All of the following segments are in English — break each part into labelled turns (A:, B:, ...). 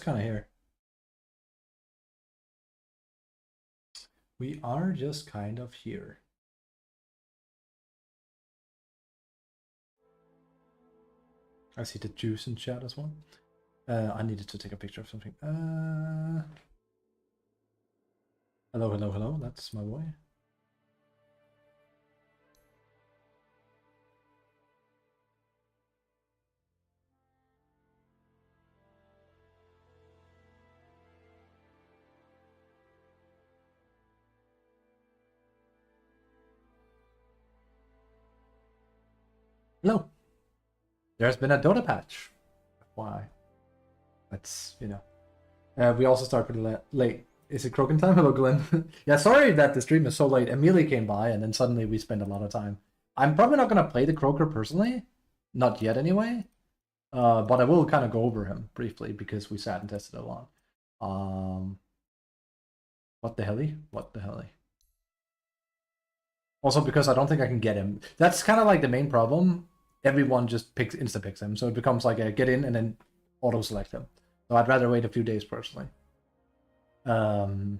A: kind of here. We are just kind of here. I see the juice in chat as well. I needed to take a picture of something. Hello, hello, hello. That's my boy. Hello. There's been a DotA patch. Why? That's, you know. We also start pretty late. Is it croaking time? Hello, Glenn. Yeah, sorry that the stream is so late. Amelie came by, and then suddenly we spent a lot of time. I'm probably not going to play the croaker personally. Not yet, anyway. But I will kind of go over him briefly, because we sat and tested a lot. What the helly? What the helly? Also, because I don't think I can get him. That's kind of like the main problem. Everyone just insta-picks him, so it becomes like a get in and then auto-select him. So I'd rather wait a few days personally. But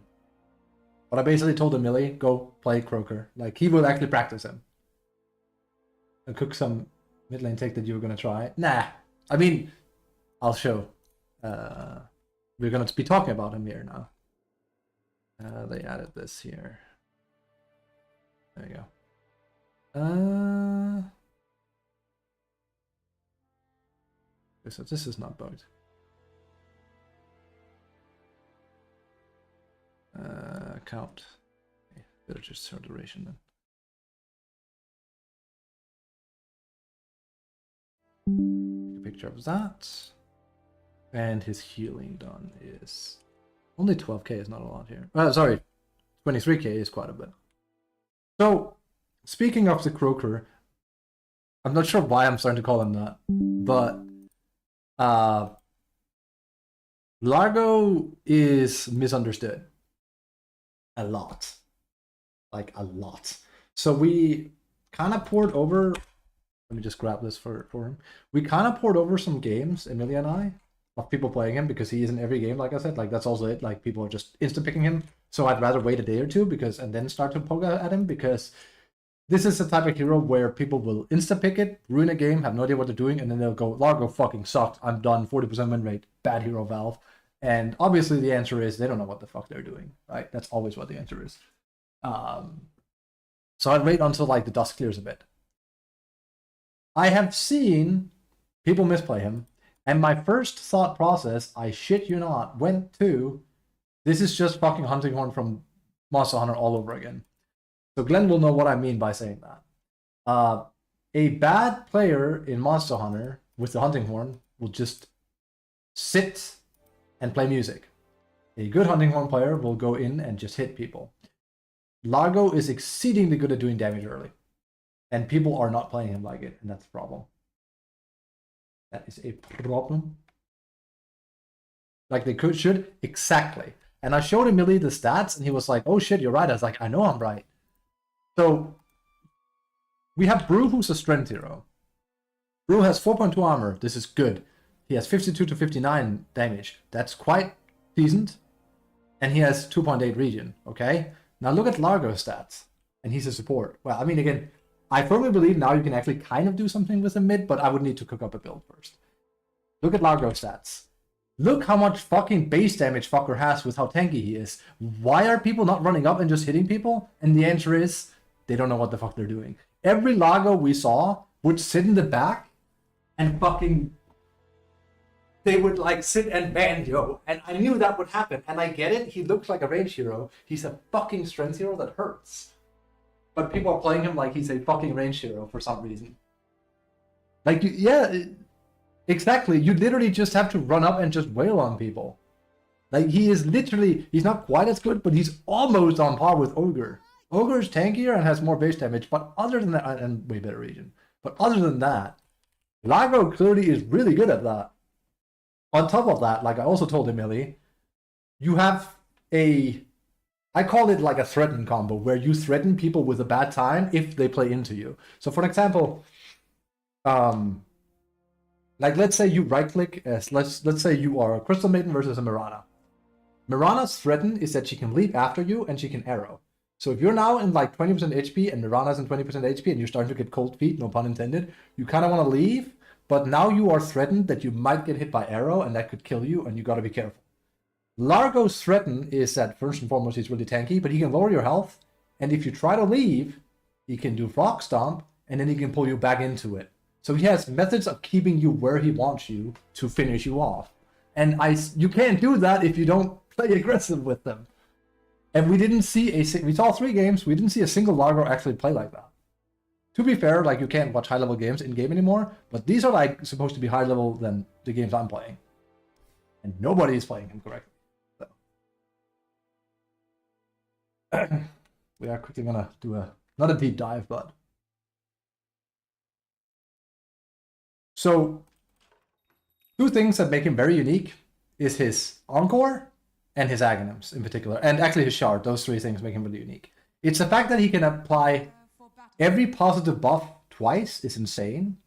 A: I basically told Amelie, go play Croaker. Like, he will actually practice him. I'll cook some mid lane take that you were going to try. Nah. I mean, I'll show. We're going to be talking about him here now. They added this here. There you go. So this is not bugged. Count. Okay, better just show duration then. Take a picture of that. And his healing done is only 12k is not a lot here. Sorry, 23k is quite a bit. So, speaking of the Croaker, I'm not sure why I'm starting to call him that, but Largo is misunderstood a lot, like a lot. So we kind of poured over. Let me just grab this for him. We kind of poured over some games, Emilia and I, of people playing him, because he is in every game. Like I said, like that's also it. Like people are just insta picking him. So I'd rather wait a day or two and then start to poke at him, because this is the type of hero where people will insta-pick it, ruin a game, have no idea what they're doing, and then they'll go, Largo fucking sucked, I'm done, 40% win rate, bad hero Valve. And obviously the answer is they don't know what the fuck they're doing, right? That's always what the answer is. So I'd wait until like the dust clears a bit. I have seen people misplay him, and my first thought process, I shit you not, went to, this is just fucking Hunting Horn from Monster Hunter all over again. So Glenn will know what I mean by saying that. A bad player in Monster Hunter with the Hunting Horn will just sit and play music. A good Hunting Horn player will go in and just hit people. Largo is exceedingly good at doing damage early, and people are not playing him like it, and that's a problem. That is a problem. Like they should, exactly. And I showed Emily the stats, and he was like, oh shit, you're right. I was like, I know I'm right. So, we have Brew, who's a strength hero. Brew has 4.2 armor. This is good. He has 52 to 59 damage. That's quite decent. And he has 2.8 regen, okay? Now look at Largo's stats. And he's a support. Well, I mean, again, I firmly believe now you can actually kind of do something with a mid, but I would need to cook up a build first. Look at Largo's stats. Look how much fucking base damage fucker has with how tanky he is. Why are people not running up and just hitting people? And the answer is, they don't know what the fuck they're doing. Every Largo we saw would sit in the back and fucking... They would like sit and banjo. And I knew that would happen. And I get it. He looks like a range hero. He's a fucking strength hero that hurts. But people are playing him like he's a fucking range hero for some reason. Like, yeah, exactly. You literally just have to run up and just wail on people. Like, he is literally... He's not quite as good, but he's almost on par with Ogre. Ogre is tankier and has more base damage, but other than that, and way better regen. But other than that, Largo clearly is really good at that. On top of that, like I also told Emily, you have a, I call it like a threaten combo, where you threaten people with a bad time if they play into you. So for example, Like, let's say you right-click as let's say you are a Crystal Maiden versus a Mirana. Mirana's threaten is that she can leap after you and she can arrow. So if you're now in like 20% HP and Mirana's in 20% HP and you're starting to get cold feet, no pun intended, you kind of want to leave, but now you are threatened that you might get hit by arrow and that could kill you, and you got to be careful. Largo's threaten is that first and foremost he's really tanky, but he can lower your health, and if you try to leave, he can do Frog Stomp, and then he can pull you back into it. So he has methods of keeping you where he wants you to finish you off. And you can't do that if you don't play aggressive with them. And we didn't see we saw 3 games, we didn't see a single Largo actually play like that. To be fair, like, you can't watch high-level games in-game anymore, but these are like supposed to be high-level than the games I'm playing. And nobody is playing him correctly. So. We are quickly gonna do not a deep dive, but... So, 2 things that make him very unique is his Encore and his Aghanims in particular, and actually his Shard. Those 3 things make him really unique. It's the fact that he can apply every positive buff twice is insane.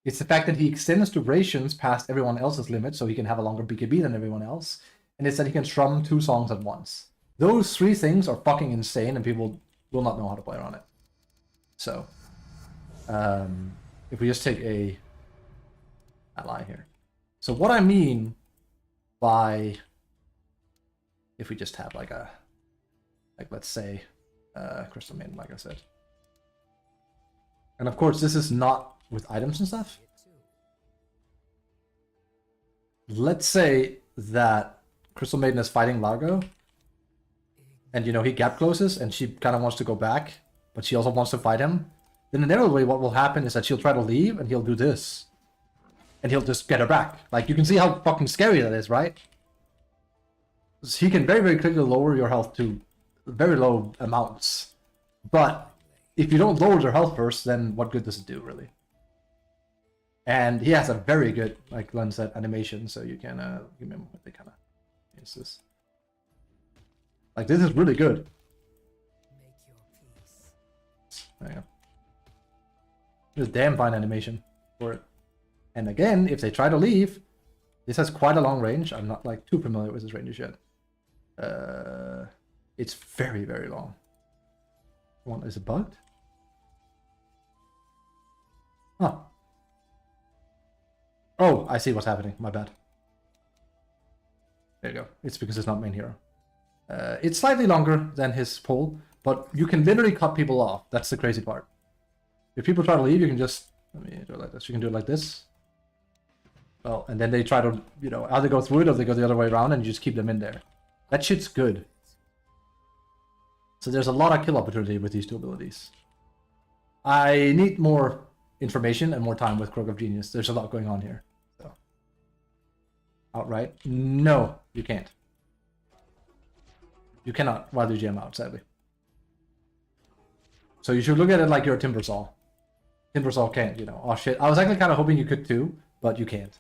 A: It's the fact that he extends durations past everyone else's limit, so he can have a longer BKB than everyone else. And it's that he can strum 2 songs at once. Those 3 things are fucking insane, and people will not know how to play around it. So, if we just take a ally here. So what I mean by, if we just have like let's say, Crystal Maiden, like I said. And of course, this is not with items and stuff. Let's say that Crystal Maiden is fighting Largo, and he gap closes, and she kind of wants to go back, but she also wants to fight him. Then inevitably what will happen is that she'll try to leave, and he'll do this. And he'll just get her back. Like, you can see how fucking scary that is, right? He can very, very quickly lower your health to very low amounts. But if you don't lower your health first, then what good does it do, really? And he has a very good, like Glenn said, animation, so you can, give me what they kind of use this. Like, this is really good. There you go. There's damn fine animation for it. And again, if they try to leave, this has quite a long range. I'm not like too familiar with this range yet. It's very, very long. Is it bugged? Huh. Oh, I see what's happening. My bad. There you go. It's because it's not main hero. It's slightly longer than his pull, but you can literally cut people off. That's the crazy part. If people try to leave, you can just... Let me do it like this. You can do it like this. Well, and then they try to, either go through it or they go the other way around, and you just keep them in there. That shit's good. So there's a lot of kill opportunity with these 2 abilities. I need more information and more time with Croak of Genius. There's a lot going on here. So. Outright? No, you can't. You cannot while you jam out, sadly. So you should look at it like you're a Timbersaw. Timbersaw can't, Oh shit, I was actually kind of hoping you could too, but you can't.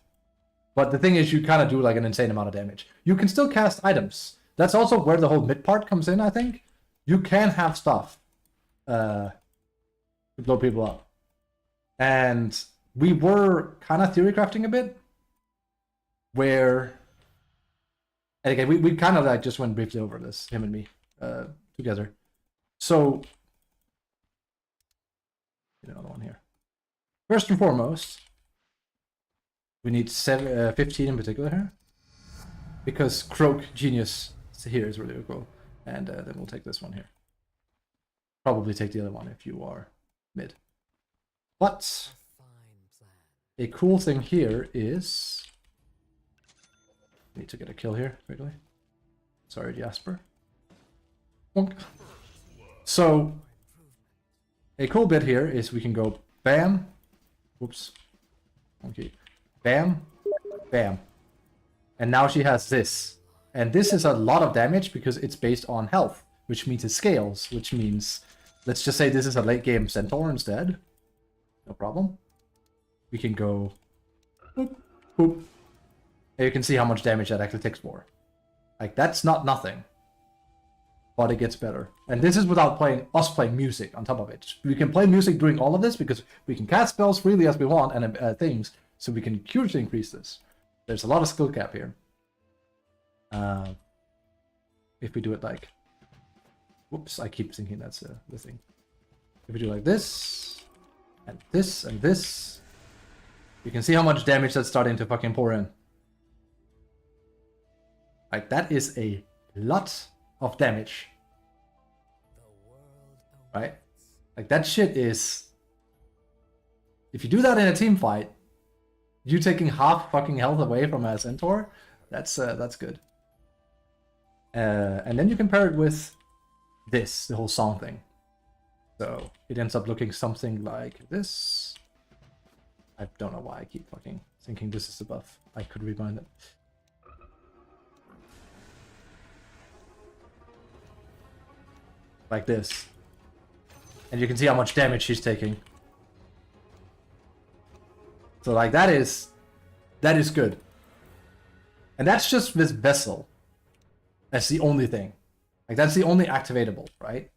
A: But the thing is, you kind of do like an insane amount of damage. You can still cast items. That's also where the whole mid part comes in, I think. You can have stuff to blow people up. And we were kind of theory crafting a bit. Where... And again, we kind of like just went briefly over this, him and me, together. So... Another one here. First and foremost... We need 15 in particular here. Because Croak Genius here is really cool. And then we'll take this one here. Probably take the other one if you are mid. But a cool thing here is... Need to get a kill here quickly. Sorry, Jasper. Bonk. So, a cool bit here is we can go bam. Whoops. Okay. Bam, bam. And now she has this. And this is a lot of damage because it's based on health, which means it scales, which means, let's just say this is a late game Centaur instead. No problem. We can go boop, boop. And you can see how much damage that actually takes more. Like, that's not nothing. But it gets better. And this is without us playing music on top of it. We can play music during all of this because we can cast spells freely as we want and things. So we can hugely increase this. There's a lot of skill cap here. If we do it like... Whoops, I keep thinking that's the thing. If we do like this, and this, and this, you can see how much damage that's starting to fucking pour in. Like, that is a lot of damage. Right? Like, that shit is... If you do that in a team fight, you taking half fucking health away from a centaur, that's good. And then you can pair it with this, the whole song thing. So it ends up looking something like this. I don't know why I keep fucking thinking this is the buff. I could rewind it. Like this. And you can see how much damage she's taking. So like that is good. And that's just this vessel. That's the only thing. Like that's the only activatable, right?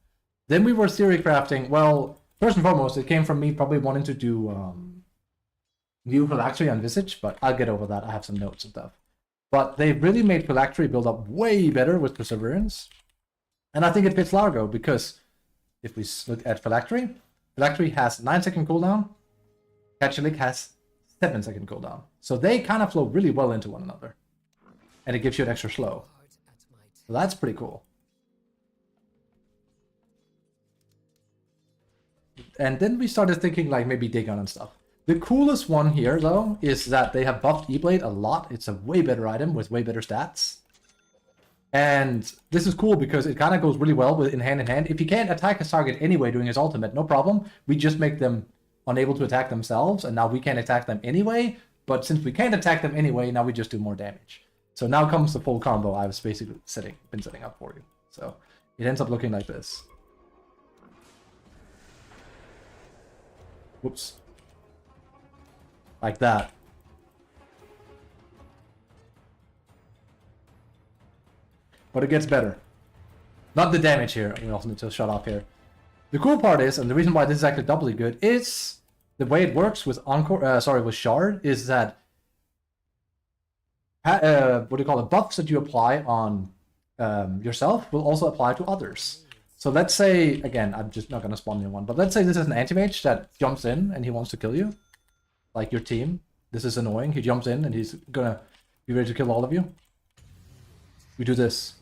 A: Then we were theory crafting. Well, first and foremost, it came from me probably wanting to do new phylactery on Visage, but I'll get over that. I have some notes and stuff. But they really made phylactery build up way better with Perseverance. And I think it fits Largo because if we look at phylactery, phylactery has 9-second cooldown. Catchalik has 7-second cooldown. So they kind of flow really well into one another. And it gives you an extra slow. So that's pretty cool. And then we started thinking like maybe Dagon and stuff. The coolest one here though is that they have buffed E-Blade a lot. It's a way better item with way better stats. And this is cool because it kind of goes really well with in hand. If he can't attack his target anyway doing his ultimate, no problem. We just make them unable to attack themselves, and now we can't attack them anyway. But since we can't attack them anyway, now we just do more damage. So now comes the full combo I was basically been setting up for you. So it ends up looking like this. Whoops. Like that. But it gets better. Not the damage here. We also need to shut off here. The cool part is, and the reason why this is actually doubly good, is the way it works with with Shard is that what do you call it? Buffs that you apply on yourself will also apply to others. So let's say, again, I'm just not gonna spawn new one, but let's say this is an anti-mage that jumps in and he wants to kill you, like your team. This is annoying. He jumps in and he's gonna be ready to kill all of you. We do this.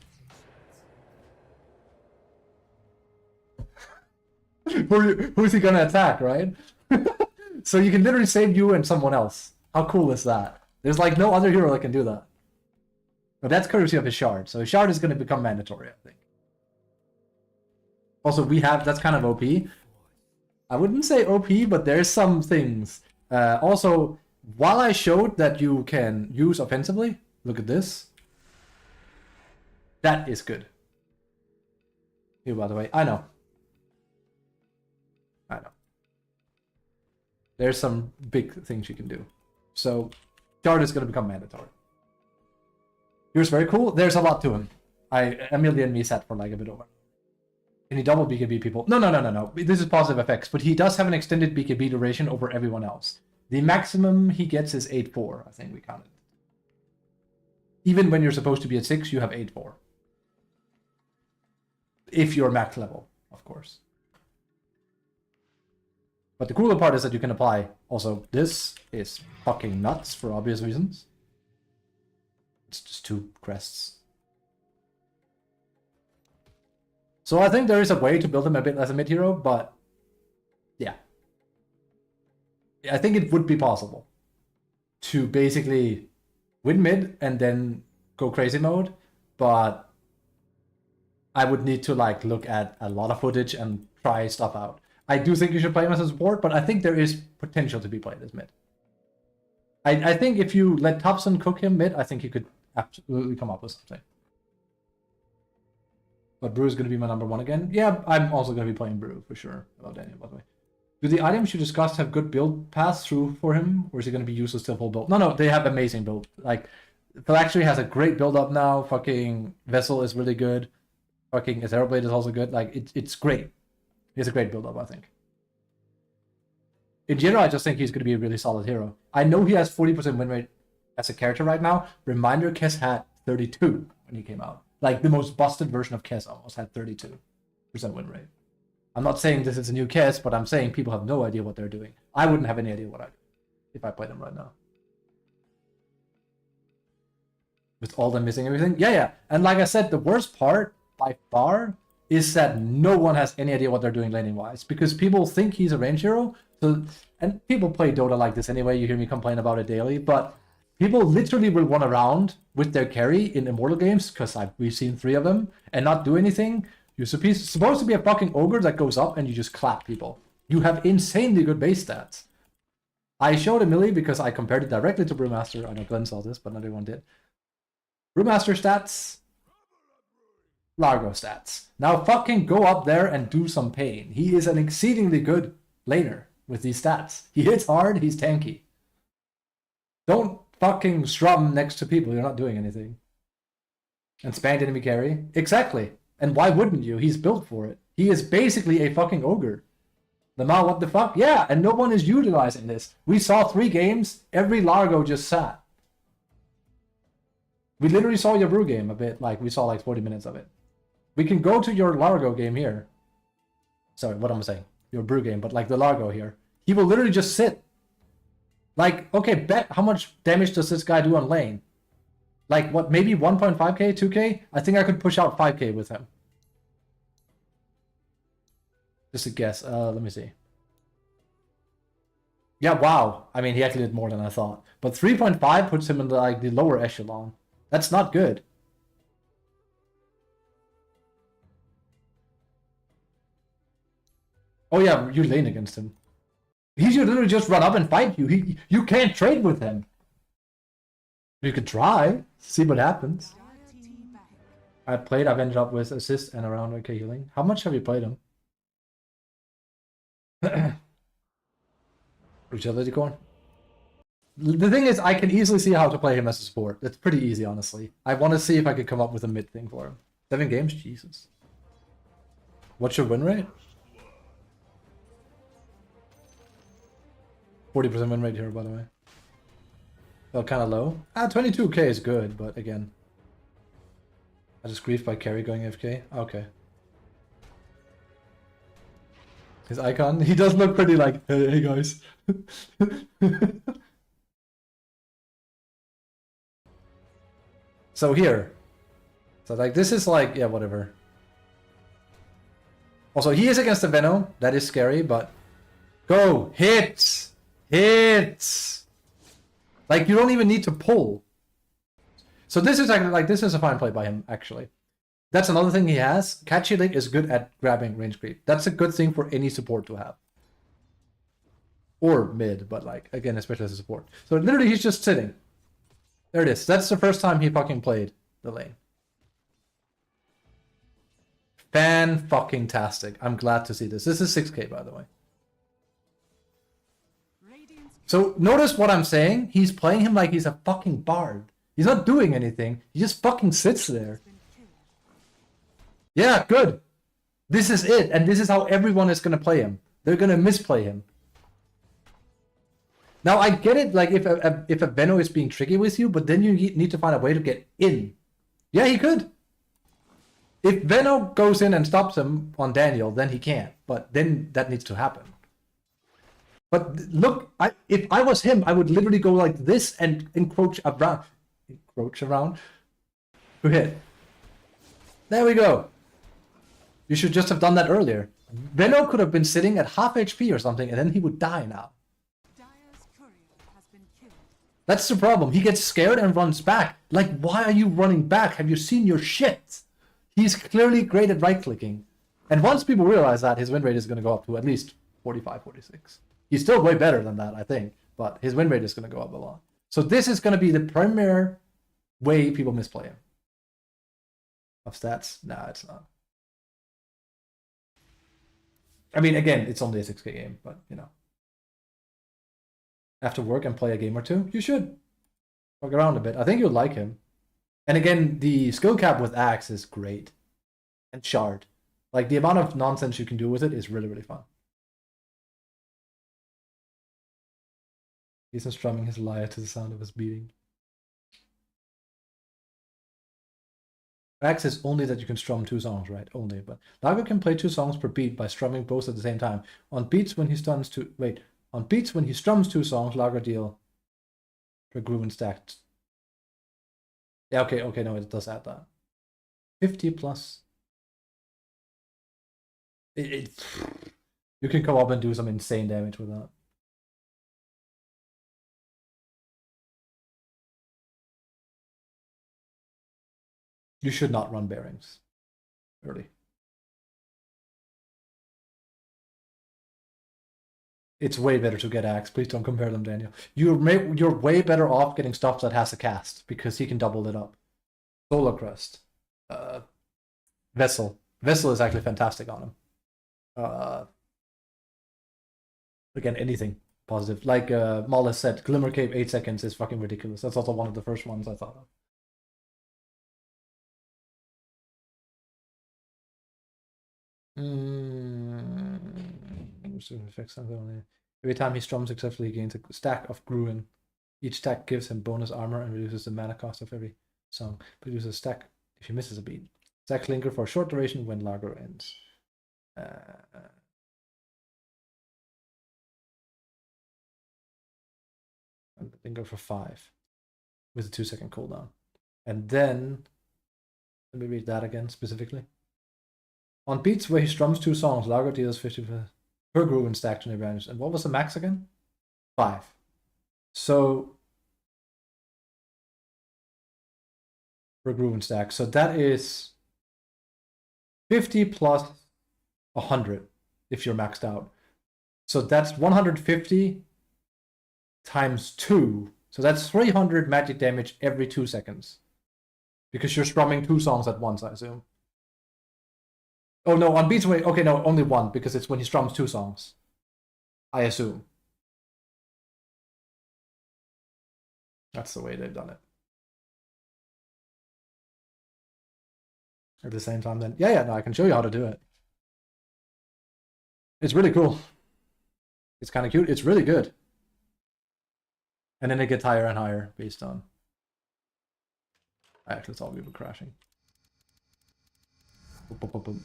A: Who's he gonna attack, right? So you can literally save you and someone else. How cool is that? There's like no other hero that can do that. But that's courtesy of his shard. So his shard is gonna become mandatory, I think. Also, that's kind of OP. I wouldn't say OP, but there's some things. Also, while I showed that you can use offensively, look at this. That is good. Here, by the way, I know. There's some big things you can do. So, Shard is going to become mandatory. Here's very cool. There's a lot to him. Amelia and me sat for like a bit over. Can he double BKB people? No. This is positive effects, but he does have an extended BKB duration over everyone else. The maximum he gets is 8-4, I think we counted. Even when you're supposed to be at 6, you have 8-4. If you're max level, of course. But the cooler part is that you can apply also this is fucking nuts for obvious reasons. It's just 2 crests. So I think there is a way to build him a bit as a mid hero, but yeah. I think it would be possible to basically win mid and then go crazy mode, but I would need to like look at a lot of footage and try stuff out. I do think you should play him as a support, but I think there is potential to be played as mid. I think if you let Thompson cook him mid, I think he could absolutely come up with something. But Brew is going to be my number 1 again. Yeah, I'm also going to be playing Brew for sure. Oh, Daniel, by the way. Do the items you discussed have good build paths through for him, or is he going to be useless till full build? No, they have amazing build. Like, Phylactery has a great build up now. Fucking Vessel is really good. Fucking Aetherblade is also good. Like, it's great. It's a great build up, I think. in general, I just think he's going to be a really solid hero. I know he has 40% win rate as a character right now. Reminder, Kess had 32 when he came out. Like, the most busted version of Kess almost had 32% win rate. I'm not saying this is a new Kess, but I'm saying people have no idea what they're doing. I wouldn't have any idea what I do if I played him right now. With all them missing everything? Yeah. And like I said, the worst part, by far, is that no one has any idea what they're doing laning-wise. Because people think he's a range hero. So, and people play Dota like this anyway. You hear me complain about it daily. But people literally will run around with their carry in Immortal games, because we've seen 3 of them, and not do anything. You're supposed to be a fucking ogre that goes up and you just clap people. You have insanely good base stats. I showed a Millie because I compared it directly to Brewmaster. I know Glenn saw this, but not everyone did. Brewmaster stats, Largo stats. Now fucking go up there and do some pain. He is an exceedingly good laner with these stats. He hits hard, he's tanky. Don't fucking strum next to people, you're not doing anything. And spanked enemy carry. Exactly. And why wouldn't you? He's built for it. He is basically a fucking ogre. Lamar, what the fuck? Yeah, and no one is utilizing this. We saw 3 games, every Largo just sat. We literally saw your Brew game a bit, like we saw like 40 minutes of it. We can go to your Largo game here. Sorry, what am I saying? Your Brew game, but like the Largo here. He will literally just sit. Like, okay, bet how much damage does this guy do on lane? Like, what, maybe 1.5k, 2k? I think I could push out 5k with him. Just a guess. Let me see. Yeah, wow. I mean, he actually did more than I thought. But 3.5 puts him in the, like, the lower echelon. That's not good. Oh yeah, you lane against him. He should literally just run up and fight you. You can't trade with him. You could try, see what happens. I've ended up with assist and around okay healing. How much have you played him? Utility core. The thing is, I can easily see how to play him as a support. It's pretty easy, honestly. I want to see if I could come up with a mid thing for him. 7 games? Jesus. What's your win rate? 40% win rate here, by the way. Felt kind of low. 22k is good, but again. I just griefed by carry going AFK. Okay. His icon? He does look pretty like, hey guys. So here. So like this is like, yeah, whatever. Also, he is against the Venom. That is scary, but go! Hit! Hit! Like, you don't even need to pull. So this is actually, like, this is a fine play by him, actually. That's another thing he has. Catchy Link is good at grabbing range creep. That's a good thing for any support to have. Or mid, but like, again, especially as a support. So literally he's just sitting. There it is. That's the first time he fucking played the lane. Fan-fucking-tastic. I'm glad to see this. This is 6k, by the way. So notice what I'm saying. He's playing him like he's a fucking bard. He's not doing anything. He just fucking sits there. Yeah, good. This is it. And this is how everyone is going to play him. They're going to misplay him. Now, I get it, like, if a Venno is being tricky with you, but then you need to find a way to get in. Yeah, he could. If Venno goes in and stops him on Daniel, then he can't. But then that needs to happen. But look, if I was him, I would literally go like this and encroach around to hit. There we go. You should just have done that earlier. Venno could have been sitting at half HP or something, and then he would die now. That's the problem. He gets scared and runs back. Like, why are you running back? Have you seen your shit? He's clearly great at right-clicking. And once people realize that, his win rate is going to go up to at least 45, 46. He's still way better than that, I think. But his win rate is going to go up a lot. So this is going to be the premier way people misplay him. Of stats? Nah, it's not. I mean, again, it's only a 6k game, but, you know. After work and play a game or two, you should walk around a bit. I think you'll like him. And again, the skill cap with Axe is great. And Shard. Like, the amount of nonsense you can do with it is really, really fun. He's strumming his lyre to the sound of his beating. X is only that you can strum 2 songs, right? Only, but Lago can play 2 songs per beat by strumming both at the same time. On beats when he strums 2 songs, Lago deal per groove and stacked. Yeah, okay, no, it does add that. 50 plus. You can come up and do some insane damage with that. You should not run bearings early. It's way better to get axe. Please don't compare them, Daniel. You're way better off getting stuff that has a cast because he can double it up. Solar Crest, Vessel. Vessel is actually fantastic on him. Again, anything positive. Like Mollis said, Glimmer Cape 8 seconds is fucking ridiculous. That's also one of the first ones I thought of. Every time he strums successfully, he gains a stack of Gruen. Each stack gives him bonus armor and reduces the mana cost of every song. Produces a stack if he misses a beat. Stack Linker for a short duration when Lager ends. And Linker for 5 with a 2-second cooldown. And then, let me read that again specifically. On beats where he strums 2 songs, Lager deals 50 per groove and stack to an advantage. And what was the max again? 5. So per groove and stack. So that is 50 plus 100 if you're maxed out. So that's 150 times 2. So that's 300 magic damage every 2 seconds. Because you're strumming 2 songs at once, I assume. Oh no, on beats where, okay, no, only 1 because it's when he strums 2 songs. I assume. That's the way they've done it. At the same time then, yeah, no, I can show you how to do it. It's really cool. It's kind of cute. It's really good. And then it gets higher and higher based on... I actually thought we were crashing. Boop, boop, boop.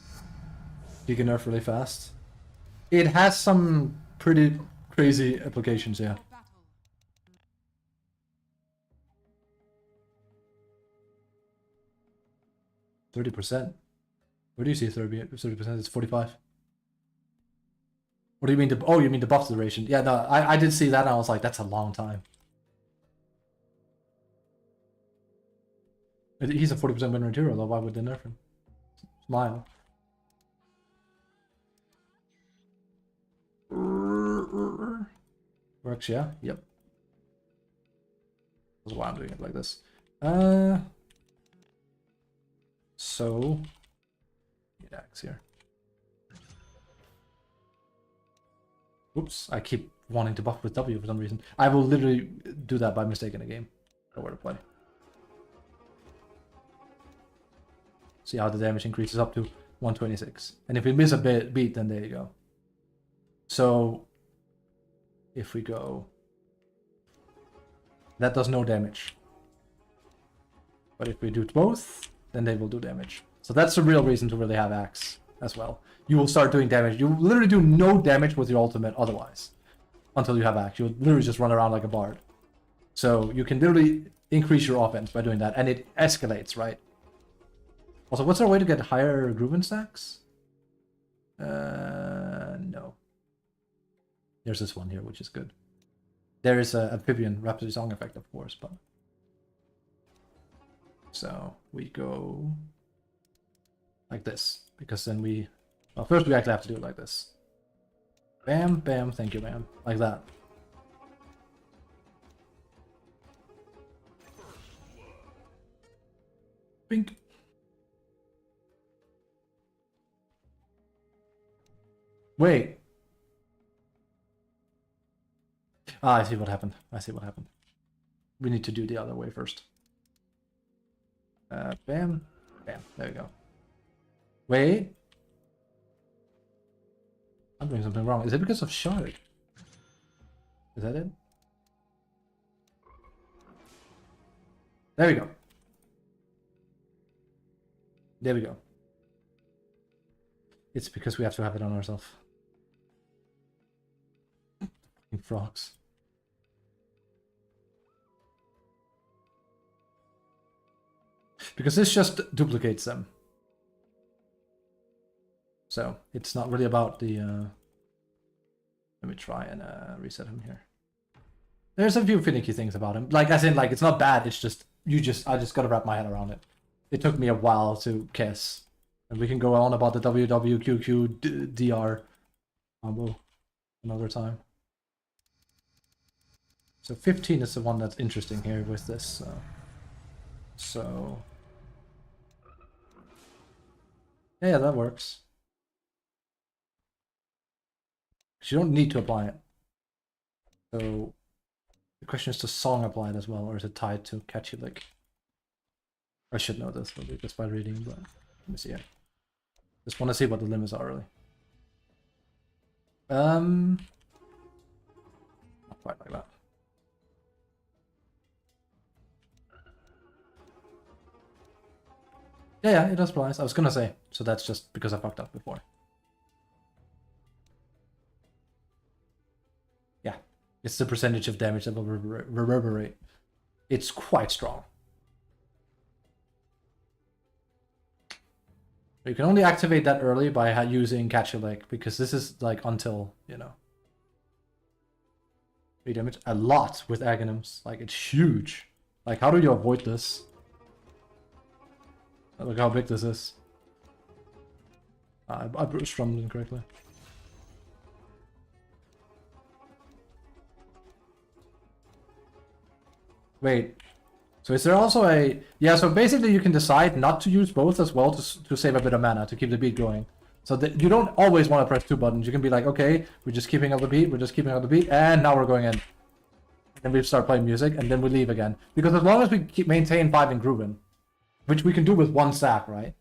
A: You can nerf really fast. It has some pretty crazy applications, yeah. %. Where do you see 30%? It's 45. What do you mean? Oh, you mean the buff duration? Yeah, no, I did see that and I was like, that's a long time. He's a 40% win rate hero, though. Why would they nerf him? Smile. Works, yeah? Yep. That's why I'm doing it like this. So... Need axe here. Oops, I keep wanting to buff with W for some reason. I will literally do that by mistake in a game. I know where to play. See how the damage increases up to 126. And if we miss a beat, then there you go. So, if we go... That does no damage. But if we do both, then they will do damage. So that's the real reason to really have axe as well. You will start doing damage. You literally do no damage with your ultimate otherwise. Until you have axe. You'll literally just run around like a bard. So you can literally increase your offense by doing that. And it escalates, right? Also, what's our way to get higher Grooven stacks? No. There's this one here, which is good. There is a amphibian Rhapsody Song effect, of course, but... So, we go... like this. Because then we... Well, first we actually have to do it like this. Bam, bam, thank you, bam. Like that. Bink. Wait. Ah, I see what happened. I see what happened. We need to do the other way first. Bam. Bam. There we go. Wait. I'm doing something wrong. Is it because of shard? Is that it? There we go. There we go. It's because we have to have it on ourselves. Frogs. Because this just duplicates them. So it's not really about the... Let me try and reset him here. There's a few finicky things about him. Like, as in, like, it's not bad, it's just... I just gotta wrap my head around it. It took me a while to guess. And we can go on about the WWQQ combo another time. So 15 is the one that's interesting here with this. So... Yeah, that works. You don't need to apply it. So the question is, does song apply it as well, or is it tied to catchy lick? I should know this probably just by reading, but let me see here. Just want to see what the limits are really. Not quite like that. Yeah, it does apply. I was gonna say, so that's just because I fucked up before. Yeah, it's the percentage of damage that will reverberate. It's quite strong. You can only activate that early by using Catch a Lick, because this is like until, you know. 3 damage. A lot with Aghanims. Like, it's huge. Like, how do you avoid this? Look how big this is. I strummed incorrectly. Wait. So is there also a... Yeah, so basically you can decide not to use both as well to save a bit of mana, to keep the beat going. So that you don't always want to press 2 buttons. You can be like, okay, we're just keeping up the beat, and now we're going in. And we start playing music, and then we leave again. Because as long as we maintain 5 and grooving, which we can do with 1 stack, right?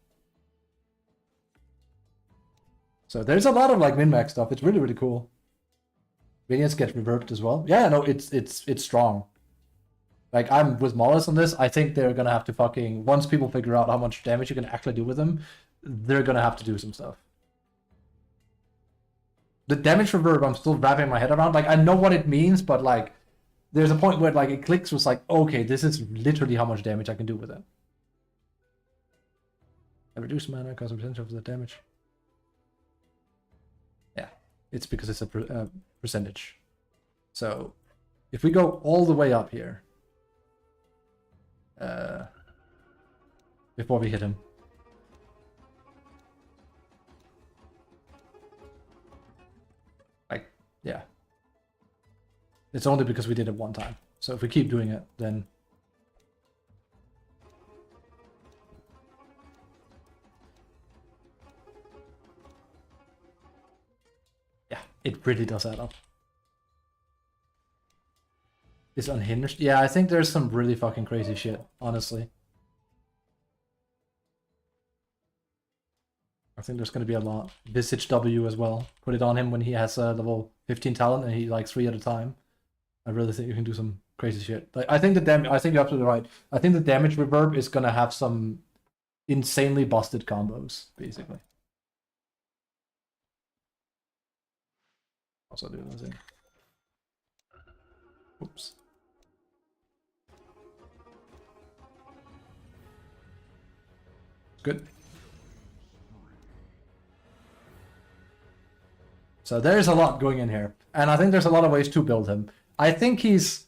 A: So there's a lot of like min-max stuff. It's really, really cool. Radiance gets reverbed as well. Yeah, no, it's strong. Like, I'm with Mollis on this. I think they're gonna have to fucking... Once people figure out how much damage you can actually do with them, they're gonna have to do some stuff. The damage reverb, I'm still wrapping my head around. Like, I know what it means, but like, there's a point where like it clicks was like, okay, this is literally how much damage I can do with it. I reduce mana because of percentage of the damage. Yeah, it's because it's a percentage. So, if we go all the way up here, before we hit him. Like, yeah. It's only because we did it 1 time. So if we keep doing it, then... Yeah, it really does add up. Is unhinged? Yeah, I think there's some really fucking crazy shit, honestly. I think there's going to be a lot. Visage W as well. Put it on him when he has a level 15 talent and he like 3 at a time. I really think you can do some crazy shit. Like, I think you're absolutely right. I think the damage reverb is going to have some insanely busted combos, basically. Also do this thing. Oops. Good. So there's a lot going in here. And I think there's a lot of ways to build him. I think he's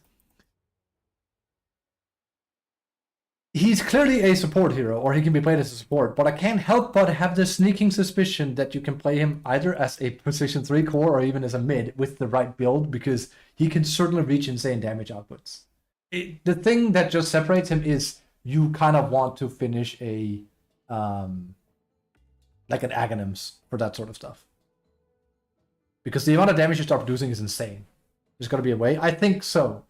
A: clearly a support hero, or he can be played as a support, but I can't help but have the sneaking suspicion that you can play him either as a position 3 core or even as a mid with the right build, because he can certainly reach insane damage outputs. The thing that just separates him is you kind of want to finish a like an Aghanims for that sort of stuff. Because the amount of damage you start producing is insane. There's got to be a way. I think so.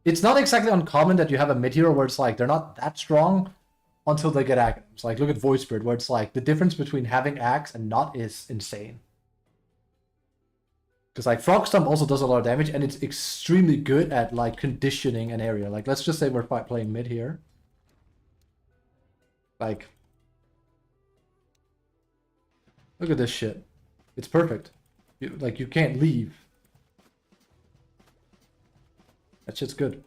A: It's not exactly uncommon that you have a mid hero where it's like they're not that strong until they get Aghanims. Like, look at Void Spirit, where it's like the difference between having Axe and not is insane. Because like Frog Stomp also does a lot of damage, and it's extremely good at like conditioning an area. Like, let's just say we're playing mid here. Like, look at this shit. It's perfect. You can't leave. That shit's good.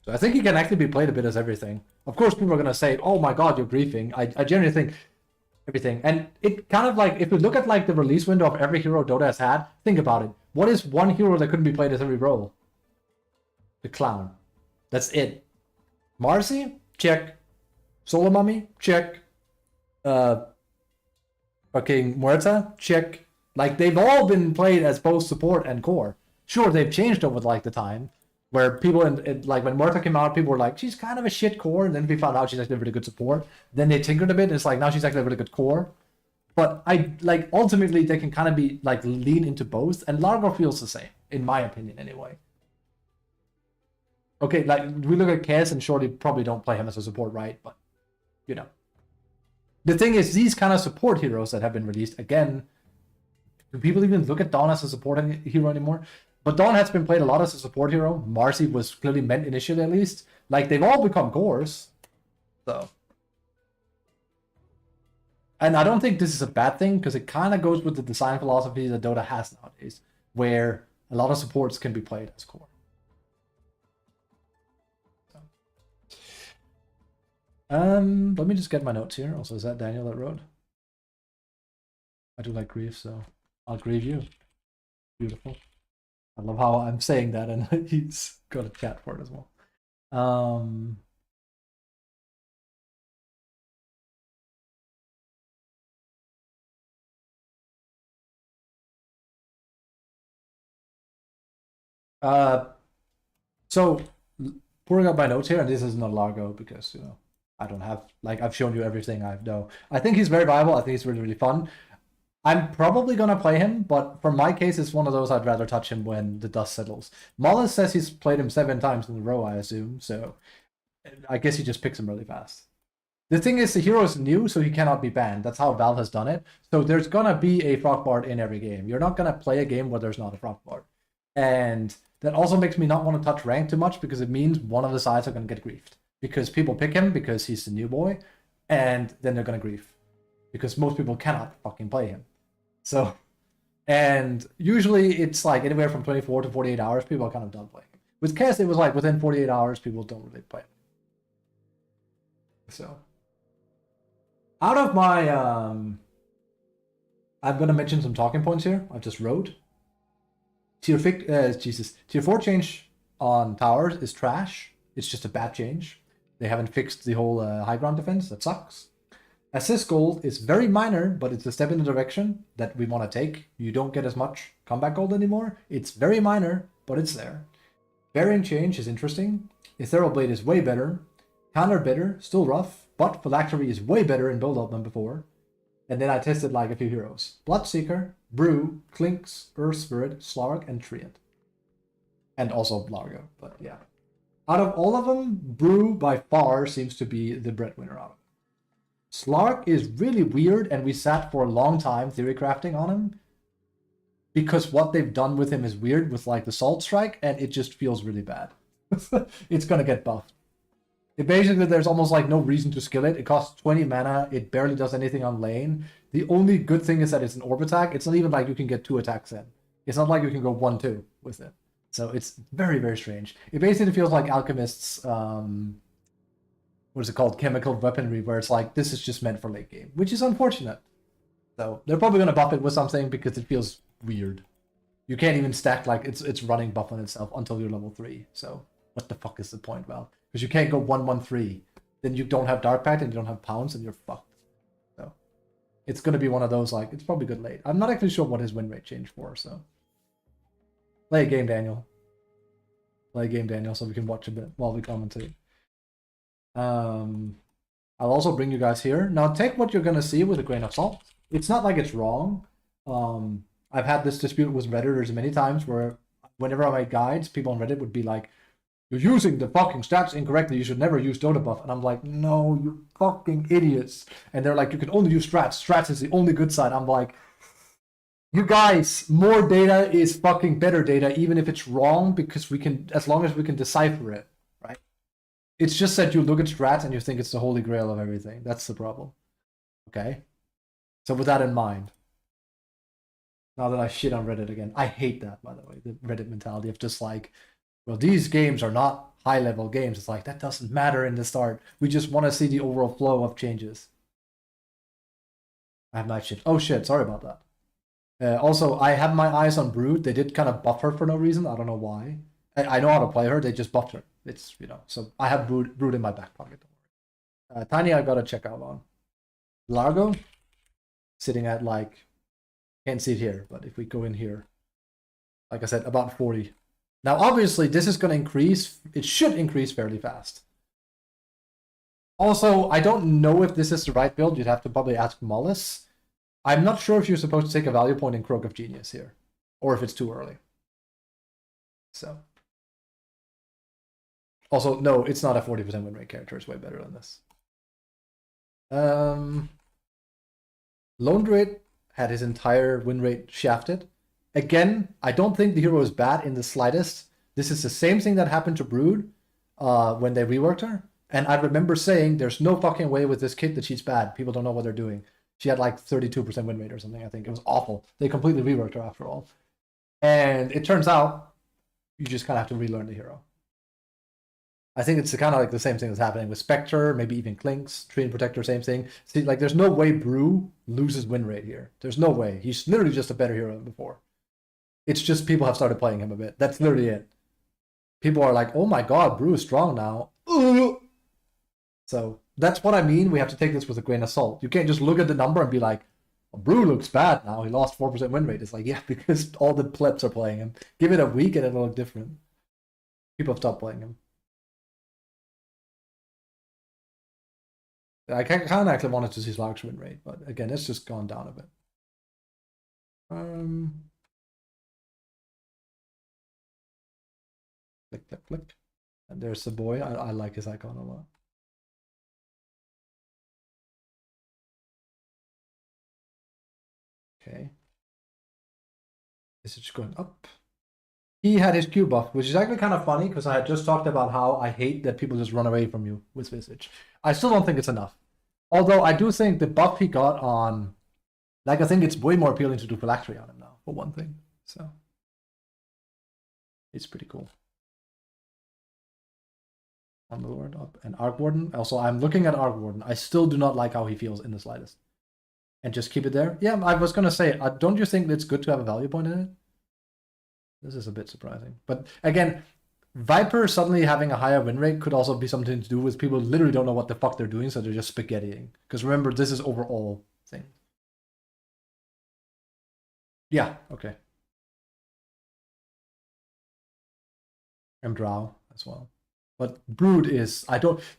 A: So I think he can actually be played a bit as everything. Of course, people are gonna say, "Oh my god, you're griefing." I generally think everything, and it kind of like, if you look at like the release window of every hero Dota has had, think about it. What is one hero that couldn't be played as every role? The Clown. That's it. Marcy, check. Solo Mummy, check. Fucking Muerta, check. Like, they've all been played as both support and core. Sure, they've changed over like the time, where people like when Muerta came out, people were like, she's kind of a shit core, and then we found out she's actually a really good support. Then they tinkered a bit, and it's like, now she's actually a really good core. But I like, ultimately they can kind of be like lean into both, and Largo feels the same, in my opinion anyway. Okay, like we look at Kaz, and surely probably don't play him as a support, right? But you know. The thing is, these kind of support heroes that have been released, again, do people even look at Dawn as a support hero anymore? But Dawn has been played a lot as a support hero. Marcy was clearly meant initially, at least. Like, they've all become cores. So. And I don't think this is a bad thing, because it kind of goes with the design philosophy that Dota has nowadays, where a lot of supports can be played as core. Let me just get my notes here. Also, is that Daniel that wrote? I do like grief, so I'll grieve you. Beautiful. I love how I'm saying that, and he's got a chat for it as well. So pouring up my notes here, and this is not Largo because, you know, I don't have, like, I've shown you everything I know. I think he's very viable. I think he's really, really fun. I'm probably gonna play him, but for my case, it's one of those I'd rather touch him when the dust settles. Mullis says he's played him 7 times in a row, I assume, so I guess he just picks him really fast. The thing is, the hero is new, so he cannot be banned. That's how Valve has done it. So there's gonna be a frog bard in every game. You're not gonna play a game where there's not a frog bard. And that also makes me not want to touch rank too much, because it means one of the sides are gonna get griefed. Because people pick him because he's the new boy, and then they're gonna grief. Because most people cannot fucking play him. So, and usually it's like anywhere from 24 to 48 hours, people are kind of done playing. With Kess, it was like within 48 hours, people don't really play. So, out of my, I'm going to mention some talking points here. I just wrote. Tier 4 change on towers is trash. It's just a bad change. They haven't fixed the whole high ground defense. That sucks. Assist gold is very minor, but it's a step in the direction that we want to take. You don't get as much combat gold anymore. It's very minor, but it's there. Variant change is interesting. Ethereal Blade is way better. Counter better, still rough, but Phylactery is way better in build-up than before. And then I tested like a few heroes. Bloodseeker, Brew, Clinks, Earth Spirit, Slark, and Triad. And also Largo, but yeah. Out of all of them, Brew by far seems to be the breadwinner out of it. Slark is really weird, and we sat for a long time theory crafting on him because what they've done with him is weird with like the Salt Strike, and it just feels really bad. It's gonna get buffed. It basically, there's almost like no reason to skill it. It costs 20 mana. It barely does anything on lane. The only good thing is that it's an orb attack. It's not even like you can get 2 attacks in. It's not like you can go 1-2 with it. So it's very, very strange. It basically feels like Alchemist's what is it called? Chemical weaponry, where it's like, this is just meant for late game, which is unfortunate. So they're probably going to buff it with something because it feels weird. You can't even stack, like, it's running buff on itself until you're level 3. So what the fuck is the point, Val? Because you can't go 1-1-3. Then you don't have Dark Pact and you don't have Pounce and you're fucked. So it's going to be one of those, like, it's probably good late. I'm not actually sure what his win rate changed for, so. Play a game, Daniel. Play a game, Daniel, so we can watch a bit while we commentate. I'll also bring you guys here. Now take what you're gonna see with a grain of salt. It's not like it's wrong. I've had this dispute with Redditors many times where whenever I make guides, people on Reddit would be like, "You're using the fucking stats incorrectly, you should never use Dota buff." And I'm like, "No, you fucking idiots." And they're like, "You can only use strats. Strats is the only good side." I'm like, you guys, more data is fucking better data, even if it's wrong, because we can, as long as we can decipher it. It's just that you look at strats and you think it's the holy grail of everything. That's the problem. Okay? So with that in mind, now that I shit on Reddit again, I hate that, by the way, the Reddit mentality of just like, well, these games are not high-level games. It's like, that doesn't matter in the start. We just want to see the overall flow of changes. I have night shift. Oh shit, sorry about that. Also, I have my eyes on Brood. They did kind of buff her for no reason. I don't know why. I know how to play her. They just buffed her. It's, you know, so I have Brood in my back pocket. Tiny, I gotta check out on. Largo, sitting at like, can't see it here, but if we go in here, like I said, about 40. Now, obviously, this is going to increase. It should increase fairly fast. Also, I don't know if this is the right build. You'd have to probably ask Mullis. I'm not sure if you're supposed to take a value point in Croak of Genius here, or if it's too early. So. Also, no, it's not a 40% win rate character. It's way better than this. Lone Druid had his entire win rate shafted. Again, I don't think the hero is bad in the slightest. This is the same thing that happened to Brood when they reworked her. And I remember saying, there's no fucking way with this kit that she's bad. People don't know what they're doing. She had like 32% win rate or something, I think. It was awful. They completely reworked her after all. And it turns out, you just kind of have to relearn the hero. I think it's kind of like the same thing that's happening with Spectre, maybe even Clinks, Tree and Protector, same thing. See, like, there's no way Brew loses win rate here. There's no way. He's literally just a better hero than before. It's just people have started playing him a bit. That's literally it. People are like, oh my god, Brew is strong now. So that's what I mean. We have to take this with a grain of salt. You can't just look at the number and be like, well, Brew looks bad now. He lost 4% win rate. It's like, yeah, because all the plebs are playing him. Give it a week and it'll look different. People have stopped playing him. I kind of actually wanted to see Slug's win rate, but again, it's just gone down a bit. Click, click, click. And there's the boy. I like his icon a lot. Okay. Is it just going up? He had his Q buff, which is actually kind of funny because I had just talked about how I hate that people just run away from you with Visage. I still don't think it's enough. Although I do think the buff he got on, like, I think it's way more appealing to do phylactery on him now, for one thing. So it's pretty cool. On the Lord up and Arc Warden. Also, I'm looking at Arc Warden. I still do not like how he feels in the slightest. And just keep it there. Yeah, I was gonna say, don't you think it's good to have a value point in it? This is a bit surprising. But again, Viper suddenly having a higher win rate could also be something to do with people literally don't know what the fuck they're doing, so they're just spaghettiing. Because remember, this is overall thing. Yeah, okay. And Drow as well. But Brood is,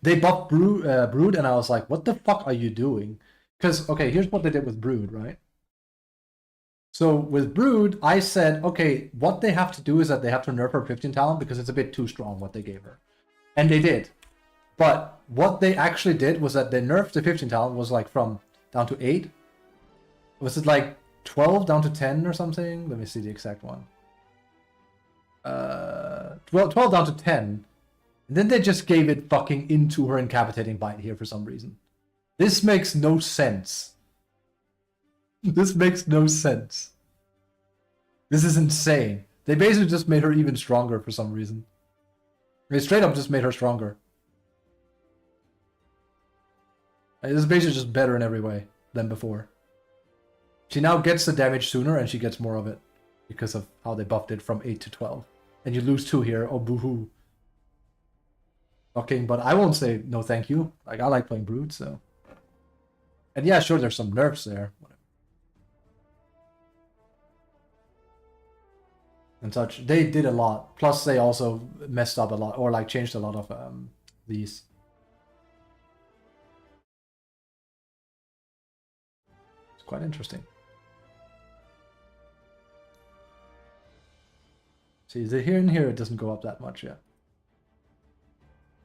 A: they buffed Brood and I was like, what the fuck are you doing? Because, okay, here's what they did with Brood, right? So with Brood, I said, okay, what they have to do is that they have to nerf her 15 talent because it's a bit too strong what they gave her. And they did. But what they actually did was that they nerfed the 15 talent was like from down to 8. Was it like 12 down to 10 or something? Let me see the exact one. 12 down to 10. And then they just gave it fucking into her incapacitating bite here for some reason. This makes no sense. This makes no sense. This is insane. They basically just made her even stronger for some reason. They straight up just made her stronger. This is basically just better in every way than before. She now gets the damage sooner and she gets more of it because of how they buffed it from 8 to 12. And you lose 2 here. Oh, boo-hoo. Okay, but I won't say no thank you. Like, I like playing Brood, so. And yeah, sure, there's some nerfs there. Whatever. And such. They did a lot. Plus, they also messed up a lot, or like changed a lot of these. It's quite interesting. See, the here and here, it doesn't go up that much yet.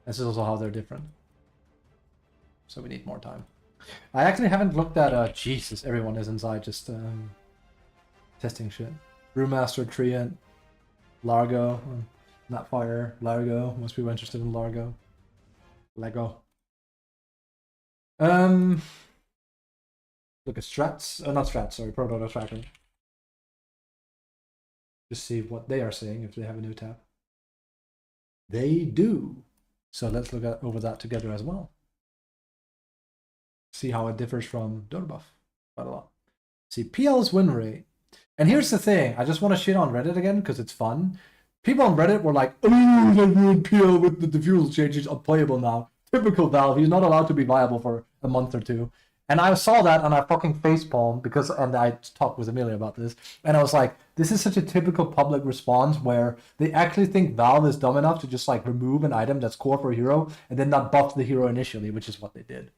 A: This is also how they're different. So we need more time. I actually haven't looked at, Jesus, everyone is inside just testing shit. Brewmaster, Treant, Largo, not Fire, Largo. Most people are interested in Largo. Lego. Look at strats. Not strats. Sorry, Proto Tracker. Just see what they are saying if they have a new tab. They do. So let's look at over that together as well. See how it differs from DotA buff quite a lot. See PL's win rate. And here's the thing. I just want to shit on Reddit again because it's fun. People on Reddit were like, oh, they ruined PL with the diffusal change. He's unplayable now. Typical Valve. He's not allowed to be viable for a month or two. And I saw that and I fucking facepalmed because, and I talked with Amelia about this, and I was like, this is such a typical public response where they actually think Valve is dumb enough to just like remove an item that's core for a hero and then not buff the hero initially, which is what they did,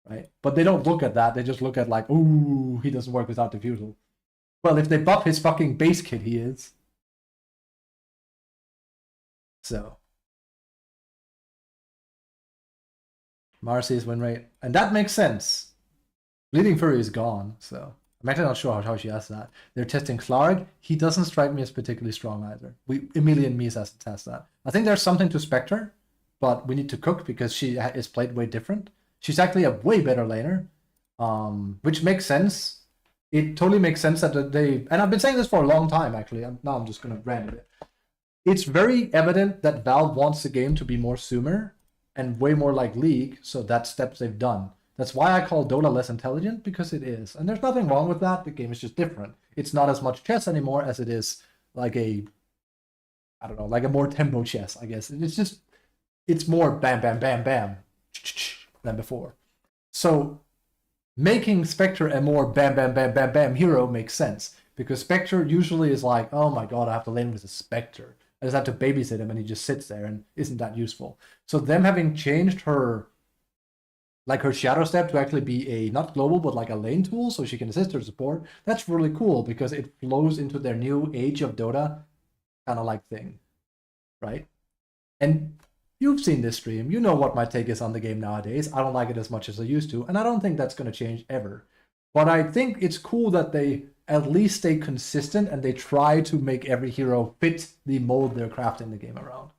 A: right? But they don't look at that. They just look at like, ooh, he doesn't work without diffusal. Well, if they buff his fucking base kit, he is. So. Marcy's win rate. And that makes sense. Bleeding Fury is gone, so I'm actually not sure how she has that. They're testing Clark. He doesn't strike me as particularly strong either. Emilia and me has to test that. I think there's something to Spectre, but we need to cook because she is played way different. She's actually a way better laner, which makes sense. It totally makes sense that they, and I've been saying this for a long time actually. Now I'm just going to rant a bit. It's very evident that Valve wants the game to be more Sumer and way more like League, so that's steps they've done. That's why I call DotA less intelligent, because it is. And there's nothing wrong with that. The game is just different. It's not as much chess anymore as it is like a, I don't know, like a more tempo chess, I guess. It's more bam, bam, bam, bam than before. So making Spectre a more bam, bam, bam, bam, bam hero makes sense. Because Spectre usually is like, oh my god, I have to lane with a Spectre. I just have to babysit him and he just sits there and isn't that useful. So them having changed her, like her shadow step to actually be a, not global, but like a lane tool so she can assist her support, that's really cool because it flows into their new age of DotA kind of like thing, right? And you've seen this stream. You know what my take is on the game nowadays. I don't like it as much as I used to, and I don't think that's going to change ever. But I think it's cool that they at least stay consistent and they try to make every hero fit the mold they're crafting the game around.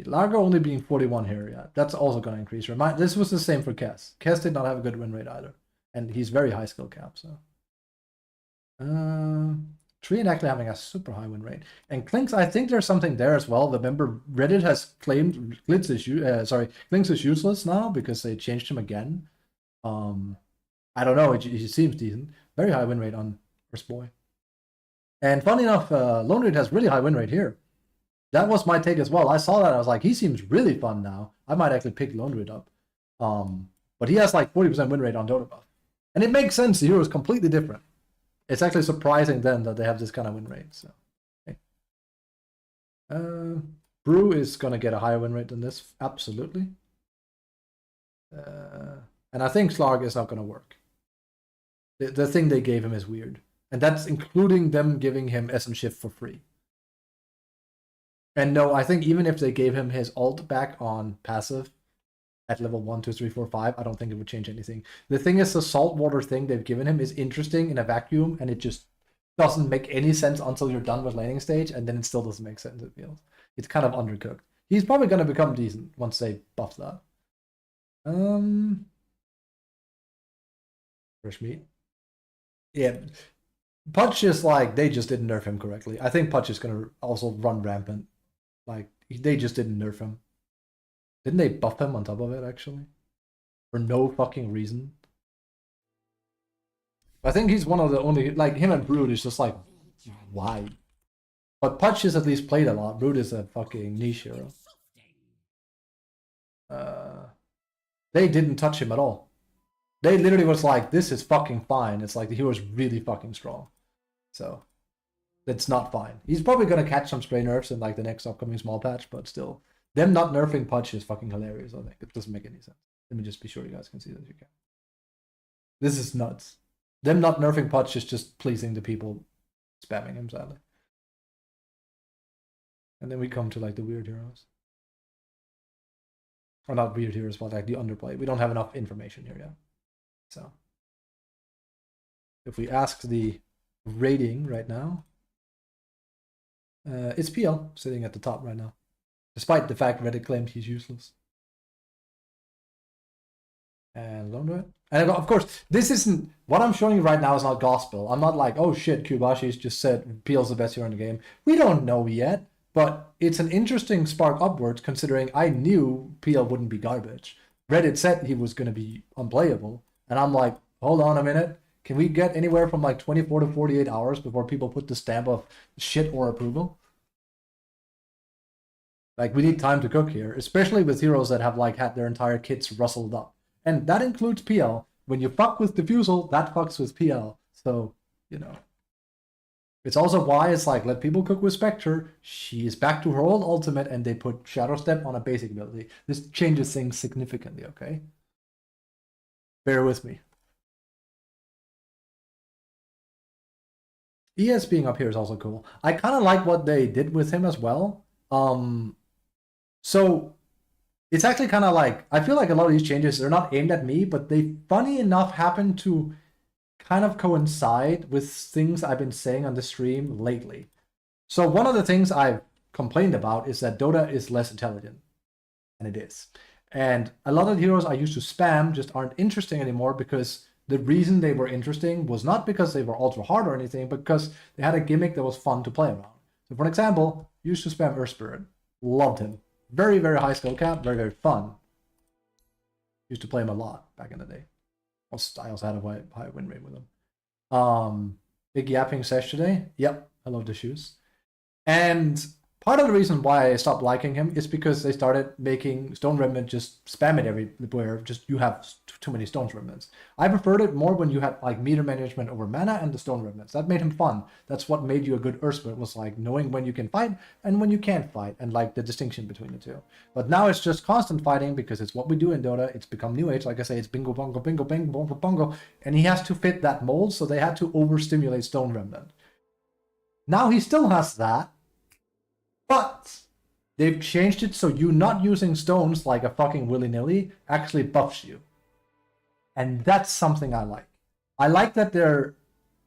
A: Largo only being 41 here, yeah. That's also going to increase. This was the same for Kess. Kess did not have a good win rate either. And he's very high skill cap, so. Tree and actually having a super high win rate. And Klinks, I think there's something there as well. Remember, Reddit has claimed Klinks is useless now because they changed him again. I don't know, he seems decent. Very high win rate on First Boy. And funny enough, Lone Raid has really high win rate here. That was my take as well. I saw that. I was like, he seems really fun now. I might actually pick Lone Raid up. But he has like 40% win rate on DotA buff. And it makes sense. The hero is completely different. It's actually surprising then that they have this kind of win rate. So, okay. Brew is going to get a higher win rate than this. Absolutely. And I think Slarg is not going to work. The thing they gave him is weird. And that's including them giving him SM Shift for free. And no, I think even if they gave him his ult back on passive at level 1, 2, 3, 4, 5, I don't think it would change anything. The thing is, the saltwater thing they've given him is interesting in a vacuum, and it just doesn't make any sense until you're done with laning stage, and then it still doesn't make sense, it feels. It's kind of undercooked. He's probably going to become decent once they buff that. Fresh meat. Yeah. Putch is like, they just didn't nerf him correctly. I think Putch is going to also run rampant. Like, they just didn't nerf him. Didn't they buff him on top of it, actually? For no fucking reason. I think he's one of the only, like, him and Brood is just like, why? But Putch is at least played a lot. Brood is a fucking niche hero. They didn't touch him at all. They literally was like, this is fucking fine. It's like the hero's really fucking strong. So, that's not fine. He's probably going to catch some stray nerfs in like the next upcoming small patch, but still. Them not nerfing Putch is fucking hilarious, I think. It doesn't make any sense. Let me just be sure you guys can see this if you can. This is nuts. Them not nerfing Putch is just pleasing the people spamming him, sadly. And then we come to like the weird heroes. Or not weird heroes, but like the underplay. We don't have enough information here yet. So. If we ask the rating right now. It's PL sitting at the top right now, despite the fact Reddit claimed he's useless. And Lone. And of course, this isn't what I'm showing you right now is not gospel. I'm not like, oh shit, Kubashi's just said PL's the best hero in the game. We don't know yet, but it's an interesting spark upwards considering I knew PL wouldn't be garbage. Reddit said he was going to be unplayable, and I'm like, hold on a minute. Can we get anywhere from like 24 to 48 hours before people put the stamp of shit or approval? Like, we need time to cook here, especially with heroes that have like had their entire kits rustled up. And that includes PL. When you fuck with Diffusal, that fucks with PL. So, you know. It's also why it's like, let people cook with Spectre. She is back to her old ultimate, and they put Shadow Step on a basic ability. This changes things significantly, okay? Bear with me. ES being up here is also cool. I kind of like what they did with him as well. So it's actually kind of like, I feel like a lot of these changes, they're not aimed at me, but they, funny enough, happen to kind of coincide with things I've been saying on the stream lately. So one of the things I've complained about is that Dota is less intelligent, and it is. And a lot of the heroes I used to spam just aren't interesting anymore because the reason they were interesting was not because they were ultra hard or anything, but because they had a gimmick that was fun to play around. So for example, used to spam Earth Spirit. Loved him. Very, very high skill cap, very, very fun. Used to play him a lot back in the day. I also had a high win rate with him. Big yapping sesh today. Yep, I love the shoes. And part of the reason why I stopped liking him is because they started making Stone Remnant just spam it everywhere. Just you have too many Stone Remnants. I preferred it more when you had like meter management over mana and the Stone Remnants. That made him fun. That's what made you a good Earthspirit, was like knowing when you can fight and when you can't fight, and like the distinction between the two. But now it's just constant fighting because it's what we do in Dota. It's become New Age. Like I say, it's bingo bongo bingo bingo bongo bongo, and he has to fit that mold. So they had to overstimulate Stone Remnant. Now he still has that. But they've changed it so you not using stones like a fucking willy-nilly actually buffs you. And that's something I like. I like that they're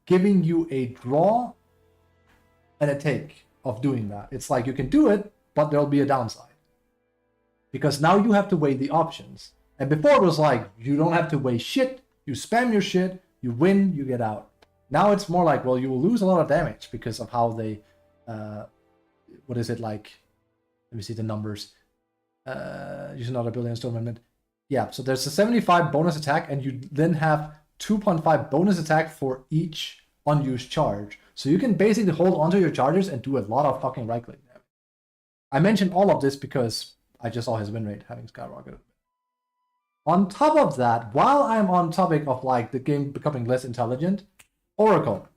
A: giving you a draw and a take of doing that. It's like you can do it, but there'll be a downside. Because now you have to weigh the options. And before it was like, you don't have to weigh shit, you spam your shit, you win, you get out. Now it's more like, well, you will lose a lot of damage because of how they... what is it like? Let me see the numbers. Use another billion Stone Remnant. Yeah, so there's a 75 bonus attack, and you then have 2.5 bonus attack for each unused charge. So you can basically hold onto your charges and do a lot of fucking right click damage. I mentioned all of this because I just saw his win rate having skyrocketed. On top of that, while I'm on topic of like the game becoming less intelligent, Oracle.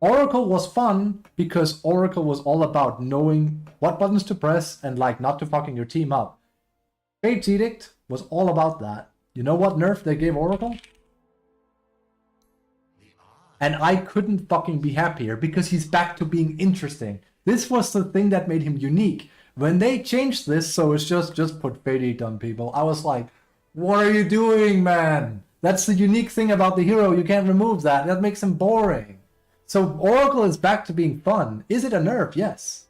A: Oracle was fun because Oracle was all about knowing what buttons to press and like not to fucking your team up. Fate's Edict was all about that. You know what nerf they gave Oracle? And I couldn't fucking be happier because he's back to being interesting. This was the thing that made him unique. When they changed this, so it's just put Fate Edict on people, I was like, what are you doing, man? That's the unique thing about the hero. You can't remove that. That makes him boring. So Oracle is back to being fun. Is it a nerf? Yes.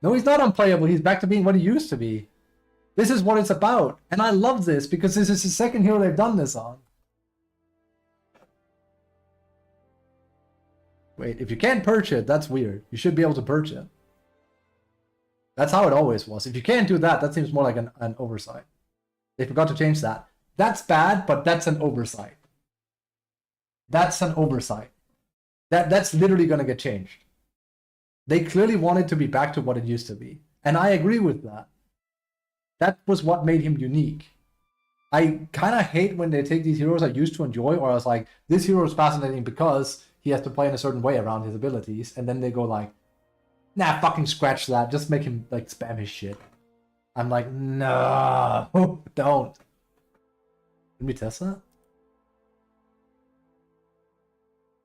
A: No, he's not unplayable. He's back to being what he used to be. This is what it's about. And I love this because this is the second hero they've done this on. Wait, if you can't perch it, that's weird. You should be able to perch it. That's how it always was. If you can't do that, that seems more like an oversight. They forgot to change that. That's bad, but that's an oversight. That's an oversight. That's literally going to get changed. They clearly wanted to be back to what it used to be. And I agree with that. That was what made him unique. I kind of hate when they take these heroes I used to enjoy, or I was like, this hero is fascinating because he has to play in a certain way around his abilities, and then they go like, nah, fucking scratch that, just make him like spam his shit. I'm like, no, don't. Let me test that.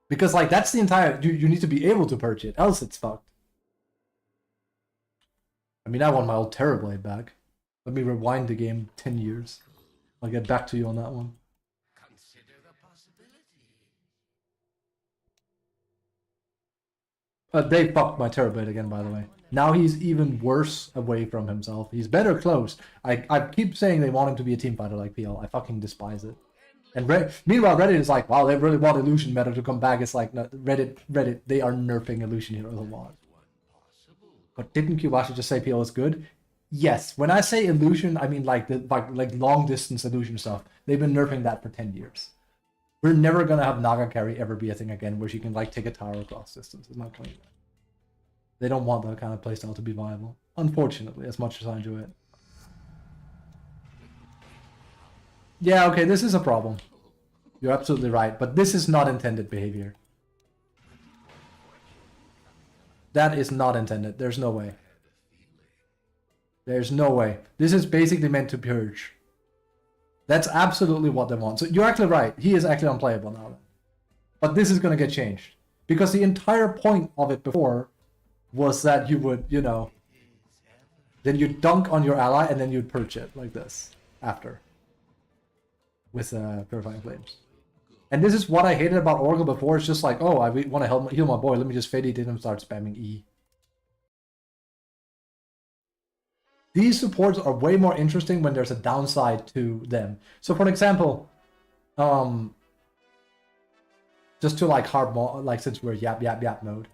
A: Because like that's the entire, you need to be able to purge it, else it's fucked. I mean, I want my old Terrorblade back. Let me rewind the game 10 years. I'll get back to you on that one. Consider the possibility. They fucked my Terrorblade again, by the way. Now he's even worse away from himself. He's better close. I keep saying they want him to be a team fighter like PL. I fucking despise it. And meanwhile, Reddit is like, wow, they really want Illusion meta to come back. It's like, no, Reddit, they are nerfing Illusion heroes a lot. But didn't Kiwashi just say PL is good? Yes. When I say Illusion, I mean like like long distance Illusion stuff. They've been nerfing that for 10 years. We're never gonna have Naga carry ever be a thing again where she can like take a tower across distance. It's not going to. They don't want that kind of playstyle to be viable. Unfortunately, as much as I enjoy it. Yeah, okay, this is a problem. You're absolutely right, but this is not intended behavior. That is not intended. There's no way. There's no way. This is basically meant to purge. That's absolutely what they want. So you're actually right. He is actually unplayable now. But this is going to get changed. Because the entire point of it before was that you would, you know, then you'd dunk on your ally and then you'd purge it like this after. With Purifying Flames. And this is what I hated about Oracle before. It's just like, oh, I want to heal my boy. Let me just fade it in and start spamming E. These supports are way more interesting when there's a downside to them. So for example, just to like hard mode, like since we're yap mode,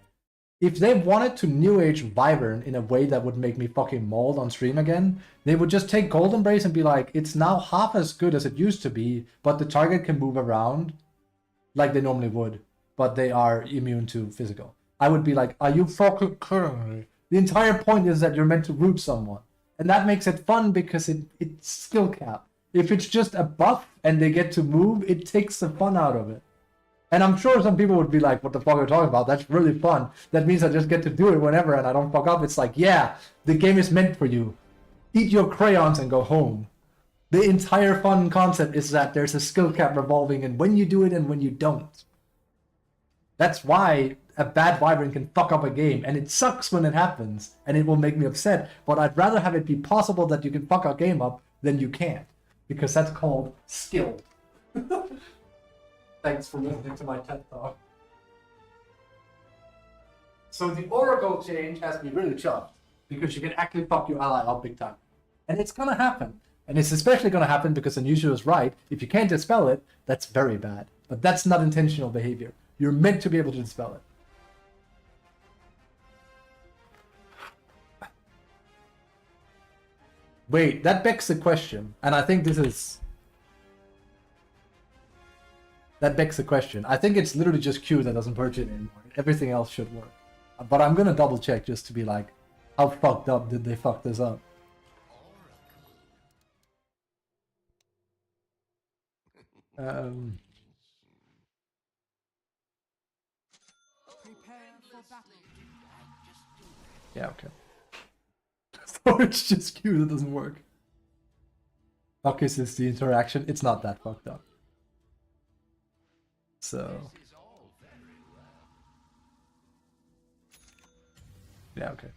A: if they wanted to New Age Wyvern in a way that would make me fucking mauled on stream again, they would just take Golden Brace and be like, it's now half as good as it used to be, but the target can move around like they normally would, but they are immune to physical. I would be like, are you fucking kidding me? The entire point is that you're meant to root someone. And that makes it fun because it's skill cap. If it's just a buff and they get to move, it takes the fun out of it. And I'm sure some people would be like, what the fuck are you talking about? That's really fun. That means I just get to do it whenever and I don't fuck up. It's like, yeah, the game is meant for you. Eat your crayons and go home. The entire fun concept is that there's a skill cap revolving and when you do it and when you don't. That's why a bad Wyvern can fuck up a game, and it sucks when it happens, and it will make me upset, but I'd rather have it be possible that you can fuck a game up than you can't, because that's called skill. Thanks for listening to my TED Talk. So the Oracle change has me really chuffed, because you can actually fuck your ally up big time. And it's gonna happen. And it's especially gonna happen because Anusha is right. If you can't dispel it, that's very bad. But that's not intentional behavior. You're meant to be able to dispel it. Wait, that begs the question, and I think this is... That begs the question. I think it's literally just Q that doesn't purge it anymore. Everything else should work. But I'm gonna double check just to be like, how fucked up did they fuck this up? Yeah, okay. So it's just Q that doesn't work. Okay, since the interaction, it's not that fucked up. So... Yeah, okay.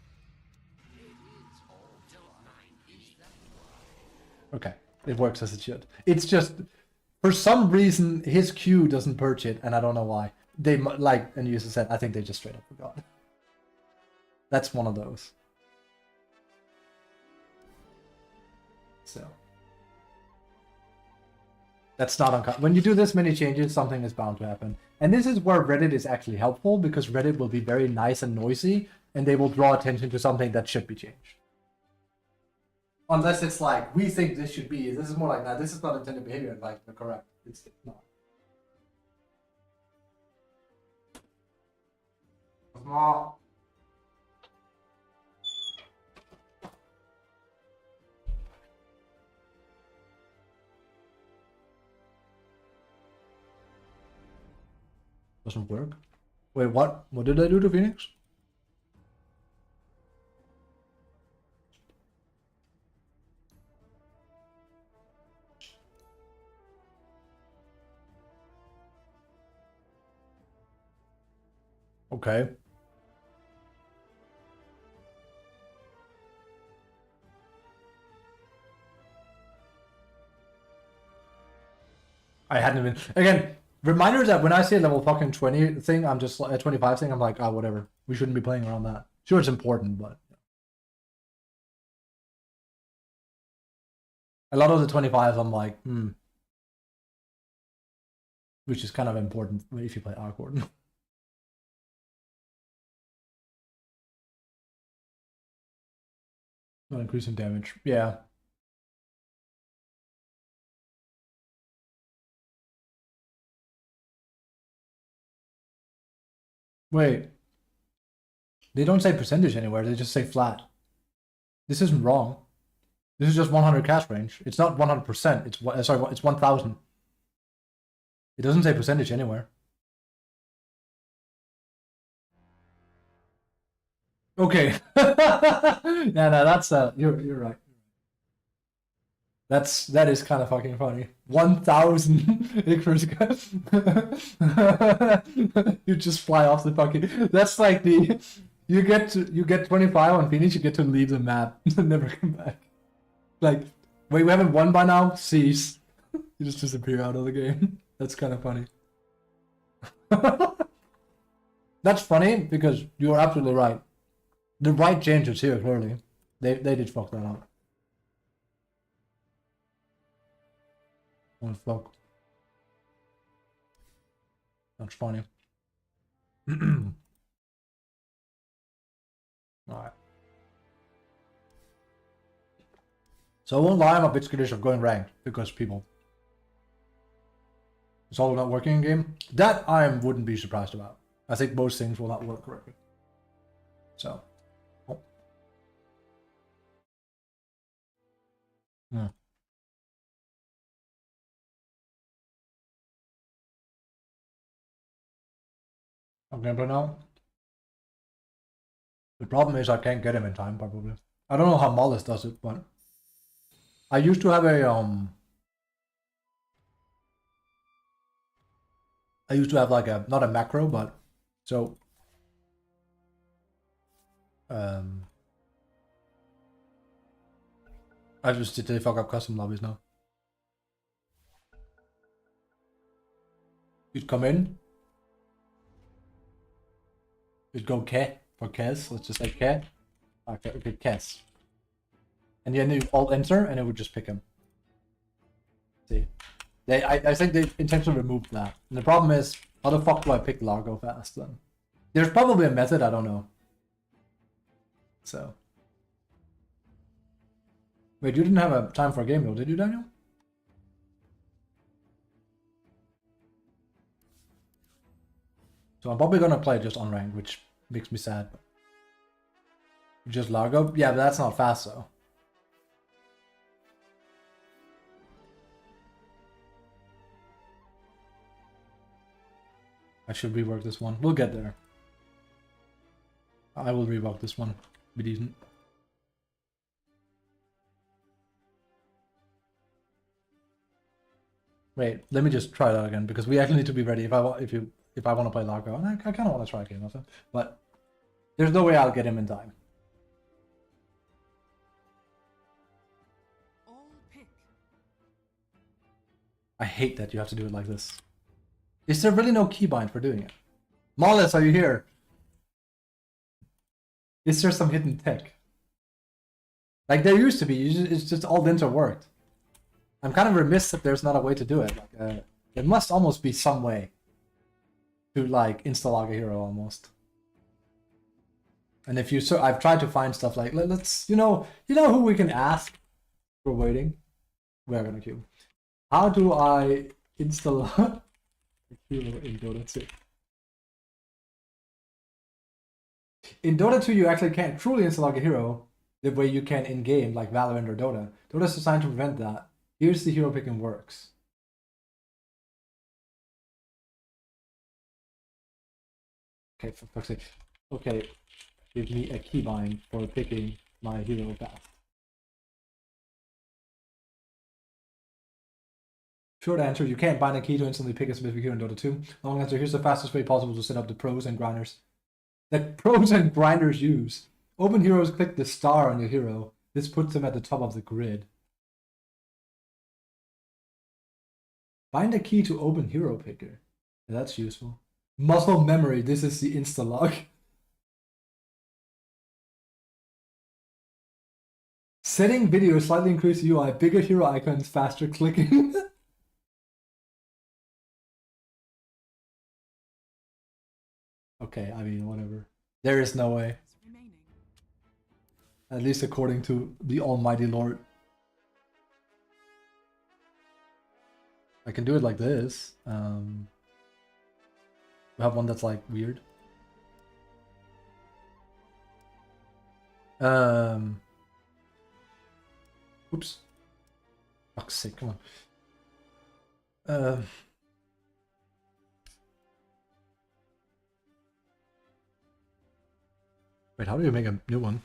A: Okay, it works as it should. It's just, for some reason, his Q doesn't purge it, and I don't know why. They, like, and you said, I think they just straight up forgot. That's one of those. So. That's not uncommon. When you do this many changes, something is bound to happen. And this is where Reddit is actually helpful, because Reddit will be very nice and noisy, and they will draw attention to something that should be changed. Unless it's like, we think this should be, this is more like, nah, this is not intended behavior, like, they're correct. It's not. Doesn't work. Wait, what? What did I do to Phoenix? Okay. I hadn't even... Again, reminder that when I say level fucking 20 thing, I'm just... 25 thing, I'm like, oh, whatever. We shouldn't be playing around that. Sure, it's important, but... A lot of the 25s I'm like, which is kind of important if you play Arcord. Not increasing damage. Yeah. Wait. They don't say percentage anywhere, they just say flat. This isn't wrong. This is just 100 cast range. It's not 100%. It's sorry, it's 1000. It doesn't say percentage anywhere. Okay. Yeah, no, that's you're right. That is kind of fucking funny. 1000 acres. You just fly off the fucking. That's like the you get 25 on finish. You get to leave the map and never come back. Like, wait, we haven't won by now. Cease. You just disappear out of the game. That's kind of funny. That's funny because you're absolutely right. The right changes here clearly. They did fuck that up. Oh fuck. That's funny. Alright. So I won't lie, I'm a bit skittish of going ranked because people. It's all not working in game. That I wouldn't be surprised about. I think most things will not work correctly. So. Oh. I'm gonna play now. The problem is I can't get him in time, probably. I don't know how Mollis does it, but I used to have a I used to have like a not a macro, but so I just did fuck up custom lobbies now. You'd come in. You'd go Ke for Kes. Let's just say Ke. Okay, Kes. And then you alt enter, and it would just pick him. See, I think they intentionally removed that. And the problem is, how the fuck do I pick Largo fast then? There's probably a method, I don't know. So. Wait, you didn't have a time for a game though, did you, Daniel? So I'm probably gonna play just on rank, which makes me sad. Just Largo? Yeah, but that's not fast though. I should rework this one. We'll get there. I will rework this one. Be decent. Wait, let me just try that again because we actually need to be ready if I want to play Largo, and I kind of want to try a game of it, but there's no way I'll get him in time. I hate that you have to do it like this. Is there really no keybind for doing it? Mollis, are you here? Is there some hidden tech? Like there used to be, it's just all interworked. I'm kind of remiss that there's not a way to do it. Like, there must almost be some way to like insta-log a hero almost. And if you I've tried to find stuff like let's you know who we can ask. We're waiting. We're gonna queue. How do I install a hero in Dota 2? In Dota 2, you actually can't truly insta-log a hero the way you can in game, like Valorant or Dota. Dota is designed to prevent that. Here's the hero picking works. Okay, for fuck's sake. Okay, give me a keybind for picking my hero fast. Short answer, you can't bind a key to instantly pick a specific hero in Dota 2. Long answer, here's the fastest way possible to set up the pros and grinders that pros and grinders use. Open heroes click the star on your hero. This puts them at the top of the grid. Bind a key to open hero picker. That's useful. Muscle memory, this is the insta-log. Setting video slightly increase UI, bigger hero icons, faster clicking. Okay, I mean, whatever. There is no way. At least according to the almighty Lord. I can do it like this. We have one that's like weird. Oops. Fuck's sake, come on. Wait, how do you make a new one?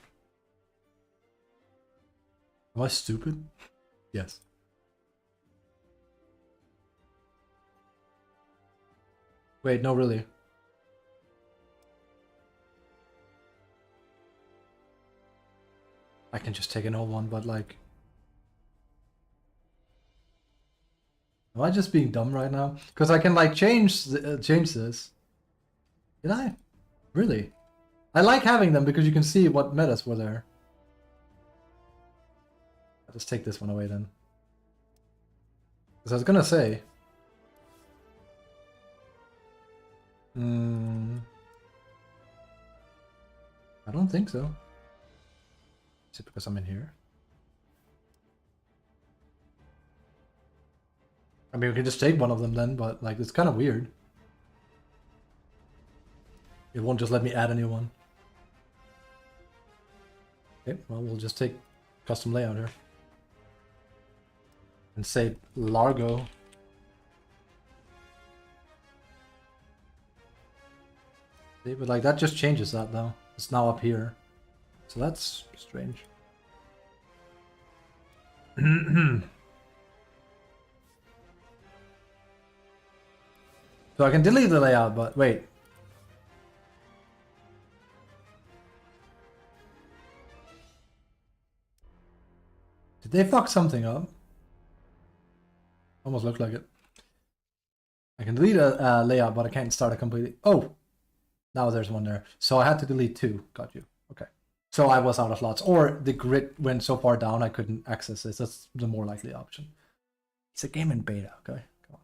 A: Am I stupid? Yes. Wait, no, really. I can just take an old one, but like... Am I just being dumb right now? Because I can like change this. Did I? Really? I like having them because you can see what metas were there. I'll just take this one away then. Because I was gonna say... I don't think so. Is it because I'm in here? I mean, we can just take one of them then, but like, it's kind of weird. It won't just let me add a new one. Okay, well, we'll just take custom layout here. And say Largo. See, but like, that just changes that though. It's now up here. So that's strange. So I can delete the layout, but wait. Did they fuck something up? Almost looked like it. I can delete a layout, but I can't start it completely. Oh! Now there's one there. So I had to delete two. Got you. Okay. So I was out of slots. Or the grid went so far down I couldn't access this. That's the more likely option. It's a game in beta, okay? Come on.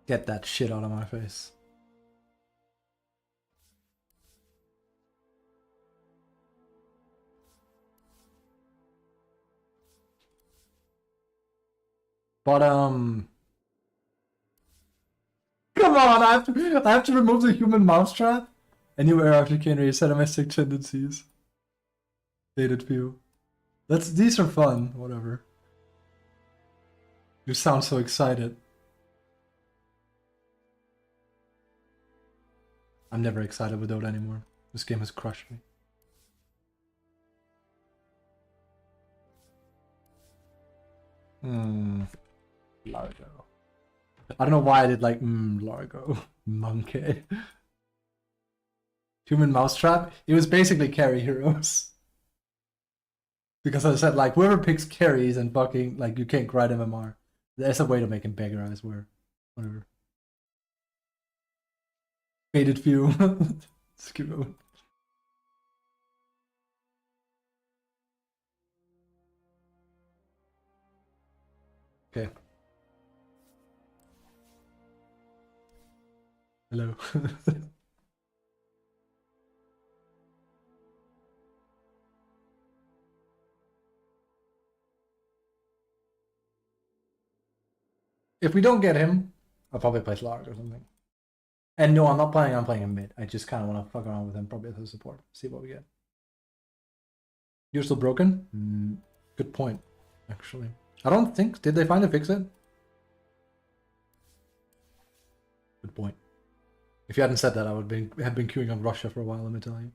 A: Get that shit out of my face. But come on, I have to remove the human mousetrap. Any error after can reset domestic tendencies. Dated view. These are fun, whatever. You sound so excited. I'm never excited with DotA anymore. This game has crushed me. Largo. I don't know why I did like, Largo. Monkey. Human mousetrap. It was basically carry heroes. Because I said, like, whoever picks carries and fucking, like, you can't grind MMR. There's a way to make him bigger, I swear. Whatever. Faded view. Let's keep going. Okay. Hello. If we don't get him, I'll probably play Slark or something. And no, I'm not playing, I'm playing him mid. I just kind of want to fuck around with him, probably as a support. See what we get. You're still broken? Good point, actually. I don't think... Did they finally fix it? Good point. If you hadn't said that, I would have been queuing on Russia for a while, let me tell you.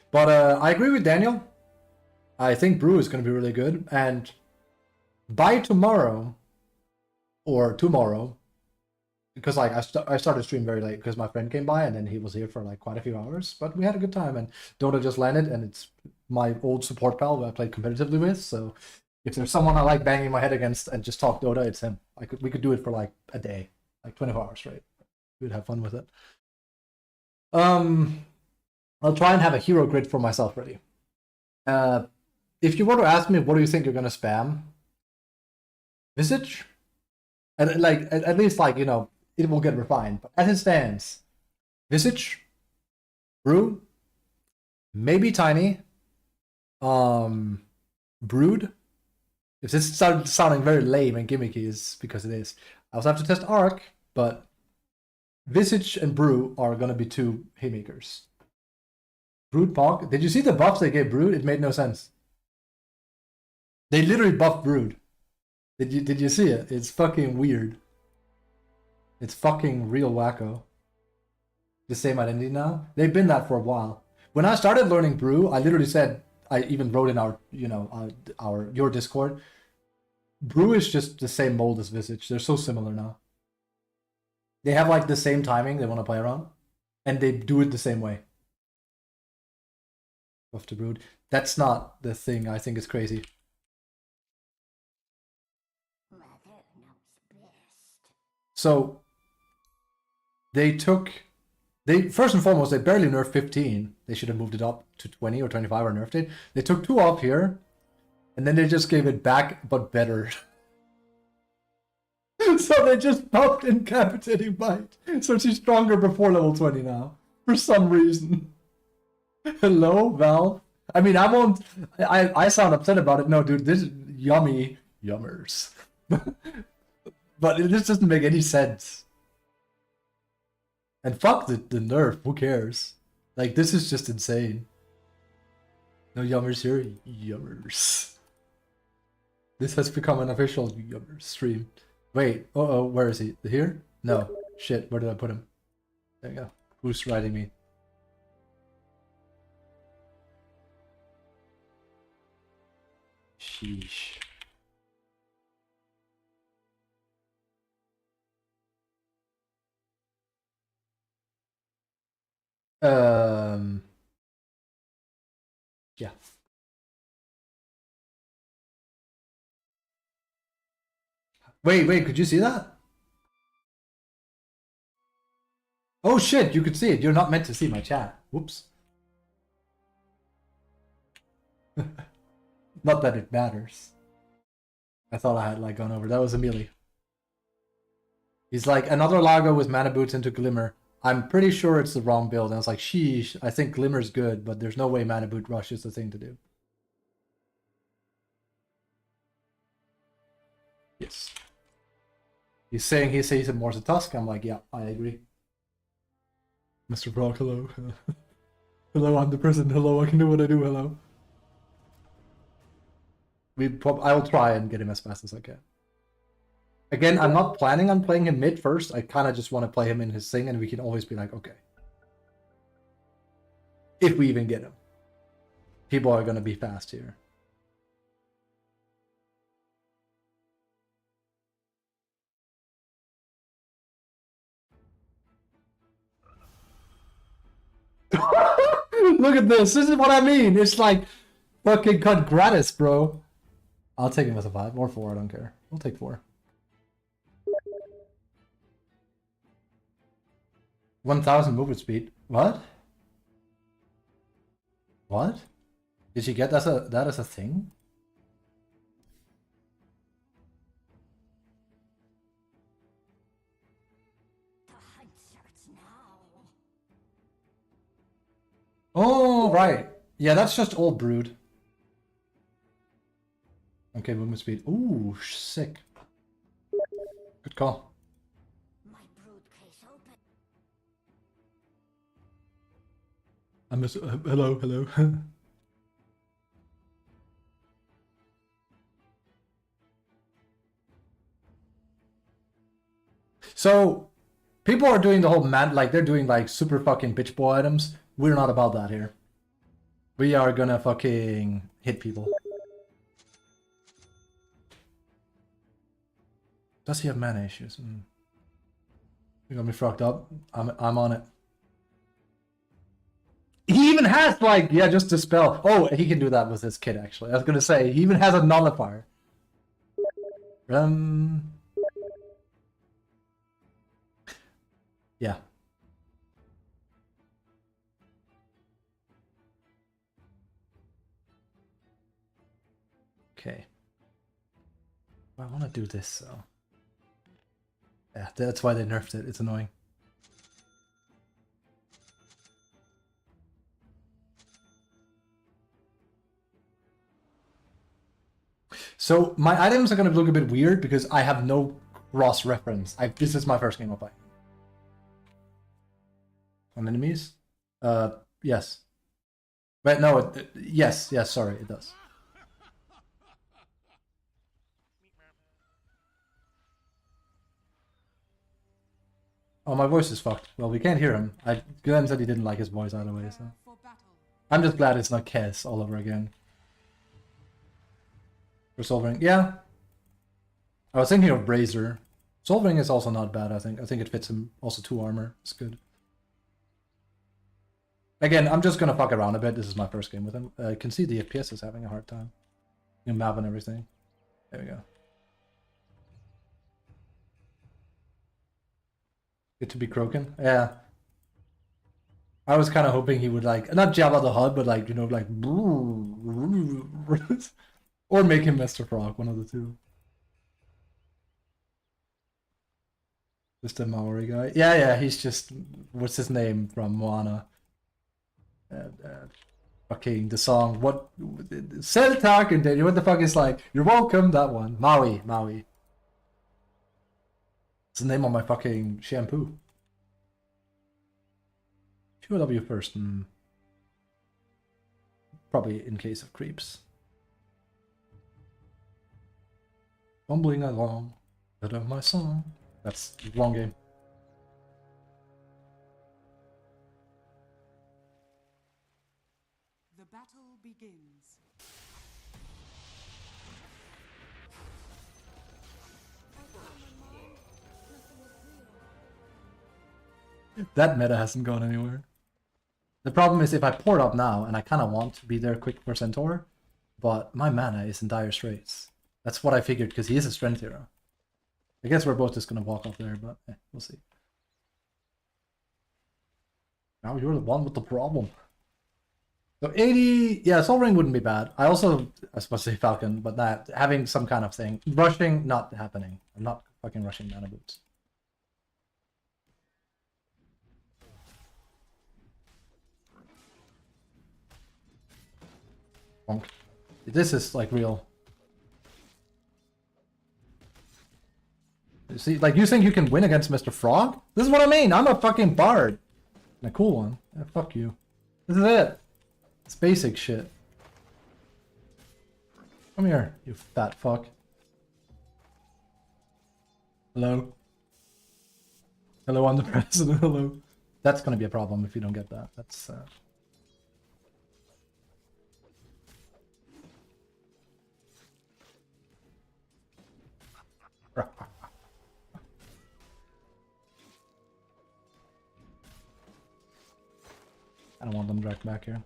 A: But I agree with Daniel. I think Brew is going to be really good. And by tomorrow, or tomorrow, because like I started stream very late because my friend came by and then he was here for like quite a few hours, but we had a good time and DotA just landed and it's my old support pal who I played competitively with. So if there's someone I like banging my head against and just talk DotA, it's him. We could do it for like a day, like 24 hours straight. We'd have fun with it. I'll try and have a hero grid for myself ready. If you were to ask me, what do you think you're gonna spam? Visage? And like, at least like, you know, it will get refined. But as it stands, Visage, Brew, maybe Tiny, Brood. If this started sounding very lame and gimmicky, is because it is. I also have to test Arc, but Visage and Brew are gonna be two haymakers. Brood Pog. Did you see the buffs they gave Brood? It made no sense. They literally buffed Brood. Did you see it? It's fucking weird. It's fucking real wacko. The same identity now? They've been that for a while. When I started learning Brew, I literally said, I even wrote in our, you know, your Discord, Brew is just the same mold as Visage. They're so similar now. They have like the same timing they want to play around, and they do it the same way. Buff to Brood. That's not the thing. I think it's crazy. So they first and foremost, they barely nerfed 15. They should have moved it up to 20 or 25 or nerfed it. They took 2 off here, and then they just gave it back, but better. So they just buffed Incapacitating Bite. So she's stronger before level 20 now. For some reason. Hello, Valve? I mean, I sound upset about it. No, dude, this is yummy. Yummers. But this doesn't make any sense. And fuck the nerf, who cares? Like, this is just insane. No yummers here? Yummers. This has become an official yummer stream. Wait, uh-oh, where is he? Here? No. Shit, where did I put him? There you go. Who's riding me? Sheesh. Yeah. Wait, could you see that? Oh shit, you could see it. You're not meant to see my chat. Whoops. Not that it matters. I thought I had like gone over. That was Amelie. He's like, another Lago with mana boots into Glimmer. I'm pretty sure it's the wrong build. And I was like, sheesh, I think Glimmer's good, but there's no way mana boot rush is the thing to do. Yes. He's saying he sees it more as a Tusk. I'm like, yeah, I agree. Mr. Brock, hello. Hello, I'm the person. Hello, I can do what I do. Hello. I will try and get him as fast as I can. Again, I'm not planning on playing him mid first. I kind of just want to play him in his thing, and we can always be like, okay. If we even get him. People are going to be fast here. Look at this. This is what I mean. It's like fucking cut gratis, bro. I'll take him as a 5 or 4. I don't care. We'll take 4. 1,000 movement speed. What? What? Did you get that as a thing? Oh, right. Yeah, that's just old Brood. Okay, movement speed. Ooh, sick. Good call. I miss. Hello, hello. So, people are doing the whole like they're doing like super fucking bitch boy items. We're not about that here. We are gonna fucking hit people. Does he have mana issues? You got me fucked up. I'm on it. He even has like, yeah, just dispel. Oh, he can do that with his kit actually. I was gonna say he even has a nullifier. Yeah. Okay. I want to do this, so... Yeah, that's why they nerfed it. It's annoying. So my items are going to look a bit weird because I have no cross-reference. This is my first game of play. On enemies? Yes. But no, yes, sorry, it does. Oh, my voice is fucked. Well, we can't hear him. Glenn said he didn't like his voice either way, so... I'm just glad it's not Kes all over again. For Solving, yeah. I was thinking of Brazier. Solving is also not bad, I think. I think it fits him. Also 2 armor. It's good. Again, I'm just gonna fuck around a bit. This is my first game with him. I can see the FPS is having a hard time. Map and everything. There we go. Good to be Kroken. Yeah. I was kind of hoping he would like, not Jabba the Hutt, but like, you know, like... Or make him Mr. Frog, one of the two. Just a Maori guy. Yeah, he's just... What's his name from Moana? Fucking the song. What? Said talking, Daniel. What the fuck is like? You're welcome. That one. Maui. It's the name of my fucking shampoo. QW first. Probably in case of creeps. Bumbling along. Bit of my song. That's a long game.
B: The battle begins.
A: That meta hasn't gone anywhere. The problem is if I port up now, and I kind of want to be there quick for Centaur, but my mana is in dire straits. That's what I figured, because he is a strength hero. I guess we're both just going to walk off there, but we'll see. Now you're the one with the problem. So 80, yeah, Soul Ring wouldn't be bad. I was supposed to say Falcon, but that having some kind of thing. Rushing, not happening. I'm not fucking rushing Mana Boots. Bonk. This is like real. You see, like you think you can win against Mr. Frog? This is what I mean. I'm a fucking bard. And a cool one. Yeah, fuck you. This is it. It's basic shit. Come here, you fat fuck. Hello? Hello, I'm the president. Hello. That's gonna be a problem if you don't get that. That's I don't want them dragged back here.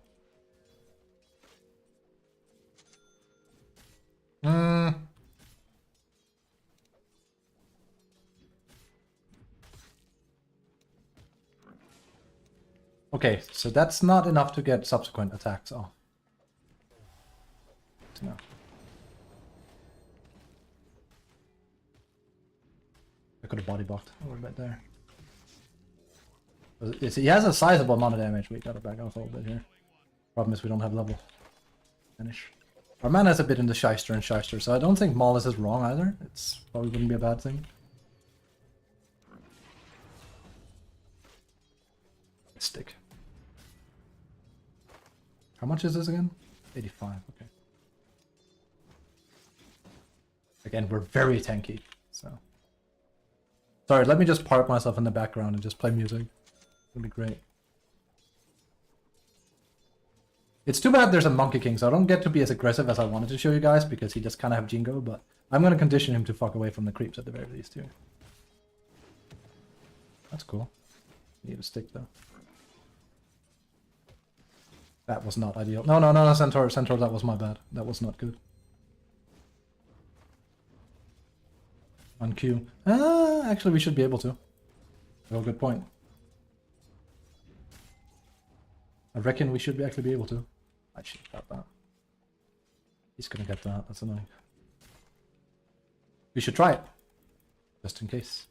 A: Okay, so that's not enough to get subsequent attacks off. No. I could have body blocked a little bit there. He has a sizable amount of damage. We gotta back off a little bit here. Problem is we don't have level finish. Our mana is a bit in the Shyster and Shyster, so I don't think Maulus is wrong either. It's probably wouldn't be a bad thing. Stick. How much is this again? 85, okay. Again, we're very tanky, so. Sorry, let me just park myself in the background and just play music. It'll be great. It's too bad there's a Monkey King, so I don't get to be as aggressive as I wanted to show you guys, because he just kind of have Jingo, but I'm going to condition him to fuck away from the creeps at the very least here. That's cool. Need a stick, though. That was not ideal. No, Centaur, that was my bad. That was not good. On Q. Actually, we should be able to. Oh, good point. I reckon we should actually be able to. I should have that. He's gonna get that. That's annoying. We should try it. Just in case.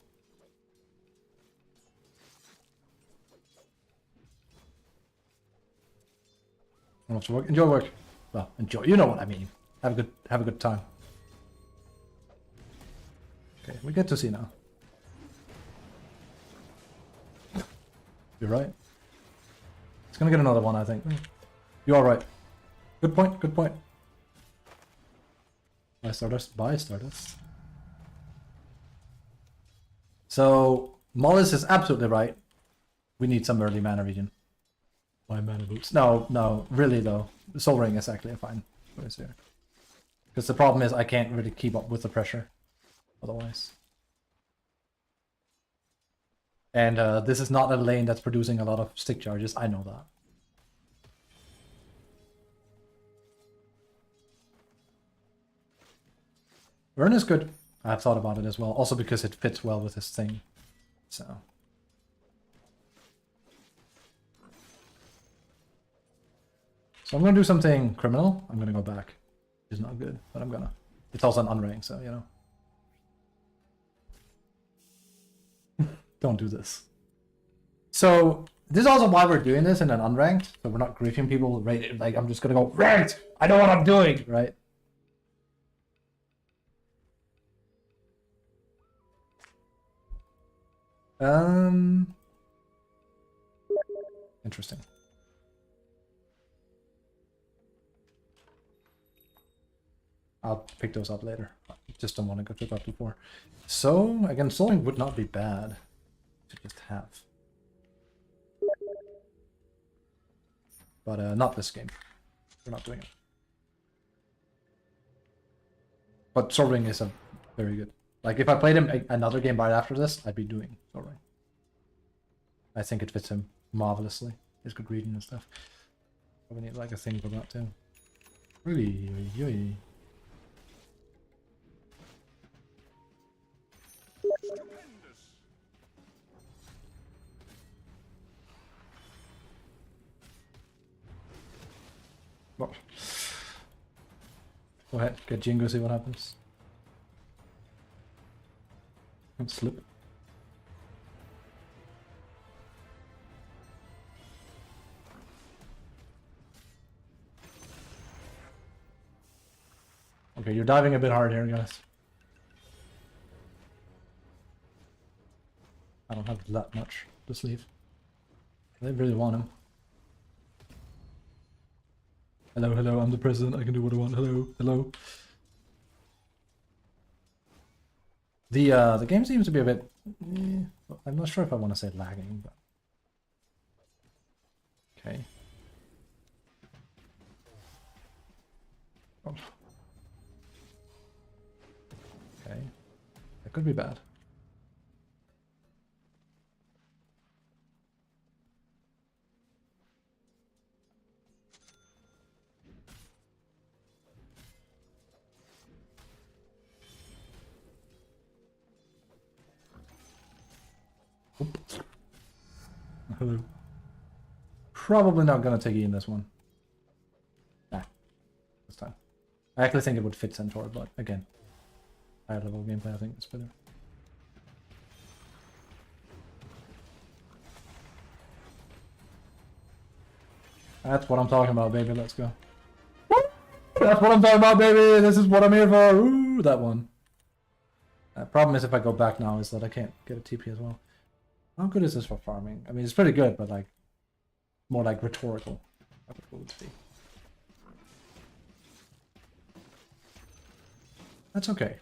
A: How much work? Enjoy work. Well, enjoy. You know what I mean. Have a good time. Okay, we get to see now. You're right. It's gonna get another one, I think. You are right. Good point, good point. Buy Stardust, buy Stardust. So, Mollis is absolutely right. We need some early mana regen. Why mana boots? No, really though. Soul Ring is actually a fine choice here. Because the problem is I can't really keep up with the pressure otherwise. And this is not a lane that's producing a lot of stick charges, I know that. Vern is good. I've thought about it as well, also because it fits well with his thing. So I'm gonna do something criminal. I'm gonna go back. It's not good, but I'm gonna. It's also an unranked, so you know. Don't do this. So this is also why we're doing this in an unranked, so we're not griefing people. Right? Like I'm just gonna go ranked. I know what I'm doing, right? Interesting. I'll pick those up later. Just don't want to go pick up before. So again, soloing would not be bad to just have, but not this game. We're not doing it. But Soul Ring is a very good. Like if I played him another game right after this, I'd be doing Soul Ring. I think it fits him marvelously. He's good reading and stuff. But we need like a thing for that too. Really. Well, go ahead, get Jingo, see what happens. Don't slip. Okay, you're diving a bit hard here, guys. I don't have that much to sleeve. They really want him. Hello, I'm the president, I can do what I want. Hello. The game seems to be a bit... I'm not sure if I want to say lagging, but... Okay. Oh. Okay. That could be bad. Oops. Hello. Probably not gonna take E in this one. Nah. This time. I actually think it would fit Centaur, but again. Higher level gameplay, I think it's better. That's what I'm talking about, baby. Let's go. That's what I'm talking about, baby. This is what I'm here for. Ooh, that one. Problem is, if I go back now, is that I can't get a TP as well. How good is this for farming? I mean, it's pretty good, but like, more like rhetorical. What would it be? That's okay.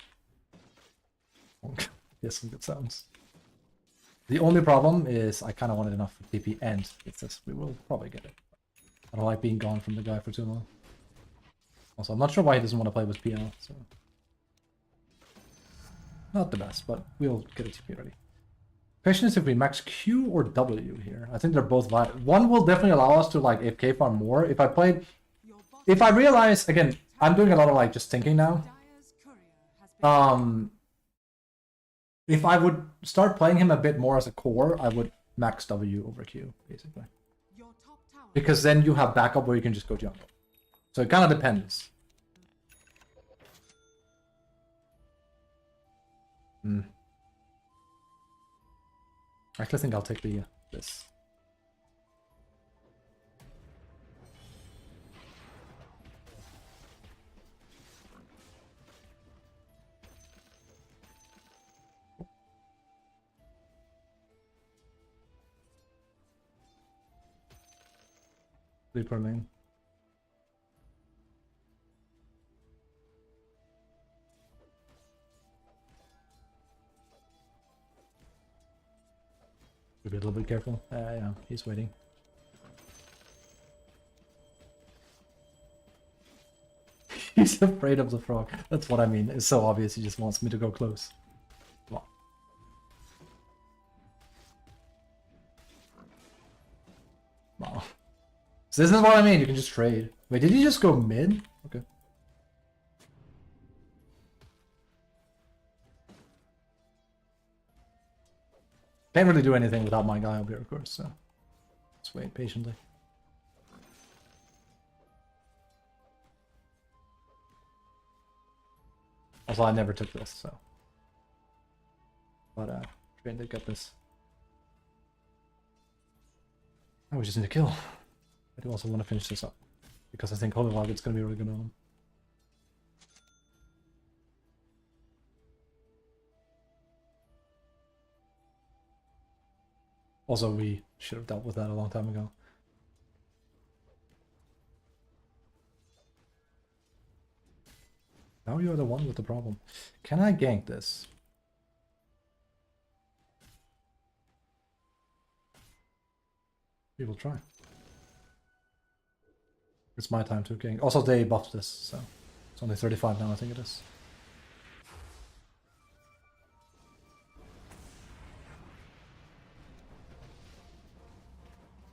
A: Yes, some good sounds. The only problem is I kind of wanted enough for TP, and it's this. We will probably get it. I don't like being gone from the guy for too long. Also, I'm not sure why he doesn't want to play with PL, so... Not the best, but we'll get a TP ready. Question is if we max Q or W here. I think they're both valid. One will definitely allow us to like AFK farm more. If I realize, again, I'm doing a lot of like just thinking now. If I would start playing him a bit more as a core, I would max W over Q, basically. Because then you have backup where you can just go jungle. So it kind of depends. Hmm. I actually think I'll take the this. Sleeper lane. Be a little bit careful. Yeah, he's waiting. He's afraid of the frog. That's what I mean. It's so obvious he just wants me to go close. Come on. Wow. So this is what I mean. You can just trade. Wait, did he just go mid? Okay. Can't really do anything without my guy up here, of course, so let's wait patiently. Also, I never took this, so. But, Train did get this. Oh, we just need to kill. I do also want to finish this up, because I think Holy Logic's gonna be really good on him. Also, we should have dealt with that a long time ago. Now you're the one with the problem. Can I gank this? We will try. It's my time to gank. Also, they buffed this, so it's only 35 now, I think it is.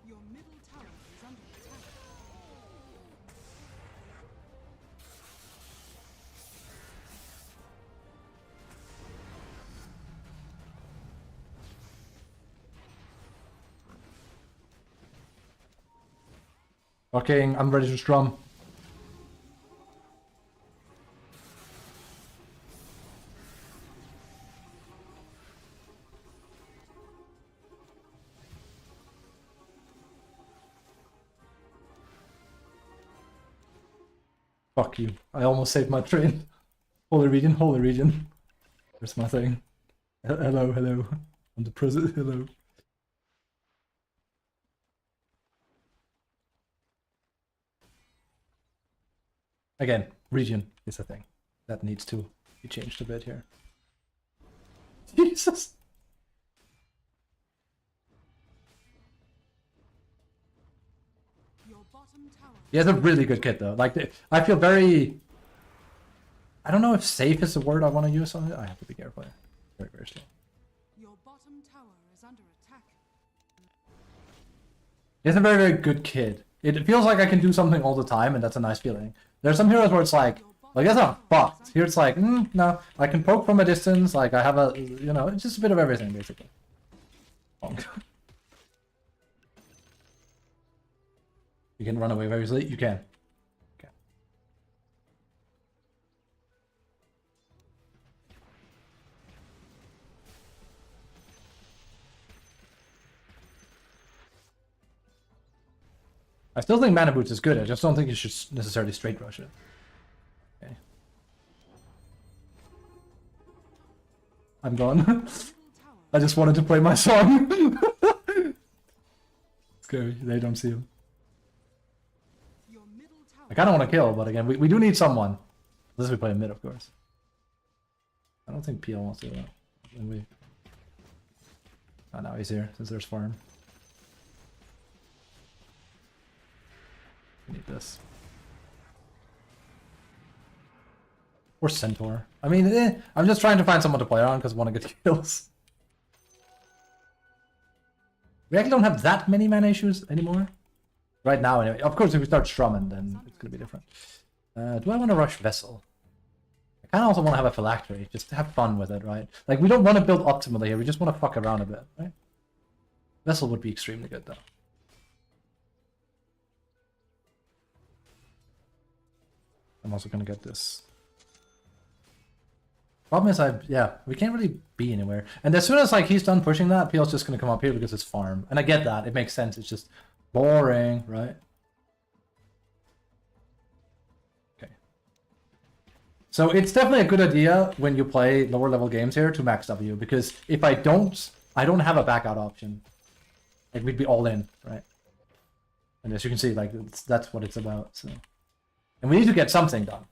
B: Your middle tower is under attack.
A: Fucking, I'm ready to strum. Fuck you. I almost saved my train. Holy region, holy region. There's my thing. Hello, hello. I'm the president, hello. Again, region is a thing. That needs to be changed a bit here. Jesus!
B: Your bottom tower.
A: He has a really good kit though. Like, I feel very... I don't know if safe is the word I want to use on it. I have to be careful. Very, very slow.
B: Your bottom tower is under attack.
A: He has a very, very good kit. It feels like I can do something all the time, and that's a nice feeling. There's some heroes where it's like that's not fucked. Here it's like, no, I can poke from a distance, like I have a, you know, it's just a bit of everything, basically. You can run away very easily? You can. Okay. I still think Mana Boots is good, I just don't think you should necessarily straight rush it. Okay. I'm gone. I just wanted to play my song. Scary, they don't see him.
B: Your middle tower.
A: I kind of want to kill, but again, we do need someone. Unless we play mid, of course. I don't think PL wants to do that. Then we... Oh, now he's here, since there's farm. We need this. Or Centaur. I mean, I'm just trying to find someone to play on because I want to get kills. We actually don't have that many mana issues anymore. Right now, anyway. Of course, if we start strumming, then it's going to be different. Do I want to rush Vessel? I kind of also want to have a Phylactery, just to have fun with it, right? Like, we don't want to build optimally here, we just want to fuck around a bit, right? Vessel would be extremely good, though. I'm also going to get this. Problem is, yeah, we can't really be anywhere. And as soon as like he's done pushing that, PL's just gonna come up here because it's farm. And I get that, it makes sense. It's just boring, right? Okay. So it's definitely a good idea when you play lower level games here to max W, because if I don't have a back out option. Like we'd be all in, right? And as you can see, like that's what it's about. So, and we need to get something done.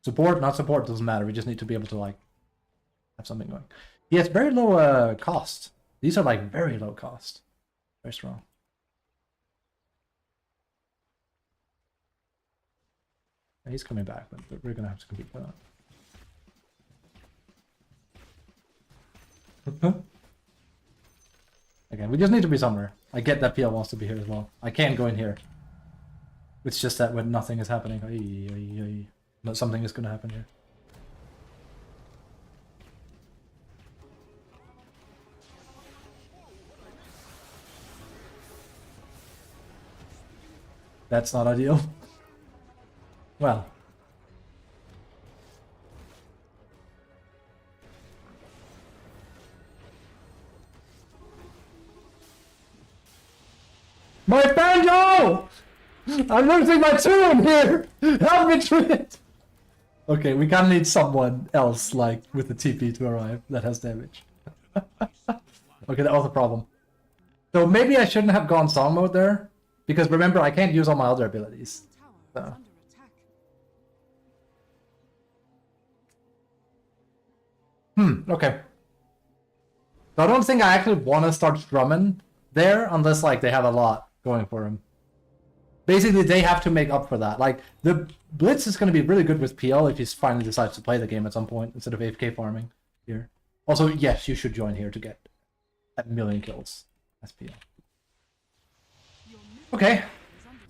A: Support, not support, doesn't matter. We just need to be able to like have something going. He has very low cost. These are like very low cost. Very strong. Yeah, he's coming back, but we're gonna have to compete for that. Again, we just need to be somewhere. I get that PL wants to be here as well. I can't go in here. It's just that when nothing is happening, something is going to happen here. That's not ideal. Well. My banjo! I'm losing my tune here! Help me through it! Okay, we kind of need someone else, like, with the TP to arrive that has damage. Okay, that was a problem. So maybe I shouldn't have gone song mode there, because remember, I can't use all my other abilities.
B: Tower is
A: So.
B: under attack.
A: Okay. So I don't think I actually want to start strumming there, unless, like, they have a lot going for him. Basically, they have to make up for that. Like, the Blitz is going to be really good with PL if he finally decides to play the game at some point, instead of AFK farming here. Also, yes, you should join here to get a million kills as PL.
B: Your middle
A: Okay.
B: tower is under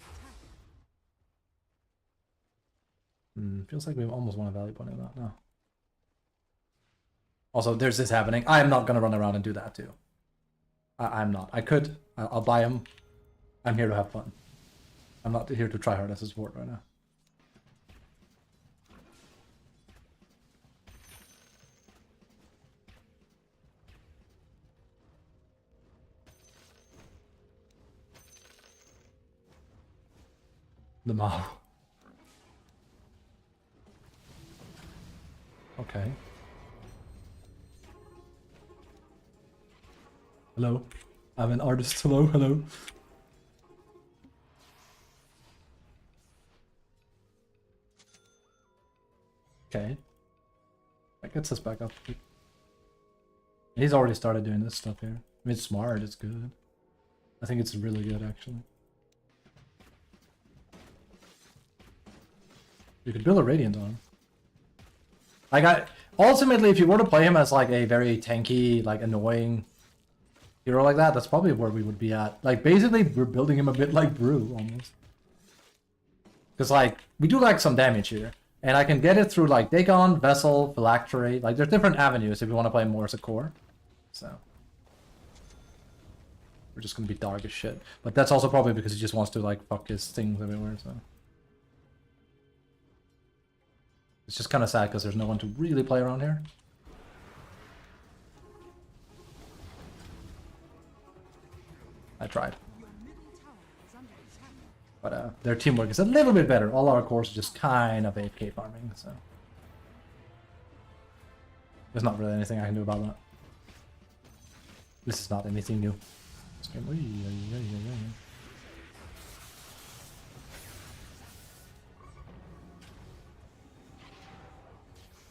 B: attack.
A: Feels like we almost won a value point in that. No. Also, there's this happening. I am not going to run around and do that, too. I'm not. I could. I'll buy him. I'm here to have fun. I'm not here to try hard as a support right now. The Mao. Okay. Hello. I'm an artist. Hello, hello. Okay. That gets us back up. He's already started doing this stuff here. I mean, it's smart, it's good. I think it's really good, actually. You could build a Radiant on him. Ultimately, if you were to play him as like a very tanky, like annoying hero like that, that's probably where we would be at. Like, basically, we're building him a bit like Brew, almost. Because, like, we do like some damage here. And I can get it through, like, Dagon, Vessel, Phylactery. Like, there's different avenues if you want to play more as a core. So. We're just going to be dark as shit. But that's also probably because he just wants to, like, fuck his things everywhere, so. It's just kind of sad because there's no one to really play around here. I tried.
B: Your middle tower is under attack.
A: But their teamwork is a little bit better. All our cores are just kind of AFK farming, so. There's not really anything I can do about that. This is not anything new. This game.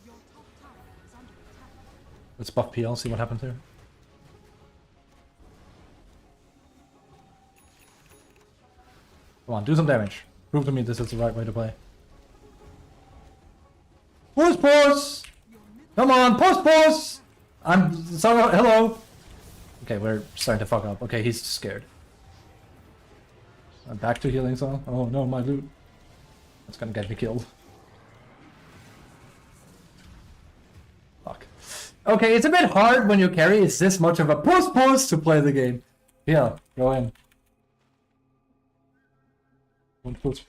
B: Your top tower is under attack.
A: Let's buff PL, see what happens here. Come on, do some damage. Prove to me this is the right way to play. Push! Come on, push! I'm sorry, hello! Okay, we're starting to fuck up. Okay, he's scared. I'm back to healing song. Oh no, my loot. That's gonna get me killed. Fuck. Okay, it's a bit hard when you carry. It's this much of a push to play the game. Yeah, go in. One push.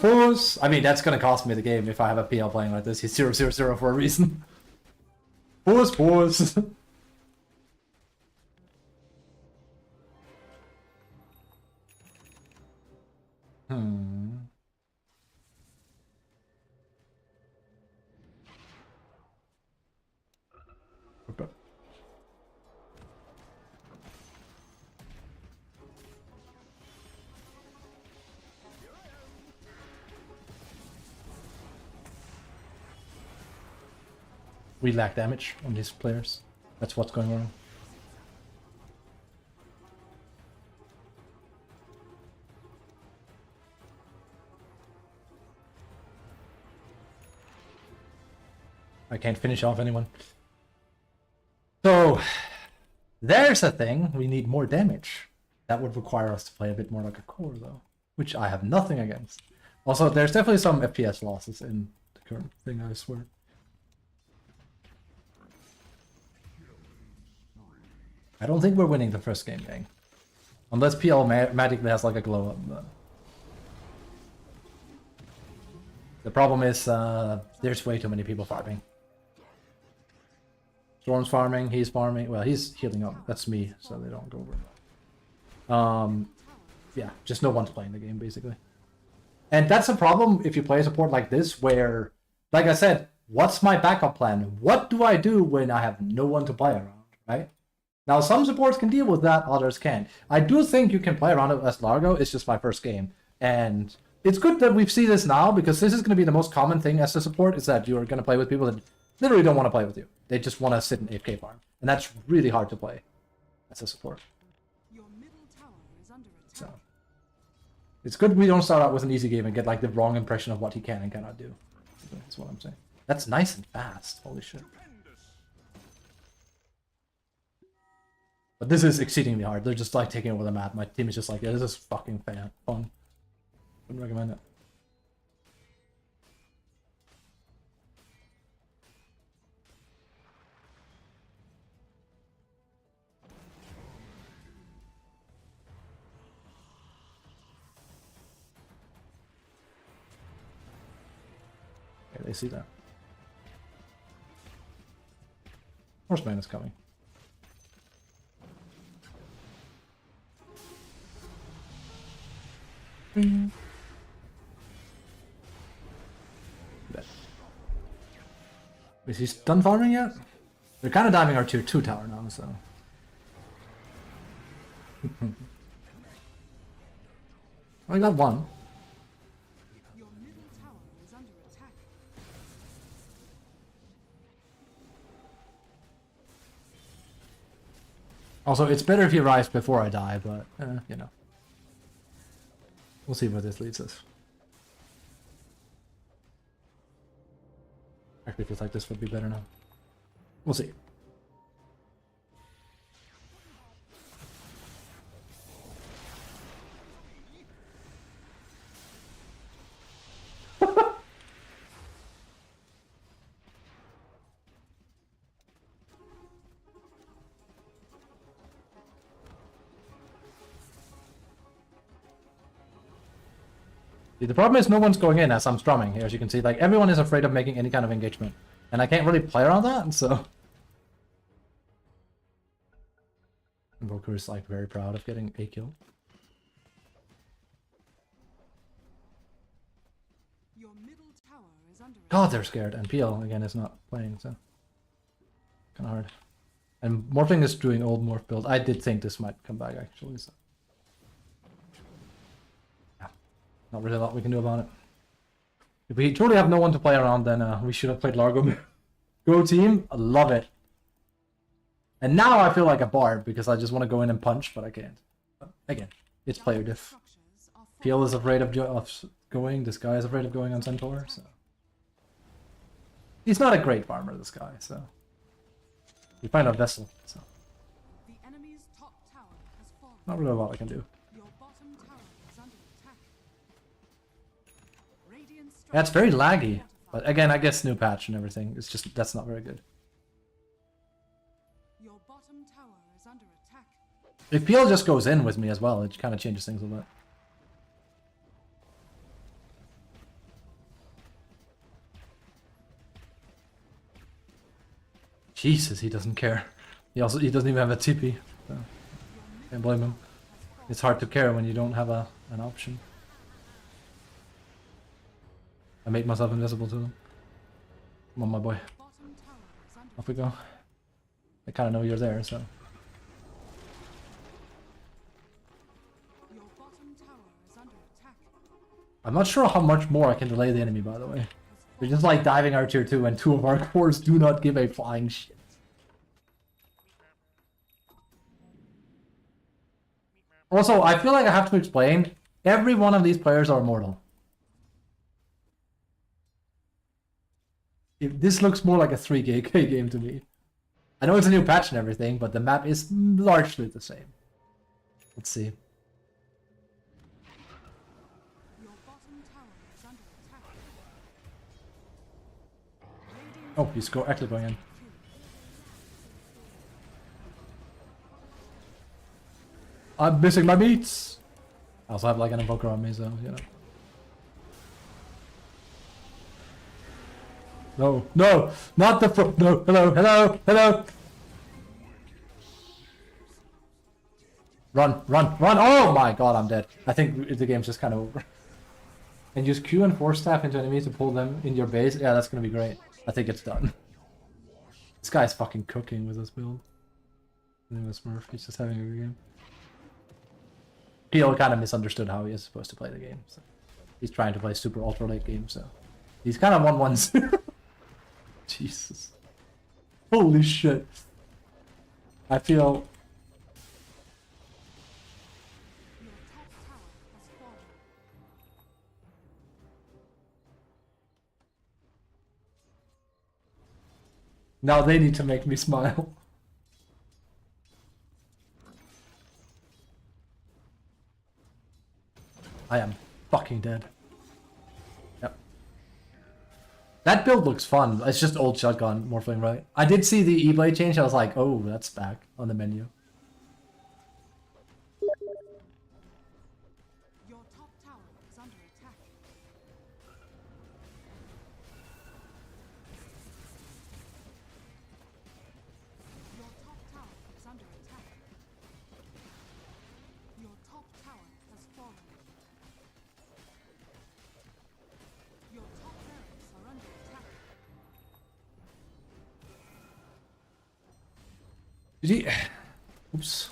A: Pause. I mean, that's gonna cost me the game if I have a PL playing like this. He's 0-0-0 for a reason. Pause. Okay. We lack damage on these players. That's what's going wrong. I can't finish off anyone. So, there's a thing. We need more damage. That would require us to play a bit more like a core, though. Which I have nothing against. Also, there's definitely some FPS losses in the current thing, I swear. I don't think we're winning the first game, gang. Unless PL magically has like a glow up. But... the problem is there's way too many people farming. Storm's farming, he's farming. Well, he's healing up. That's me, so they don't go over. Yeah, just no one's playing the game, basically. And that's a problem if you play a support like this, where, like I said, what's my backup plan? What do I do when I have no one to play around, right? Now, some supports can deal with that, others can't. I do think you can play around it as Largo. It's just my first game. And it's good that we've seen this now, because this is going to be the most common thing as a support, is that you're going to play with people that literally don't want to play with you. They just want to sit in AFK farm. And that's really hard to play as a support.
B: Your middle tower is under attack.
A: So it's good we don't start out with an easy game and get like the wrong impression of what he can and cannot do. That's what I'm saying. That's nice and fast. Holy shit. But this is exceedingly hard. They're just like taking over the map. My team is just like, yeah, this is fucking fun. Wouldn't recommend it. Yeah, they see that. Horseman is coming. Is he done farming yet? They're kind of diving our tier 2 tower now, so. I got one.
B: Your middle tower is under attack.
A: Also, it's better if he arrives before I die, but, you know. We'll see where this leads us. Actually, feels like this would be better now. We'll see. The problem is no one's going in as I'm strumming here, as you can see. Like, everyone is afraid of making any kind of engagement. And I can't really play around that, so... Invoker is, like, very proud of getting a kill.
B: Your middle tower is under
A: God, they're scared. And PL, again, is not playing, so... kind of hard. And Morphling is doing old Morph build. I did think this might come back, actually, so... not really a lot we can do about it. If we truly have no one to play around, then we should have played Largo. Go team, I love it. And now I feel like a bard because I just want to go in and punch, but I can't. But again, it's player diff. PL is afraid of going. This guy is afraid of going on Centaur. So he's not a great farmer, this guy. So we find our vessel. So
B: The enemy's top tower has fallen.
A: not really a lot I can do.
B: Your bottom tower is under attack. Radiant
A: Yeah, it's very laggy. But again, I guess new patch and everything. It's just that's not very good.
B: Your bottom tower is under attack.
A: If PL just goes in with me as well, it kind of changes things a bit. Jesus, he doesn't care. He doesn't even have a TP. So can't blame him. It's hard to care when you don't have an option. I made myself invisible to him. Come on, my boy.
B: Bottom tower is under
A: Off we go. I kind of know you're there, so.
B: Your bottom tower is under attack.
A: I'm not sure how much more I can delay the enemy, by the way. They're just like diving our tier 2 and 2 of our cores do not give a flying shit. Also, I feel like I have to explain, every one of these players are immortal. This looks more like a 3K game to me. I know it's a new patch and everything, but the map is largely the same. Let's see.
B: Your bottom tower is under attack.
A: Oh, he's actually going in. I'm missing my beats! I also have like an invoker on me, so, you know. No, no, not the no, hello, hello, hello! Run, run, run! Oh my god, I'm dead. I think the game's just kind of over. And use Q and Force Staff into enemies to pull them in your base. Yeah, that's gonna be great. I think it's done. This guy's fucking cooking with this build. His name is Smurf, he's just having a good game. PL kind of misunderstood how he is supposed to play the game. So he's trying to play super ultra late game, so he's kind of 1-1-0. Jesus. Holy shit. I feel...
B: Your top tower has fallen.
A: Now they need to make me smile. I am fucking dead. Yep. That build looks fun. It's just old shotgun morphling, right? I did see the E-blade change. I was like, oh, that's back on the menu.
B: Your top tower is under attack. Your top tower is under attack. Your top tower has fallen. Your top barracks are under attack.
A: Did he... Oops.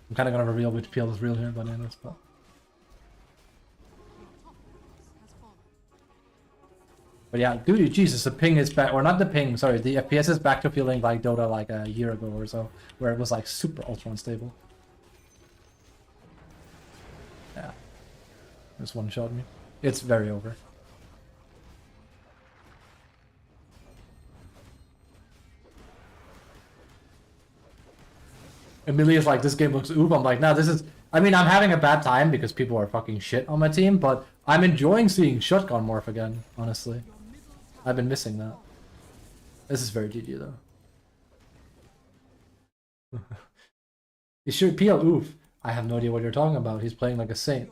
A: I'm kind of going to reveal which PL is real here by the end of this spot.
B: Your top barracks has fallen.
A: But yeah, dude, Jesus, the ping is back, or not the ping, sorry, the FPS is back to feeling like Dota like a year ago or so, where it was like super ultra unstable. Yeah. Just one shot me. It's very over. Amelia's like, this game looks oof. I'm like, nah, this is... I mean, I'm having a bad time because people are fucking shit on my team, but I'm enjoying seeing Shotgun morph again, honestly. I've been missing that. This is very GG, though. You should PL oof. I have no idea what you're talking about. He's playing like a saint.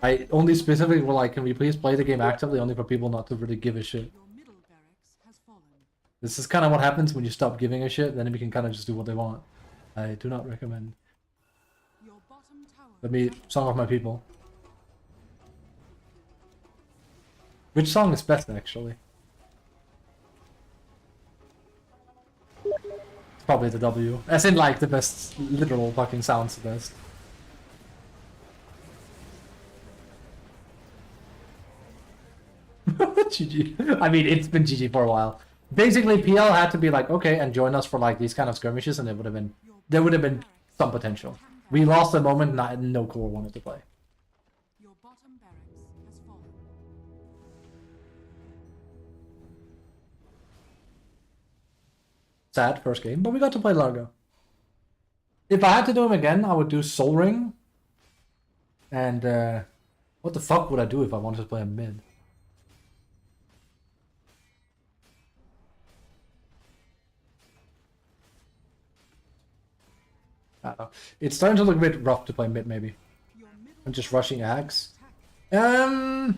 A: I only specifically were like, can we please play the game actively, only for people not to really give a shit.
B: Your middle barracks has fallen.
A: This is kind of what happens when you stop giving a shit, then we can kind of just do what they want. I do not recommend.
B: Your bottom tower.
A: Let me song of my people. Which song is best, actually? It's probably the W. As in, like, the best literal fucking sounds the best. GG. I mean, it's been GG for a while. Basically, PL had to be like, okay, and join us for like these kind of skirmishes, and it would have been, there would have been some potential. We lost the moment, no core wanted to play.
B: Your bottom barracks has fallen.
A: Sad first game, but we got to play Largo. If I had to do him again, I would do Soul Ring. And what the fuck would I do if I wanted to play a mid? I don't know. It's starting to look a bit rough to play mid, maybe.
B: Your middle
A: I'm just rushing Axe.
B: attack.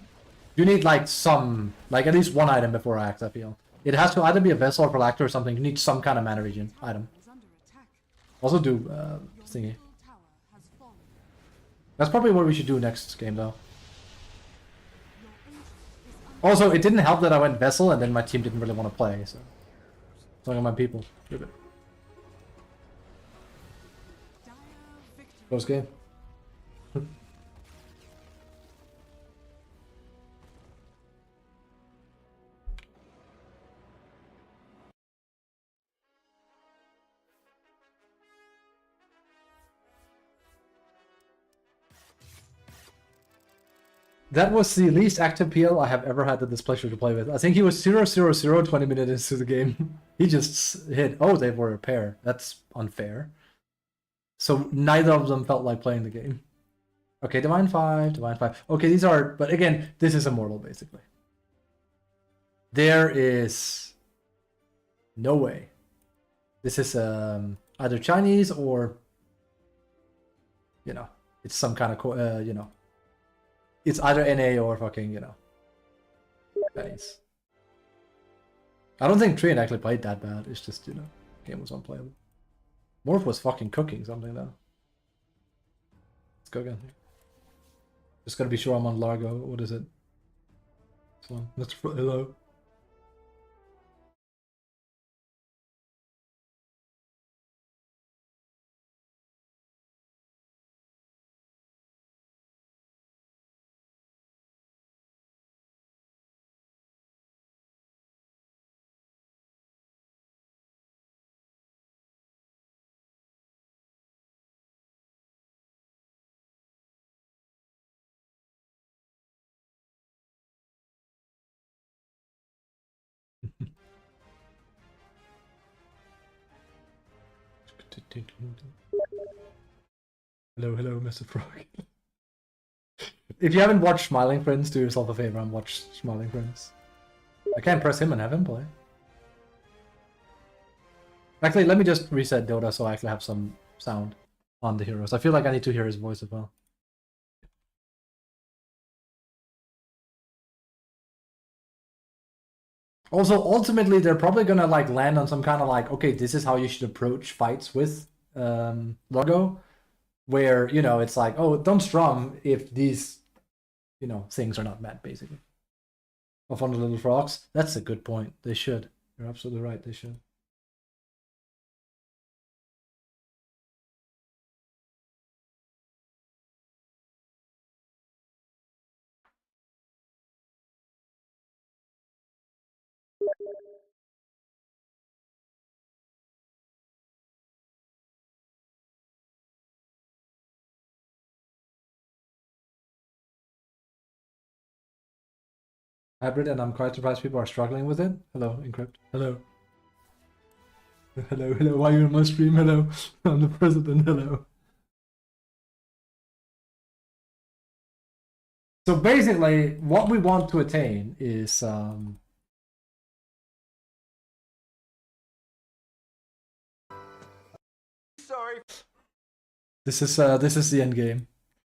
A: You need like some, like at least one item before Axe, I feel. It has to either be a vessel or prolactor or something. You need some kind of mana regen item.
B: Is under attack.
A: Also do
B: Your
A: thingy.
B: middle tower has fallen.
A: That's probably what we should do next game though.
B: Your ancient is under
A: Also, it didn't help that I went vessel and then my team didn't really want to play. So, talking about my people.
B: dire victory.
A: Close game. That was the least active PL I have ever had the displeasure to play with. I think he was 0-0-0 20 minutes into the game. He just hit, oh, they were a pair. That's unfair. So neither of them felt like playing the game. Okay, Divine 5, Divine 5. Okay, these are, but again, this is Immortal, basically. There is no way. This is either Chinese or, you know, it's some kind of, you know, it's either NA or fucking, you know, Chinese. I don't think Trian actually played that bad. It's just, you know, game was unplayable. Morph was fucking cooking something though. Let's go again. Just gotta be sure I'm on Largo. What is it? This one. Hello. Hello, Mr. Frog. If you haven't watched Smiling Friends, do yourself a favor and watch Smiling Friends. I can't press him and have him play. Actually, let me just reset Dota so I actually have some sound on the heroes. I feel like I need to hear his voice as well. Also, ultimately, they're probably gonna like land on some kind of like, okay, this is how you should approach fights with Largo, where, you know, it's like, oh, don't strum if these, you know, things are not met, basically. Of on the little frogs. That's a good point. They should. You're absolutely right. They should. Hybrid, and I'm quite surprised people are struggling with it. Hello, Encrypt. Hello. Hello. Why are you on my stream? Hello. I'm the president. Hello. So basically, what we want to attain is Sorry. This is the end game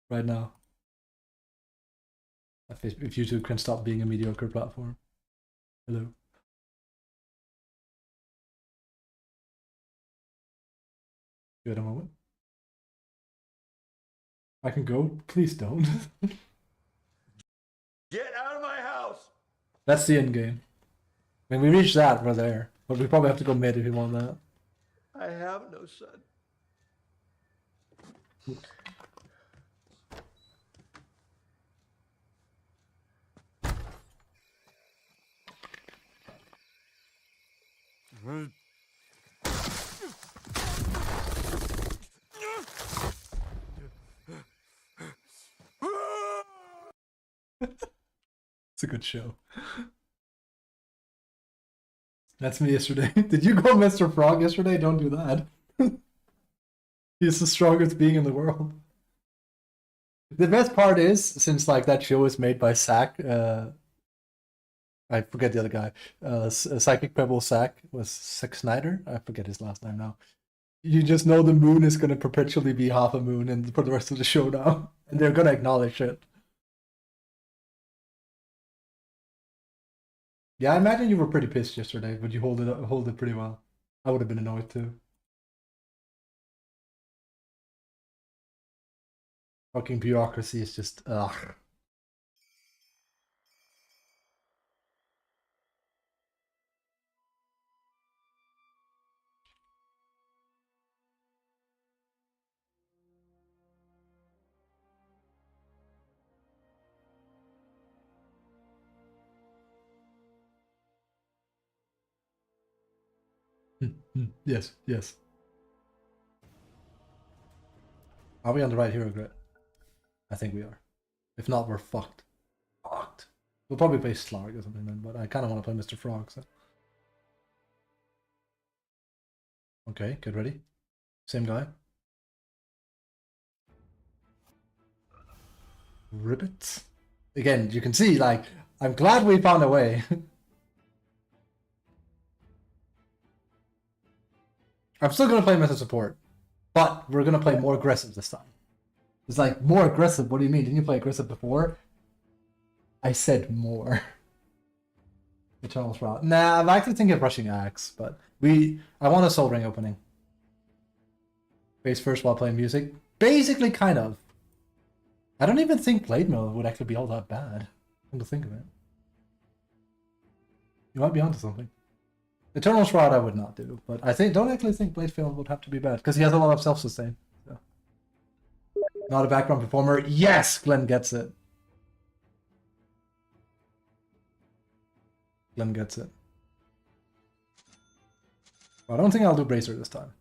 A: right now. If YouTube can stop being a mediocre platform. Hello. Give it a moment. I can go? Please don't.
C: Get out of my house!
A: That's the end game. When we reach that, we're there. But we probably have to go mid if you want that.
C: I have no son.
A: It's a good show. That's me yesterday. Did you go Mr. Frog yesterday? Don't do that. He's the strongest being in the world. The best part is, since like that show is made by Sack, I forget the other guy. Psychic Pebble Sack was Zack Snyder. I forget his last name now. You just know the moon is gonna perpetually be half a moon and for the rest of the show now, and they're gonna acknowledge it. Yeah, I imagine you were pretty pissed yesterday, but you hold it pretty well. I would have been annoyed too. Fucking bureaucracy is just ugh. Yes, yes. Are we on the right hero grid? I think we are. If not, we're fucked. Fucked. We'll probably play Slark or something then, but I kind of want to play Mr. Frog, so. Okay, get ready. Same guy. Ribbit. Again, you can see, like, I'm glad we found a way. I'm still going to play meta support, but we're going to play more aggressive this time. It's like, more aggressive? What do you mean? Didn't you play aggressive before? I said more. Eternal Shroud. Nah, I'm actually thinking of rushing Axe, but I want a Soul Ring opening. Face first while playing music. Basically, kind of. I don't even think Blade Mill would actually be all that bad. Come to think of it. You might be onto something. Eternal Shroud I would not do, but don't actually think Blade Mill would have to be bad, because he has a lot of self-sustain. So. Not a background performer. Yes! Glenn gets it. Glenn gets it. I don't think I'll do Bracer this time.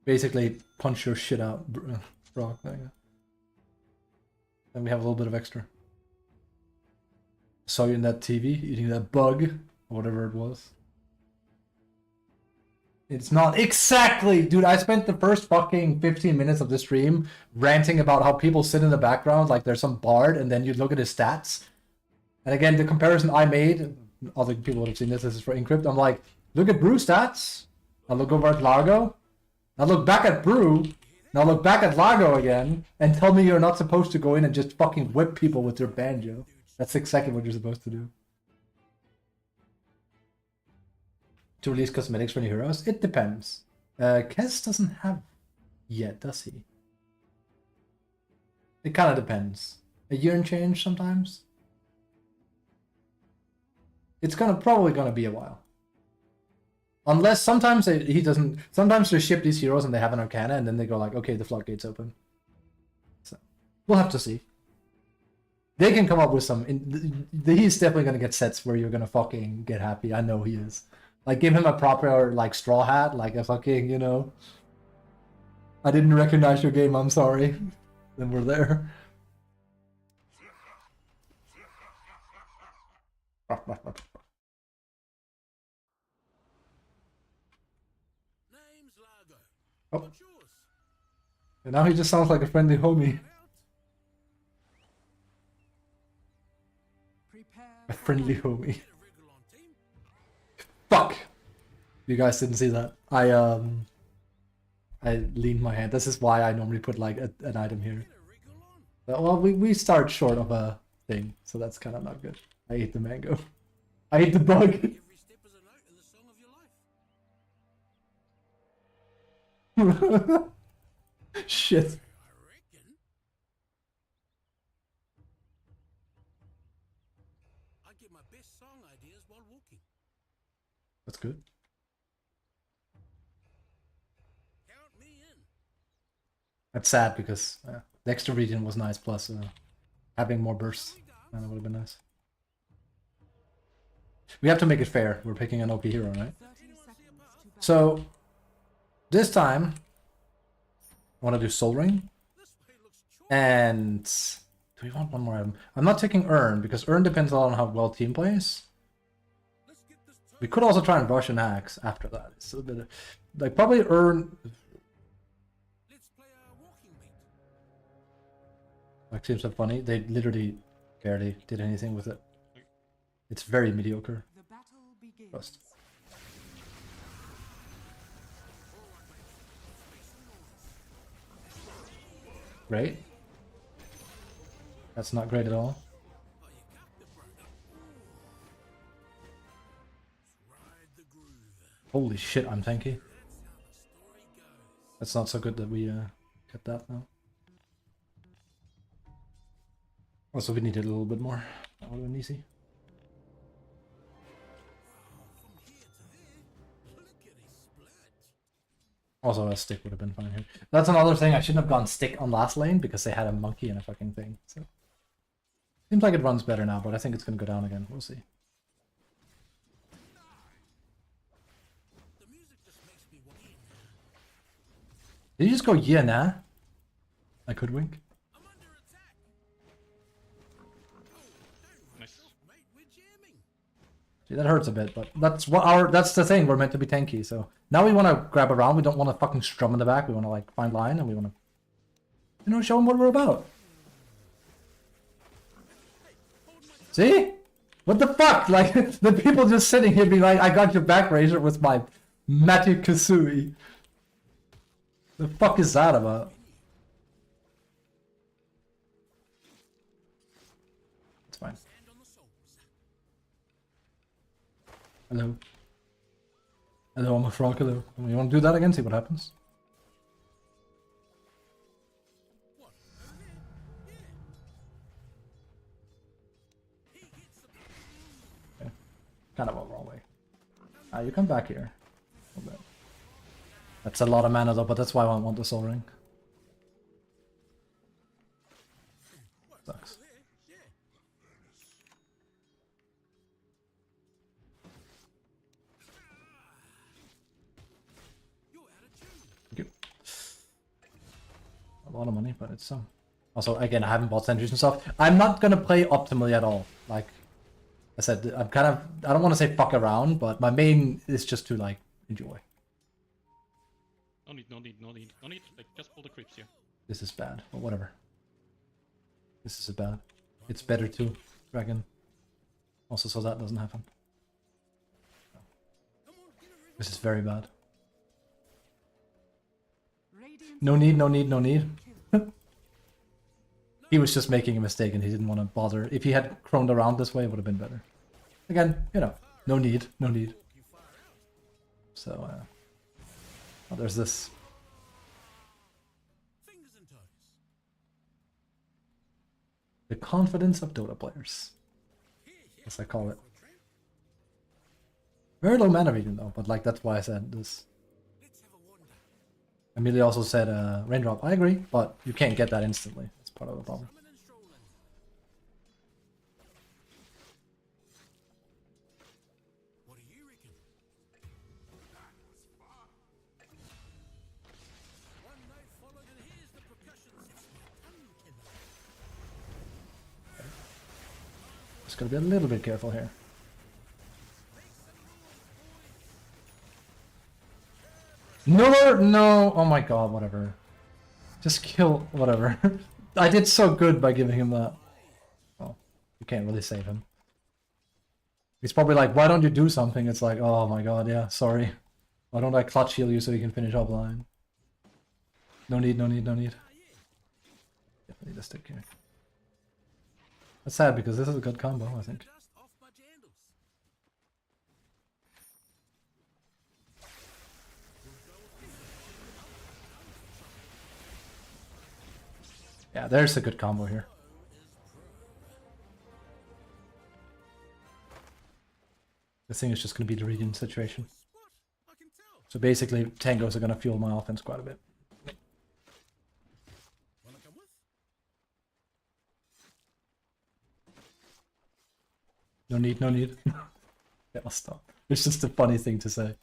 A: Basically, punch your shit out, Brock. There you go. Then we have a little bit of extra. Saw you in that TV eating that bug, or whatever it was. It's not exactly, dude. I spent the first fucking 15 minutes of the stream ranting about how people sit in the background like there's some bard, and then you look at his stats. And again, the comparison I made, other people would have seen this. This is for Encrypt. I'm like, look at Brew stats. I look over at Largo. Now look back at Brew. Now look back at Largo again, and tell me you're not supposed to go in and just fucking whip people with your banjo. That's exactly what you're supposed to do. To release cosmetics for new heroes? It depends. Kez doesn't have yet, does he? It kind of depends. A year and change sometimes. It's probably gonna be a while. Unless sometimes he doesn't. Sometimes they ship these heroes and they have an Arcana, and then they go like, okay, the floodgates open. So we'll have to see. They can come up with some. He's definitely gonna get sets where you're gonna fucking get happy. I know he is. Like, give him a proper like straw hat, like a fucking, you know. I didn't recognize your game. I'm sorry. Then we're there. Oh. And now he just sounds like a friendly homie. A friendly homie. Fuck! You guys didn't see that. I leaned my hand. This is why I normally put like an item here. But, well, we start short of a thing, so that's kind of not good. I ate the mango. I ate the bug. Shit. That's good. That's sad because the extra region was nice, plus having more bursts that would have been nice. We have to make it fair. We're picking an OP hero, right? So this time I want to do Soul Ring. And do we want one more item? I'm not taking Urn because Urn depends a lot on how well team plays. We could also try and rush an Axe after that. It's a bit of, like, probably Urn. Like, seems so funny. They literally barely did anything with it. It's very mediocre. Trust. Right? That's not great at all. Holy shit, I'm tanky. That's not so good that we get that now. Also, we needed a little bit more. That would have been easy. Also, a stick would have been fine here. That's another thing. I shouldn't have gone stick on last lane because they had a monkey and a fucking thing. So seems like it runs better now, but I think it's gonna go down again. We'll see. Did you just go yeah nah? I could wink. See, that hurts a bit, but that's the thing. We're meant to be tanky, so now we want to grab around. We don't want to fucking strum in the back. We want to like find line, and we want to, you know, show them what we're about. See? What the fuck? Like the people just sitting here being like, "I got your back, Razor," with my Matthew Kasui. The fuck is that about? It's fine. Hello. Hello, I'm a frog. Hello. You want to do that again? See what happens. Okay. Kind of a wrong way. You come back here. Okay. That's a lot of mana though, but that's why I want the Soul Ring. Sucks. A lot of money, but it's some. Also, again, I haven't bought sentries and stuff. I'm not gonna play optimally at all. Like I said, I'm kind of. I don't want to say fuck around, but my main is just to like enjoy.
D: No need, no need, no need, no need. Like, just pull the creeps here.
A: This is bad, but whatever. This is bad. It's better too, Dragon. Also, so that doesn't happen. This is very bad. No need, no need, no need. He was just making a mistake and he didn't want to bother. If he had croned around this way, it would have been better. Again, you know, no need, no need. So, oh, there's this. The confidence of Dota players, as I call it. Very low mana reading though, but like that's why I said this. Amelia also said raindrop. I agree, but you can't get that instantly. That's part of the problem. Just gotta be a little bit careful here. No, no, oh my god, whatever. Just kill, whatever. I did so good by giving him that. Well, you can't really save him. He's probably like, why don't you do something? It's like, oh my god, yeah, sorry. Why don't I clutch heal you so you can finish up line? No need, no need, no need. Definitely the stick here. That's sad because this is a good combo, I think. Yeah, there's a good combo here. This thing is just going to be the regen situation. So basically, tangos are going to fuel my offense quite a bit. No need, no need. Yeah, I'll stop. It's just a funny thing to say.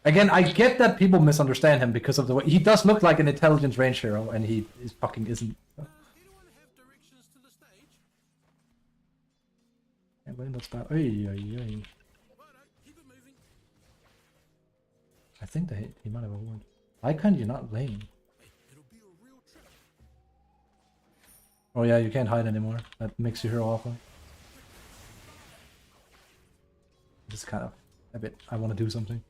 A: Again, I get that people misunderstand him because of the way he does look like an intelligence range hero, and he is fucking isn't. Yeah, but that's bad. Oy, oy, oy. I think he might have a wound. Why can't you not lane? Oh yeah, you can't hide anymore. That makes your hero awful. This is kind of a bit. I want to do something.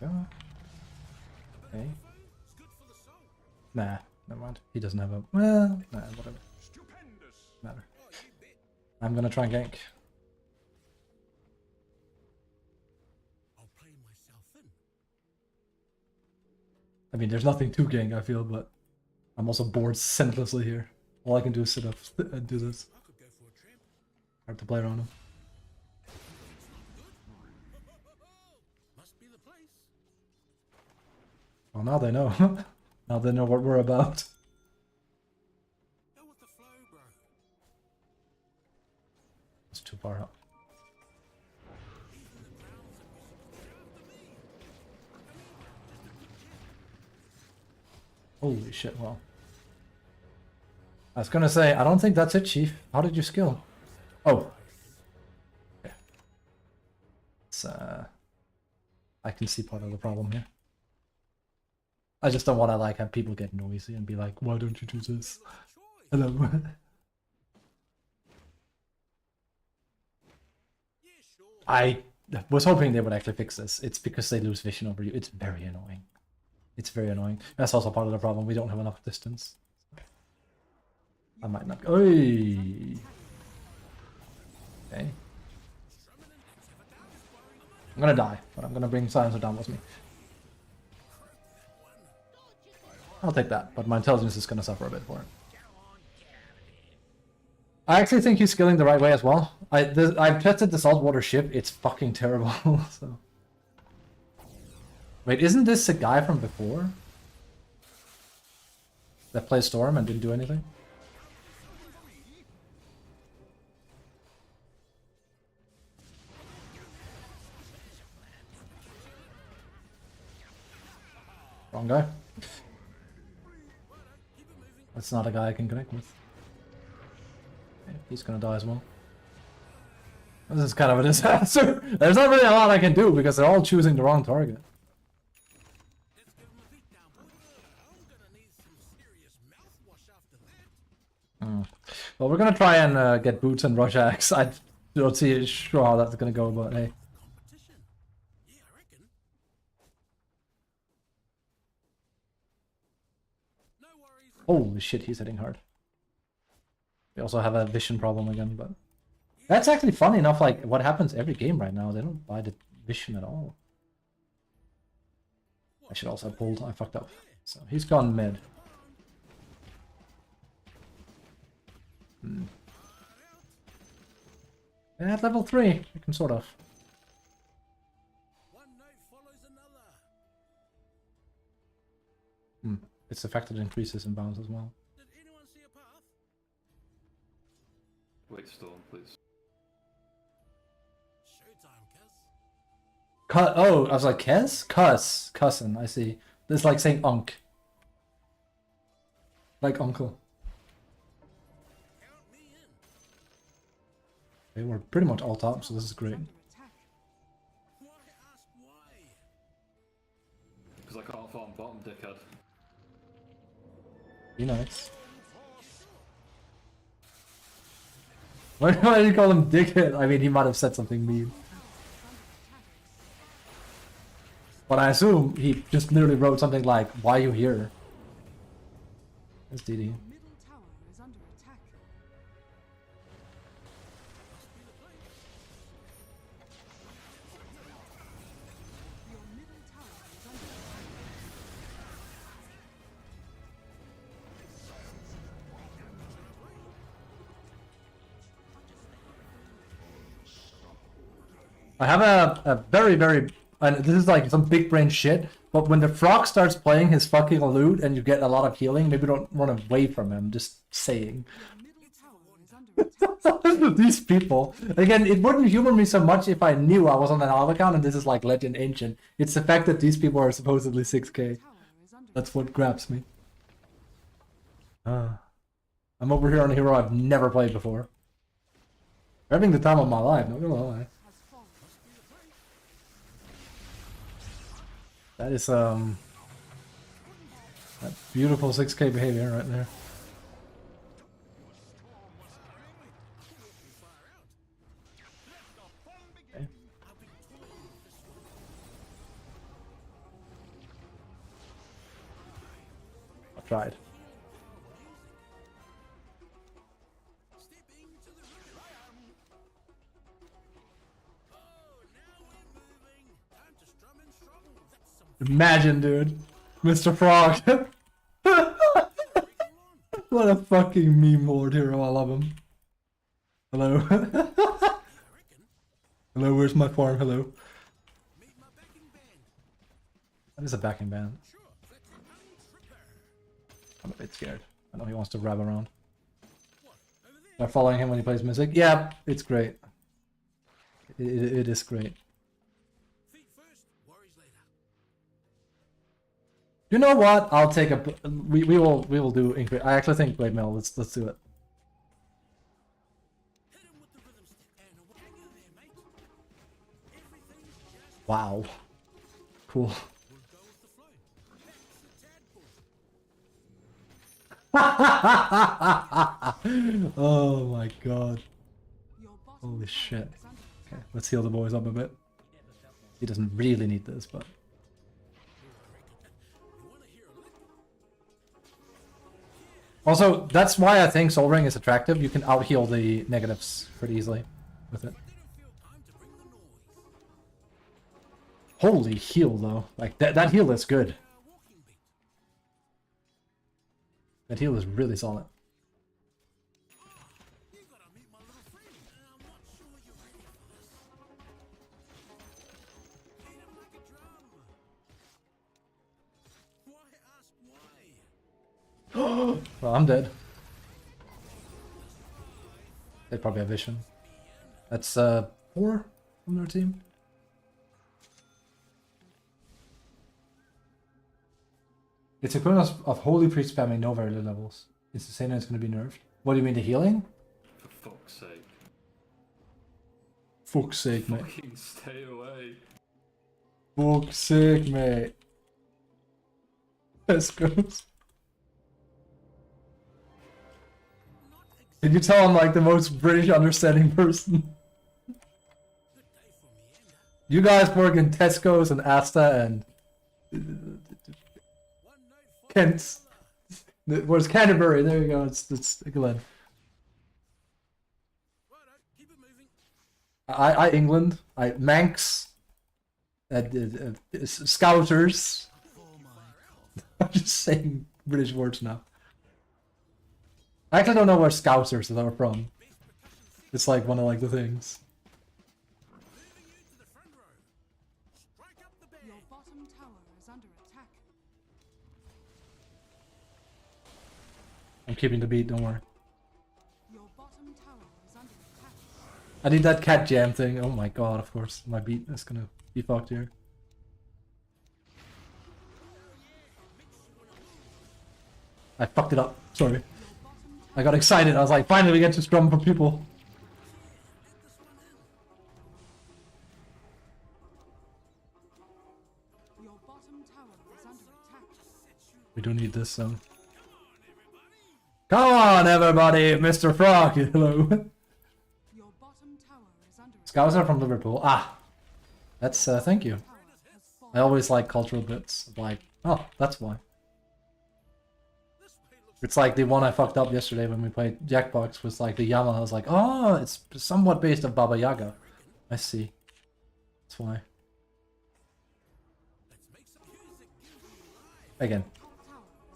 A: Go. Okay. Nah, never mind. He doesn't have a. Well, nah, whatever. Matter. I'm gonna try and gank. I mean, there's nothing to gank, I feel, but I'm also bored senselessly here. All I can do is sit up and do this. Hard to play around him. Well, now they know. Now they know what we're about. It's too far up. Holy shit, well. I was gonna say, I don't think that's it, Chief. How did you skill? Oh. Okay. It's, I can see part of the problem here. I just don't want to like have people get noisy and be like, why don't you do this? Hello. I was hoping they would actually fix this. It's because they lose vision over you. It's very annoying. It's very annoying. That's also part of the problem. We don't have enough distance. I might not go. Oy. Okay. I'm gonna die, but I'm gonna bring Silencer down with me. I'll take that, but my intelligence is gonna suffer a bit for it. I actually think he's skilling the right way as well. I've tested the saltwater ship. It's fucking terrible. So. Wait, isn't this a guy from before? That played Storm and didn't do anything? Wrong guy. That's not a guy I can connect with. Okay, he's gonna die as well. This is kind of a disaster. There's not really a lot I can do because they're all choosing the wrong target. Well, we're gonna try and get boots and rush axe. I don't see sure how that's gonna go, but hey. Holy shit, he's hitting hard. We also have a vision problem again, but that's actually funny enough. Like what happens every game right now, they don't buy the vision at all. I should also have pulled. I fucked up. So he's gone mid. At level 3, we can sort of. It's the fact that it increases in bounds as well.
E: Wait, Storm, please.
A: Oh, I was like, Kez? Cousin, I see. It's like saying unk. Like uncle. Okay, we're pretty much all top, so this is great.
E: Because I can't farm bottom, dickhead.
A: Be nice. Why do you call him dickhead? I mean, he might have said something mean. But I assume he just literally wrote something like, why are you here? That's DD.
B: Your middle tower is under attack. Your middle tower is under attack.
A: I have a very, and this is like some big brain shit, but when the frog starts playing his fucking lute and you get a lot of healing, maybe don't run away from him, just saying.
B: Your middle tower is under attack.
A: These people. Again, it wouldn't humor me so much if I knew I was on an alt account and this is like Legend Ancient. It's the fact that these people are supposedly 6k.
B: Tower is under
A: That's what grabs me. I'm over here on a hero I've never played before. Having the time of my life, not gonna lie.
B: has fallen.
A: That is that beautiful 6k behavior right there. Okay. tried. Imagine, dude. Mr. Frog. What a fucking meme lord hero, I love him. Hello. Hello, where's my farm? Hello. That is a backing band. I'm a bit scared. I know he wants to rab around. Am I following him when he plays music? Yeah, it's great. It is great. You know what? I'll take a. We will do increase. I actually think Blade Mail. Let's do it. Wow. Cool. Oh my god.
B: Your bottom
A: Holy
B: tower
A: shit.
B: is under
A: Okay, let's heal the boys up a bit. He doesn't really need this, but. Also, that's why I think Soul Ring is attractive. You can out-heal the negatives pretty easily with it. Holy heal, though. Like, that heal is good. That heal is really solid. Well, I'm dead. They probably have vision. That's 4 from their team. It's equivalent of Holy Priest spamming no very low levels. It's the same as it's going to be nerfed. What do you mean, the healing?
E: For fuck's sake.
A: Fuck's sake, mate.
E: Fucking stay away.
A: Fuck's sake, mate. Let's go. Did you tell I'm like the most British understanding person? You guys work in Tesco's and Asta and Kent's. Where's Canterbury? There you go. It's England. I England. I Manx. Scouters. I'm just saying British words now. I actually don't know where Scousers are from. It's like one of like the things.
B: Your bottom tower is under attack.
A: I'm keeping the beat, don't worry.
B: Your bottom tower is under attack.
A: I need that cat jam thing. Oh my god, of course. My beat is gonna be fucked here. I fucked it up. Sorry. I got excited. I was like, finally we get to scrum for people.
B: Your bottom tower is under attack.
A: We do need this, so. Come on, everybody! Mr. Frog, hello.
B: Your bottom tower is under attack.
A: Scouts are from Liverpool. Ah! That's, thank you.
B: Tower has fallen.
A: I always like cultural bits. Like, oh, that's why. It's like the one I fucked up yesterday when we played Jackbox was like the Yama. I was like, oh, it's somewhat based on Baba Yaga. I see. That's why. Again,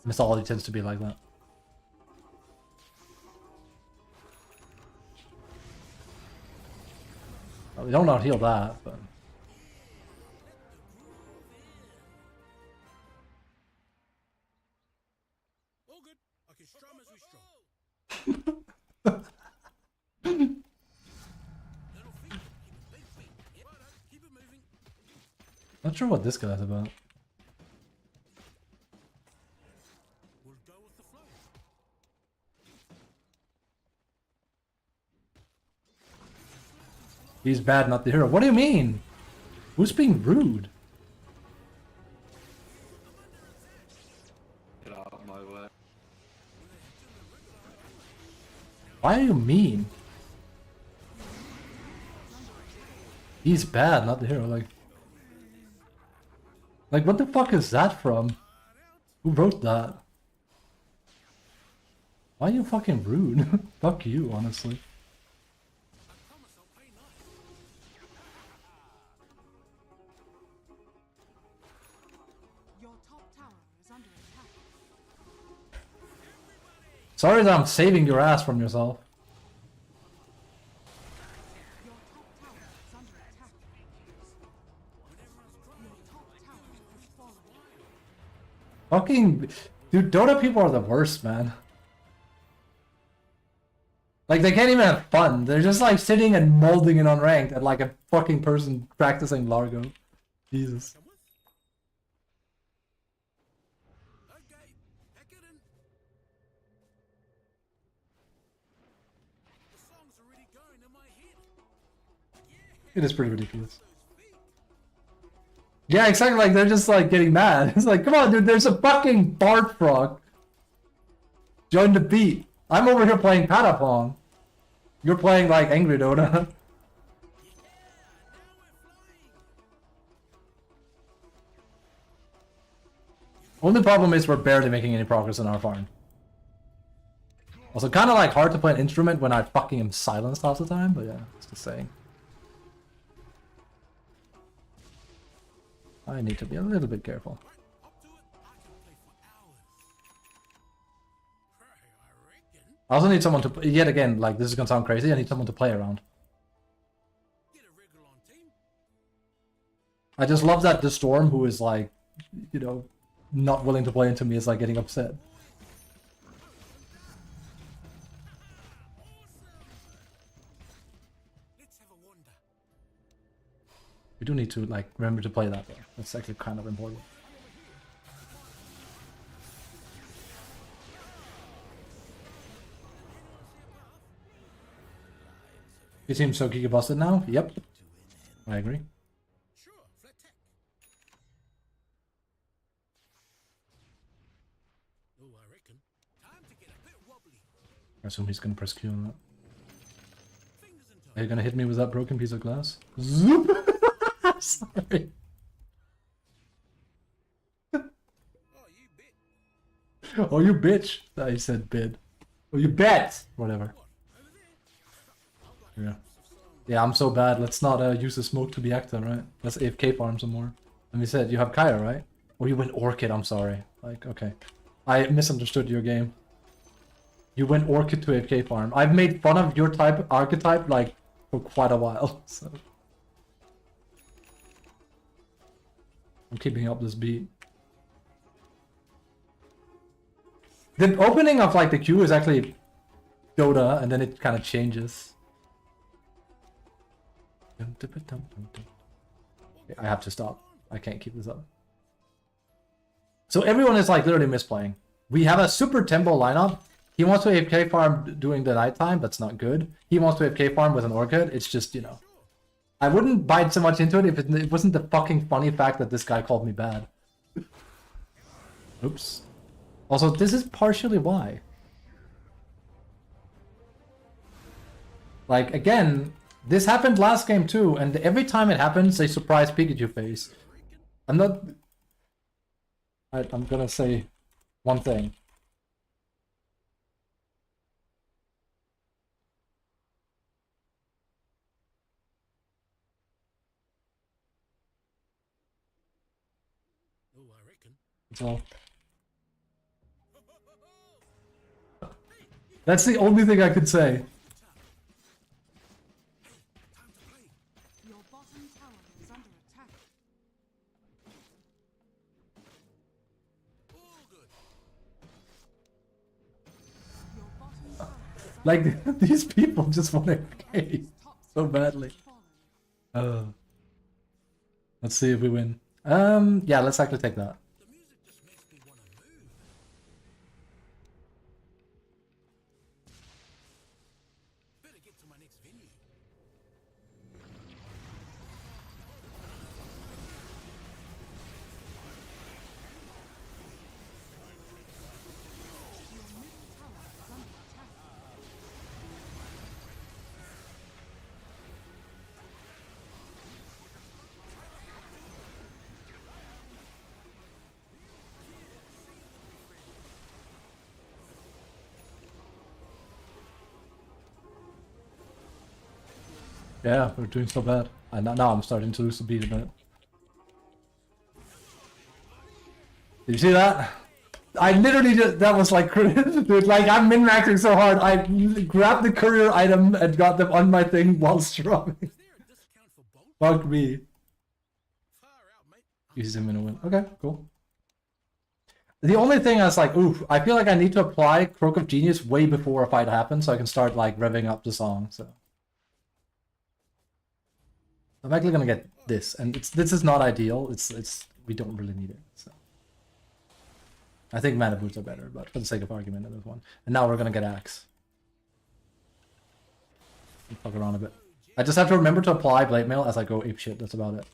A: mythology tends to be like that. Well, we don't not heal that, but.
F: All good. I can strum as we strum. Little feet, big feet. Yeah, righto, keep it moving.
A: Not sure what this guy's about.
F: We'll go with the flow.
A: He's bad, not the hero. What do you mean? Who's being rude?
E: Get out of my way.
A: Why are you mean? He's bad, not the hero. Like what the fuck is that from? Who wrote that? Why are you fucking rude? Fuck you, honestly.
F: I promise I'll play nice.
B: Your top tower is under attack.
A: Sorry that I'm saving your ass from yourself.
B: Your top tower is under attack. Your top tower has fallen.
A: Fucking... Dude, Dota people are the worst, man. Like, they can't even have fun. They're just, like, sitting and molding it on ranked and like a fucking person practicing Largo. Jesus.
F: Okay, heck it in. The song's already going in my head.
A: It is pretty ridiculous. Yeah, exactly, like, they're just, like, getting mad. It's like, come on, dude, there's a fucking Bard Frog. Join the beat. I'm over here playing Patapong. You're playing, like, Angry Dota. Only problem is we're barely making any progress on our farm. Also, kind of, like, hard to play an instrument when I fucking am silenced half the time, but yeah, it's just saying. I need to be a little bit careful.
F: Up to it, I can play for hours. I reckon.
A: I also need someone to, yet again, like, this is gonna sound crazy, I need someone to play around.
F: Get a regular on team.
A: I just love that the Storm, who is, like, you know, not willing to play into me, is, like, getting upset.
F: Let's have a wander.
A: We do need to, like, remember to play that, though. That's actually kind of important. You seem so giga busted now? Yep. I agree.
F: Sure, flat tech. Oh, I reckon. Time to get a bit wobbly.
A: I assume he's gonna press Q on that.
F: Fingers and toes.
A: Are you gonna hit me with that broken piece of glass? Zoop! Sorry.
F: Oh, you bit.
A: Oh, you bitch. I said bid. Oh, you bet! Whatever. Yeah. Yeah, I'm so bad. Let's not use the smoke to be active, right? Let's AFK farm some more. And we said, you have Kaya, right? Or you went Orchid, I'm sorry. Like, okay. I misunderstood your game. You went Orchid to AFK farm. I've made fun of your type archetype, like, for quite a while, so... I'm keeping up this beat. The opening of, like, the queue is actually Dota, and then it kind of changes. I have to stop. I can't keep this up. So everyone is, like, literally misplaying. We have a super tempo lineup. He wants to AFK farm during the nighttime. That's not good. He wants to AFK farm with an Orchid. It's just, you know. I wouldn't bite so much into it if it wasn't the fucking funny fact that this guy called me bad. Oops. Also, this is partially why. Like, again, this happened last game too, and every time it happens, they surprise Pikachu face. I'm not... I'm gonna say one thing.
F: Oh, I reckon.
A: So... That's the only thing I could say.
F: Time to play.
B: Your bottom tower is under attack.
F: All good.
B: Your bottom tower is under
A: Like, these people just want to AFK
B: top
A: so
B: tower
A: badly.
B: has fallen.
A: Let's see if we win. Yeah, let's actually take that.
F: The music just makes me want to move. Better get to my next venue.
B: Your middle tower is under attack.
A: Yeah, we're doing so bad. And now I'm starting to lose the beat a bit. Did you see that? I literally just, that was like, dude, like I'm min-maxing so hard. I grabbed the courier item and got them on my thing while strumming.
F: Is there a discount for both?
A: Fuck me.
F: Far out, mate.
A: Use him in a win. Okay, cool. The only thing I was like, oof, I feel like I need to apply Croak of Genius way before a fight happens so I can start like revving up the song, so. I'm actually gonna get this, and this is not ideal. It's we don't really need it. So I think mana boots are better, but for the sake of argument, there's one. And now we're gonna get axe. Fuck around a bit. I just have to remember to apply blade mail as I go ape shit. That's about it.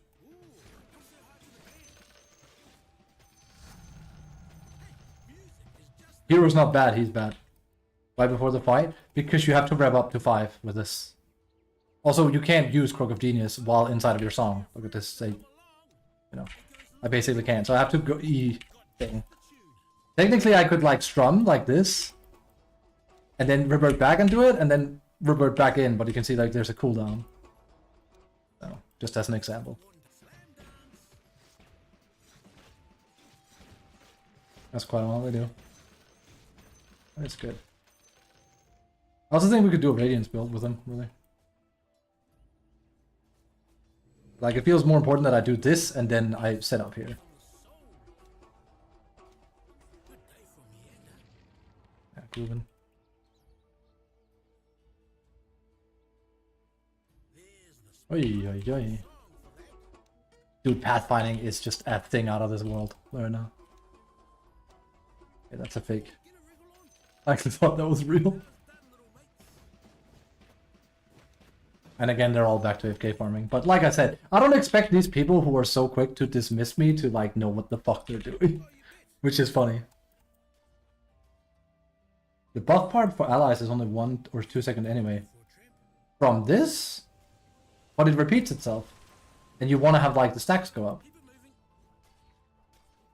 A: Hero's not bad. He's bad. Why before the fight? Because you have to rev up to 5 with this. Also, you can't use Croak of Genius while inside of your song. Look at this, say, you know, I basically can't. So I have to go E thing. Technically, I could like strum like this, and then revert back into it, and then revert back in. But you can see like there's a cooldown. So, just as an example. That's quite a lot they do. That's good. I also think we could do a Radiance build with them, really. Like, it feels more important that I do this and then I set up here. Yeah, grooving. Oi, oi, oi. Dude, pathfinding is just a thing out of this world right now. Yeah, that's a fake. I actually thought that was real. And again, they're all back to AFK farming. But like I said, I don't expect these people who are so quick to dismiss me to like know what the fuck they're doing. Which is funny. The buff part for allies is only 1 or 2 seconds anyway. From this? But it repeats itself. And you want to have like the stacks go up.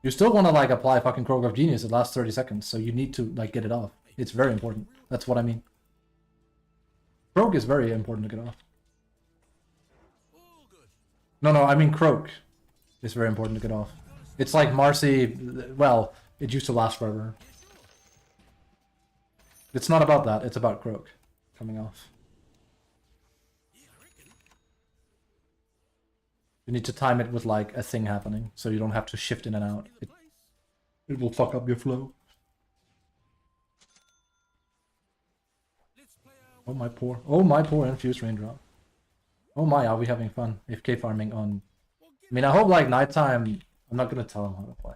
A: You still want to like apply fucking Croak of Genius the last 30 seconds. So you need to like get it off. It's very important. That's what I mean. Croak is very important to get off. No, I mean Croak is very important to get off. It's like Marcy, well, it used to last forever. It's not about that, it's about Croak coming off. You need to time it with like a thing happening, so you don't have to shift in and out. It will fuck up your flow. Oh my poor infused raindrop. Oh my, are we having fun? AFK farming on... I mean, I hope like nighttime... I'm not gonna tell him how to play.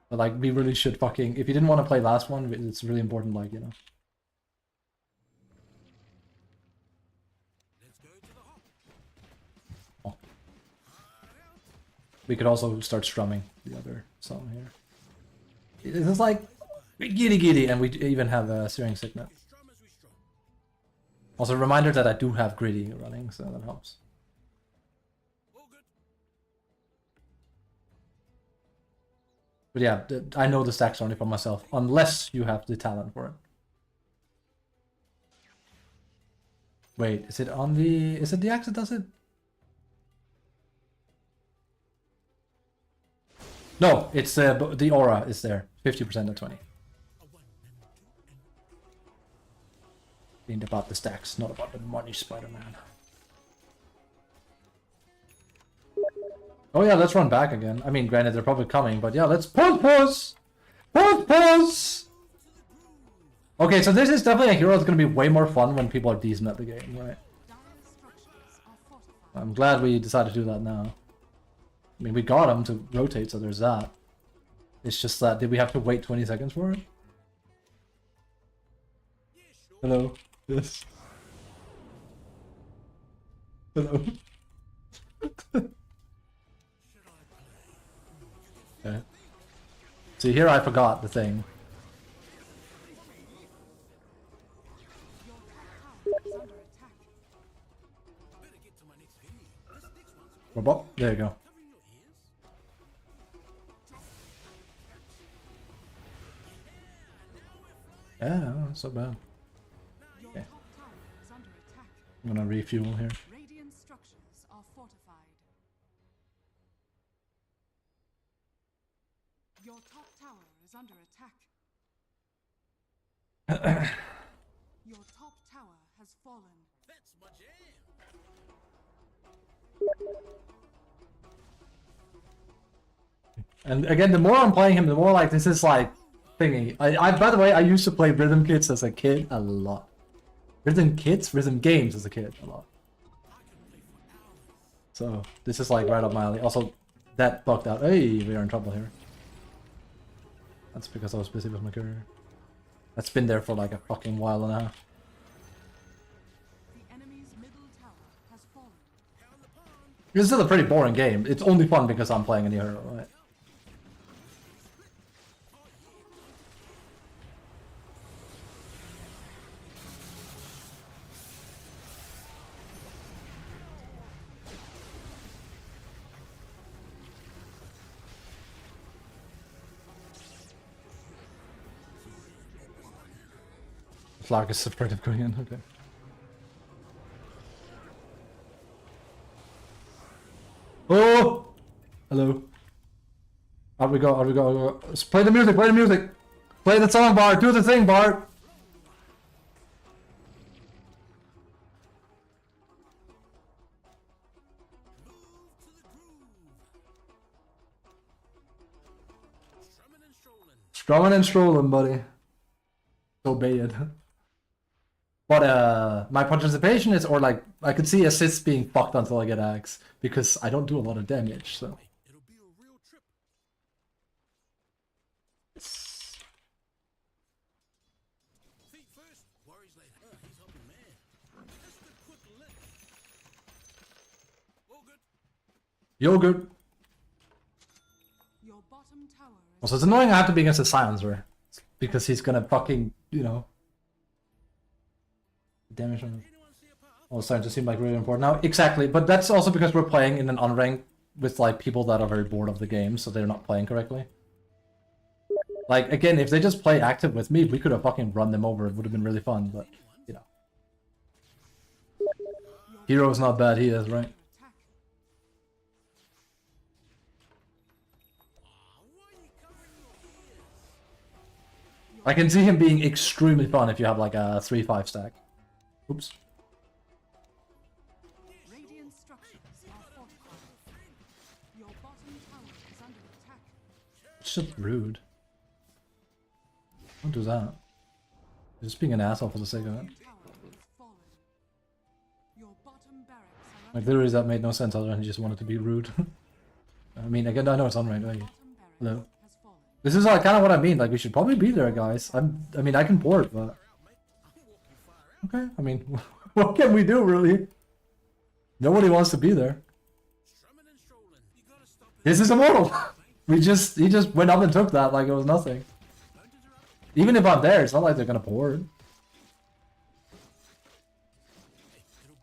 A: But like, we really should fucking... If you didn't want to play last one, it's really important, like, you know. Oh. We could also start strumming the other song here. It's like... Giddy giddy, and we even have a Searing Signet. Also, a reminder that I do have Gritty running, so that helps. But yeah, I know the stacks only for myself, unless you have the talent for it. Wait, is it on the... Is it the axe that does it? No, it's the aura is there. 50% at 20. Ain't about the stacks, not about the money, Spider-Man. Oh yeah, let's run back again. I mean, granted, they're probably coming, but yeah, let's pause! Okay, so this is definitely a hero that's gonna be way more fun when people are decent at the game, right? I'm glad we decided to do that now. I mean, we got him to rotate, so there's that. It's just that, did we have to wait 20 seconds for it? Hello? Yes. Hello? Okay. See, here I forgot the thing. There you go. Yeah, not so bad. Okay. I'm gonna refuel here.
B: Radiant structures are fortified. Your top tower is under attack. Your top tower has fallen.
F: That's my jam.
A: And again, the more I'm playing him, the more like this is like thingy. I by the way, I used to play rhythm kits as a kid a lot. Rhythm games as a kid a lot. So this is like right up my alley. Also, that bugged out. Hey, we are in trouble here. That's because I was busy with my career. That's been there for like a fucking while and a half.
B: The enemy's middle tower has fallen.
A: This is still a pretty boring game. It's only fun because I'm playing a new hero, right? Flag is afraid of going in, okay. Oh! Hello. Out we go, out we go, out we go. Let's play the music, play the music! Play the song, Bart! Do the thing, Bart!
F: Strumming and strolling.
A: Strumming and strolling, buddy. So bad. But my participation is, or like, I could see assists being fucked until I get axe, because I don't do a lot of damage, so.
F: It'll be a real trip. Feet first, worries later. He's helping man. Just a quick lick. All good.
A: Yogurt.
B: Your bottom tower is
A: Also, it's annoying I have to be against a silencer, because he's gonna fucking, you know, damage on him.
F: Anyone see a path?
A: Oh, it's starting to seem like really important now. Exactly, but that's also because we're playing in an unranked with like people that are very bored of the game, so they're not playing correctly. Like again, if they just play active with me, we could have fucking run them over. It would have been really fun, but you know, Hero's not bad. He is right.
B: attack.
F: Why are you covering your ears?
A: I can see him being extremely fun if you have like a 3-5 stack. Oops.
B: Radiant structures are fortified. Your bottom tower is under attack.
A: It's just rude. Don't do that. You're just being an asshole for the sake of it.
B: Tower has fallen. Your bottom barracks are
A: Like
B: under
A: literally that made no sense other than he just wanted to be rude. I mean, again, I know it's unranked. Right?
B: bottom
A: Hello.
B: barracks has fallen.
A: This is like kind of what I mean. Like we should probably be there, guys. I mean, I can port, but okay. I mean, what can we do really? Nobody wants to be there.
F: Strumming and strolling. You gotta stop it.
A: This is immortal. He just went up and took that like it was nothing. Even if I'm there, it's not like they're gonna port.
F: It'll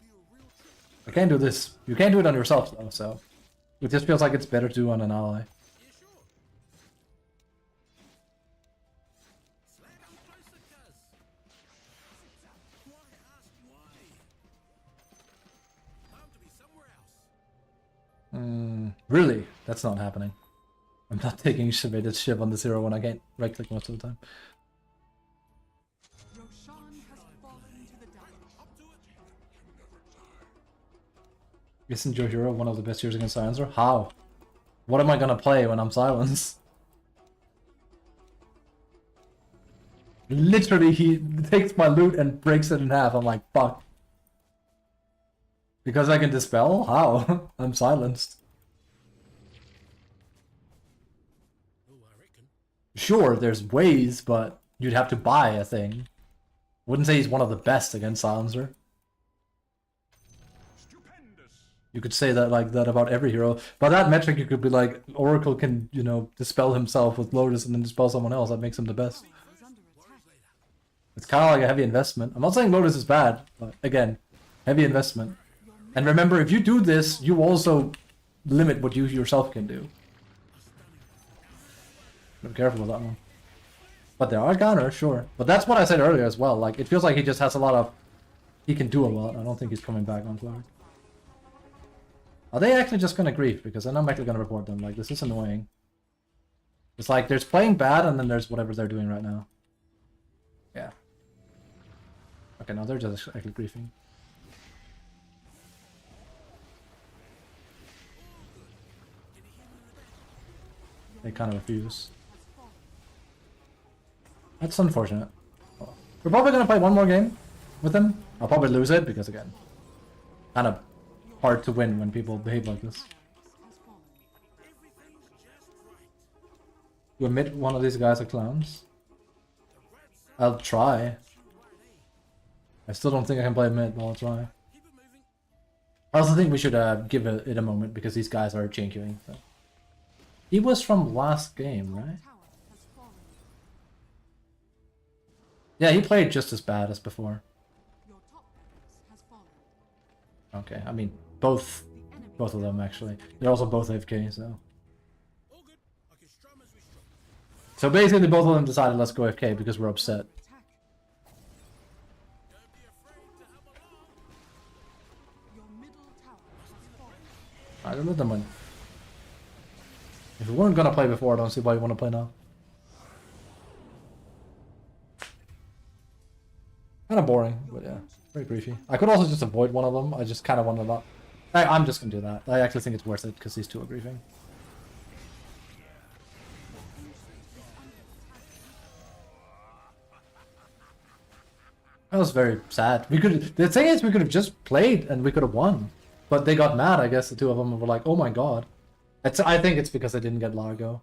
F: be a real trip.
A: I can't do this. You can't do it on yourself though. So it just feels like it's better to do on an ally.
F: Yeah, sure. Slag on closer, cuz. Why ask why? Time to be somewhere else.
A: Really, that's not happening. I'm not taking Shivated Shiv on the 0 when I can't right click most of the time.
B: Roshan has fallen to the dark.
F: Up to it.
A: Isn't your hero one of the best heroes against Silencer? How? What am I gonna play when I'm silenced? Literally, he takes my loot and breaks it in half. I'm like, fuck. Because I can dispel? How? I'm silenced.
F: Oh, I reckon.
A: Sure, there's ways, but you'd have to buy a thing. Wouldn't say he's one of the best against Silencer. You could say that like that about every hero. By that metric, you could be like, Oracle can, you know, dispel himself with Lotus and then dispel someone else. That makes him the best.
B: Is under attack.
A: It's kind of like a heavy investment. I'm not saying Lotus is bad, but again, heavy investment. And remember, if you do this, you also limit what you yourself can do. Be careful with that one. But there are counters, sure. But that's what I said earlier as well. Like, it feels like he just has a lot of he can do a lot. I don't think he's coming back on Clark. Are they actually just gonna grief? Because then I'm actually gonna report them. Like, this is annoying. It's like there's playing bad and then there's whatever they're doing right now. Yeah. Okay, no, they're just actually griefing. They kind of refuse. That's unfortunate. We're probably gonna play one more game with them. I'll probably lose it because, again, kind of hard to win when people behave like this. You admit one of these guys are clowns? I'll try. I still don't think I can play mid, but I'll try. I also think we should give it a moment because these guys are chain queuing. So. He was from last game, right? Yeah, he played just as bad as before. Okay, I mean, both of them actually. They're also both AFK, so. So basically both of them decided let's go AFK because we're upset. I don't let them win. If we weren't gonna play before, I don't see why you want to play now. Kind of boring, but yeah, very briefy. I could also just avoid one of them. I just kind of wanted that. I'm just gonna do that. I actually think it's worth it because these two are griefing. That was very sad. We could. The thing is, we could have just played and we could have won, but they got mad. I guess the two of them were like, "Oh my god." I think it's because I didn't get Largo.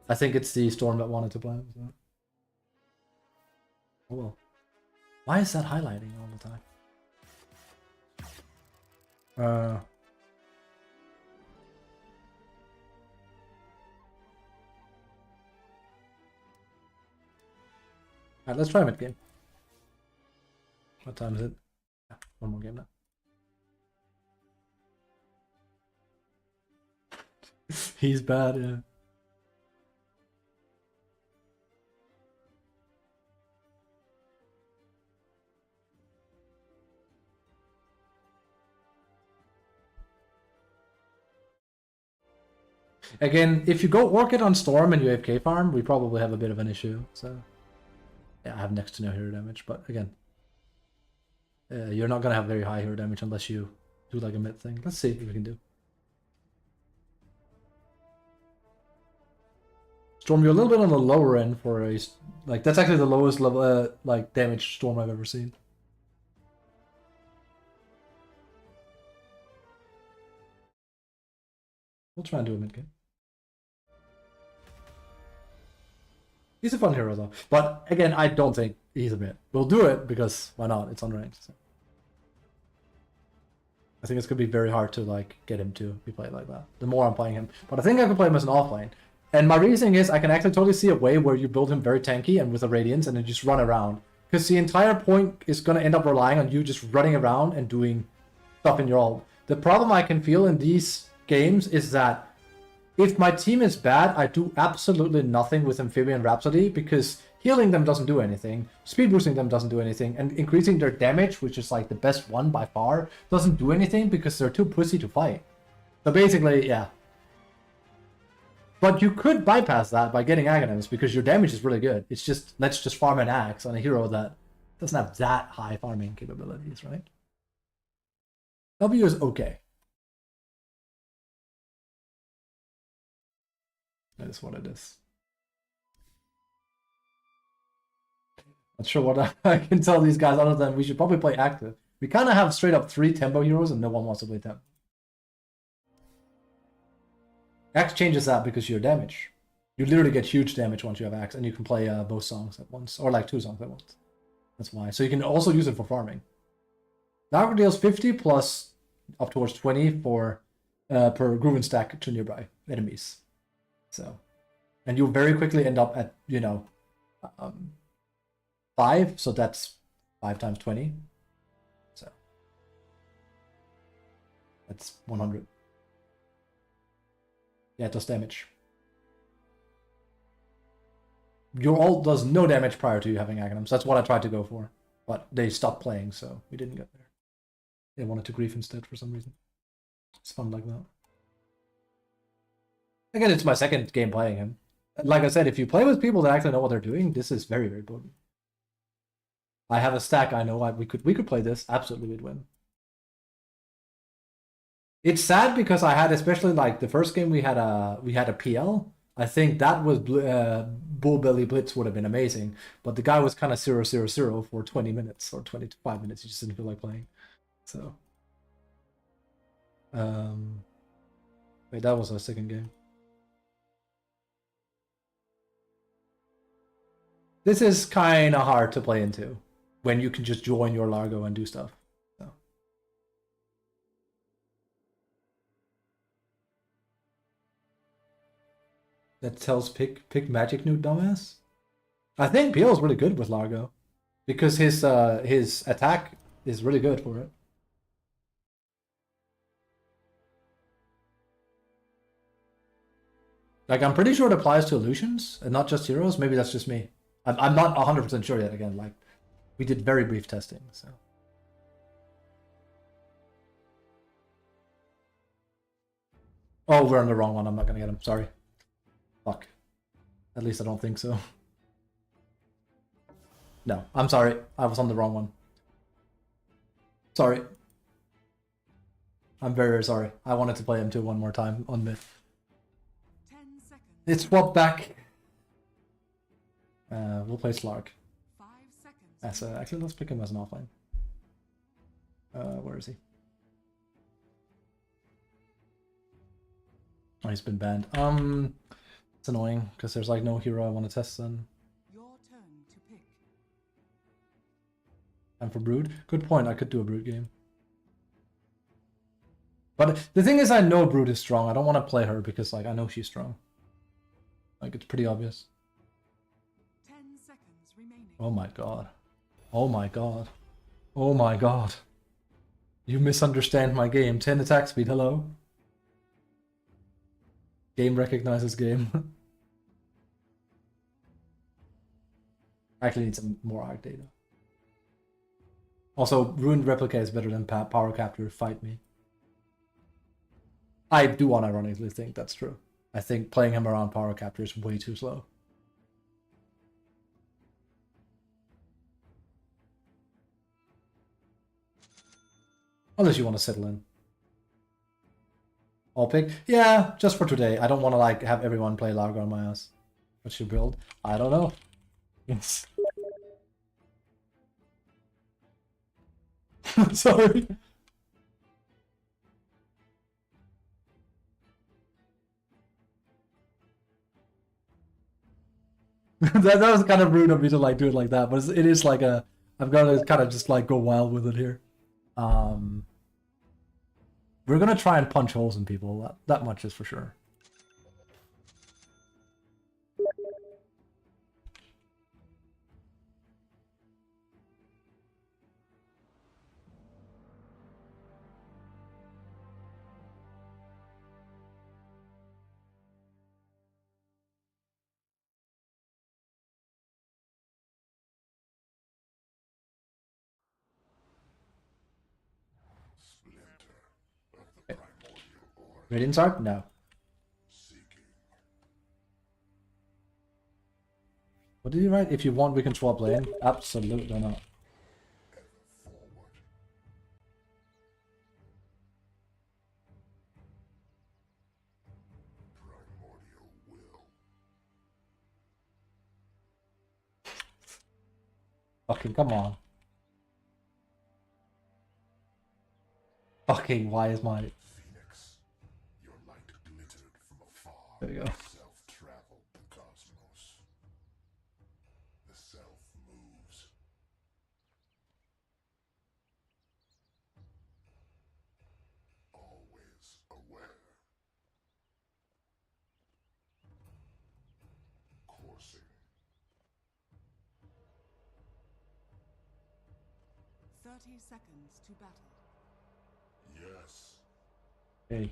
A: I think it's the Storm that wanted to play. So. Oh well. Why is that highlighting all the time? Alright, let's try mid game. What time is it? Yeah, one more game now. He's bad, yeah. Again, if you go Orchid on Storm and you AFK farm, we probably have a bit of an issue. So, yeah, I have next to no hero damage, but again, you're not gonna have very high hero damage unless you do like a mid thing. Let's see what we can do. Storm, you're a little bit on the lower end for a like that's actually the lowest level like damage Storm I've ever seen. We'll try and do a mid game. He's a fun hero though, but again, I don't think he's a mid. We'll do it because why not? It's unranked. So. I think it's gonna be very hard to like get him to be played like that. The more I'm playing him, but I think I can play him as an offlane. And my reasoning is I can actually totally see a way where you build him very tanky and with a Radiance and then just run around. Because the entire point is going to end up relying on you just running around and doing stuff in your ult. The problem I can feel in these games is that if my team is bad, I do absolutely nothing with Amphibian Rhapsody because healing them doesn't do anything, speed boosting them doesn't do anything, and increasing their damage, which is like the best one by far, doesn't do anything because they're too pussy to fight. So basically, yeah. But you could bypass that by getting Aghanims because your damage is really good. It's just, let's just farm an axe on a hero that doesn't have that high farming capabilities, right? W is okay. That is what it is. Not sure what I can tell these guys other than we should probably play active. We kind of have straight up 3 tempo heroes and no one wants to play tempo. Axe changes that because of your damage. You literally get huge damage once you have Axe, and you can play both songs at once, or like 2 songs at once. That's why. So you can also use it for farming. Narco deals 50 plus up towards 20 for per Groovin stack to nearby enemies. So, and you'll very quickly end up at 5. So that's 5 times 20. So that's 100. Yeah, it does damage. Your ult does no damage prior to you having Aghanims. That's what I tried to go for. But they stopped playing, so we didn't get there. They wanted to grief instead for some reason. It's fun like that. Again, it's my second game playing him. Like I said, if you play with people that actually know what they're doing, this is very, very potent. I have a stack. I know we could play this. Absolutely, we'd win. It's sad because I had, especially like the first game we had a PL. I think that was Bull Belly Blitz would have been amazing, but the guy was kind of 0-0-0 for 20 minutes or 25 minutes. He just didn't feel like playing. So, wait, that was our second game. This is kind of hard to play into when you can just join your Largo and do stuff. So. That tells pick Magic Newt, dumbass. I think PL is really good with Largo because his attack is really good for it. Like, I'm pretty sure it applies to illusions and not just heroes. Maybe that's just me. I'm not 100% sure yet. Again, like, we did very brief testing, so. Oh, we're on the wrong one. I'm not gonna get him. Sorry. Fuck. At least I don't think so. No, I'm sorry. I was on the wrong one. Sorry. I'm very, very sorry. I wanted to play him too one more time on mid.
B: 10 seconds.
A: It's swapped back. We'll play Slark.
B: 5 seconds.
A: Actually, let's pick him as an offline. Where is he? Oh, he's been banned. It's annoying because there's like no hero I want to test then.
B: Your turn to pick.
A: And for Brood, good point. I could do a Brood game. But the thing is, I know Brood is strong. I don't want to play her because like I know she's strong. Like it's pretty obvious.
B: 10 seconds remaining.
A: Oh my god. Oh my god. Oh my god. You misunderstand my game. 10 attack speed, hello? Game recognizes game. Actually need some more arc data. Also, Ruined Replica is better than Power Capture. Fight me. I do unironically think that's true. I think playing him around Power Capture is way too slow. Unless you want to settle in. All pick? Yeah, just for today. I don't want to like have everyone play Largo on my ass. What's your build? I don't know. Yes. Sorry. that was kind of rude of me to like do it like that, but it is like a I've got to kind of just like go wild with it here. We're gonna try and punch holes in people. That much is for sure. Radiant's Arc? No. What did you write? If you want, we can swap lane. Absolutely not. Fucking come on. Fucking why is my...
F: Your light glittered from afar.
A: There we go.
F: Self traveled the cosmos. The self moves. Always aware. Coursing.
B: 30 seconds to battle.
F: Yes.
A: Hey.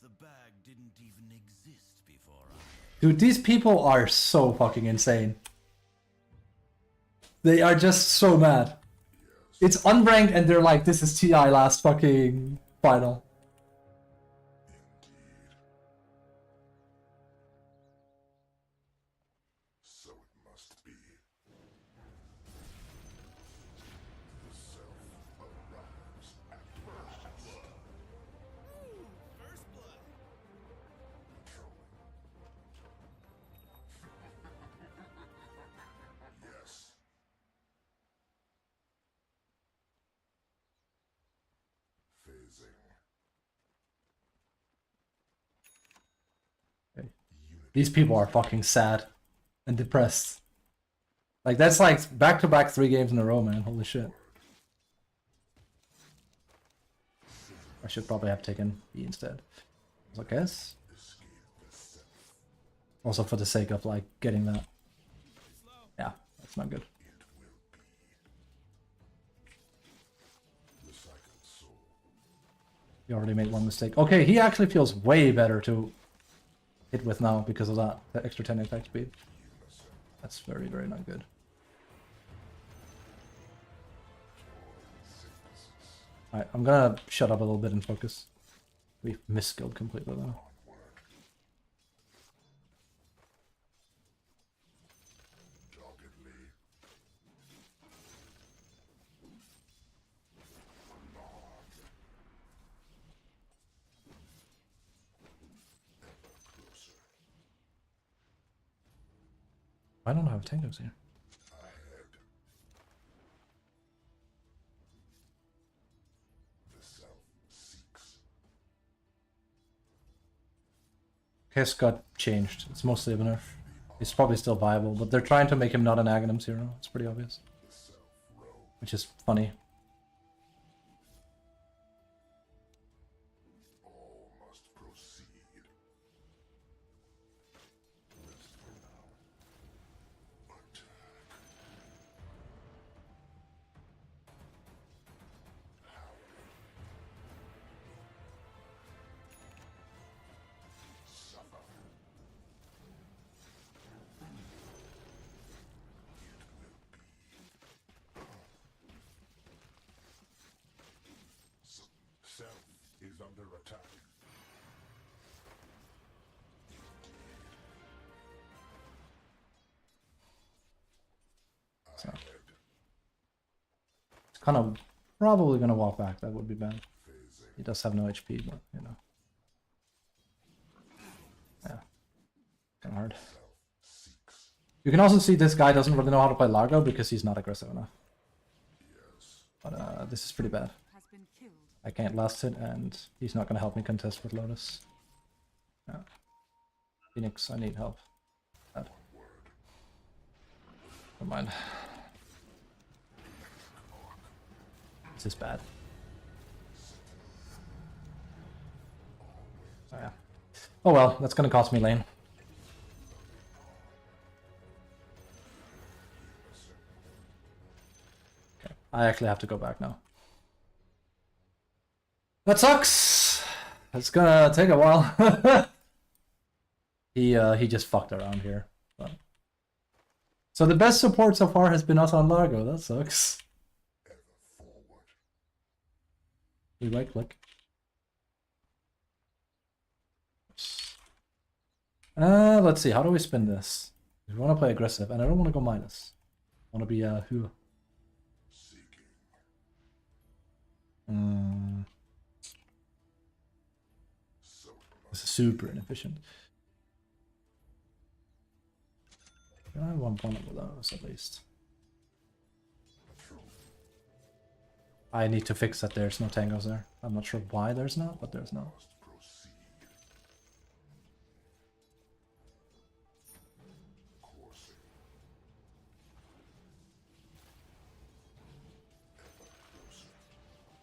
F: The bag didn't even exist before I.
A: Dude, these people are so fucking insane. They are just so mad. It's unranked and they're like, this is TI last fucking final.
F: So it must be. The self arrives at first blood. First blood. Yes. Phasing.
A: These people are fucking sad and depressed. Like, that's like back-to-back 3 games in a row, man. Holy shit. I should probably have taken B instead. I guess. Also for the sake of, like, getting that. Yeah, that's not good. He already made one mistake. Okay, he actually feels way better to hit with now because of that. The extra 10 attack speed. That's very, very not good. Alright, I'm gonna shut up a little bit and focus. We've misskilled completely though. I don't have tangos here. His got changed. It's mostly a nerf. He's probably still viable, but they're trying to make him not an Aghanims hero. It's pretty obvious. Which is funny.
F: Self is under attack.
A: So. It's kind of probably gonna walk back. That would be bad. He does have no HP, but you know. Yeah. Kind of hard. You can also see this guy doesn't really know how to play Largo because he's not aggressive enough. But this is pretty bad.
B: Has been killed.
A: I can't last hit, and he's not gonna help me contest with Lotus. Yeah. Phoenix, I need help. Bad. Never mind. This is bad. Oh yeah. Oh well, that's gonna cost me lane. Okay, I actually have to go back now. That sucks! It's gonna take a while. He just fucked around here. But... So the best support so far has been us on Largo. That sucks. We right click. Let's see. How do we spin this? We want to play aggressive, and I don't want to go minus. I want to be who? This is super inefficient. I have one point with those at least. I need to fix that there's no tangos there. I'm not sure why there's not, but there's no.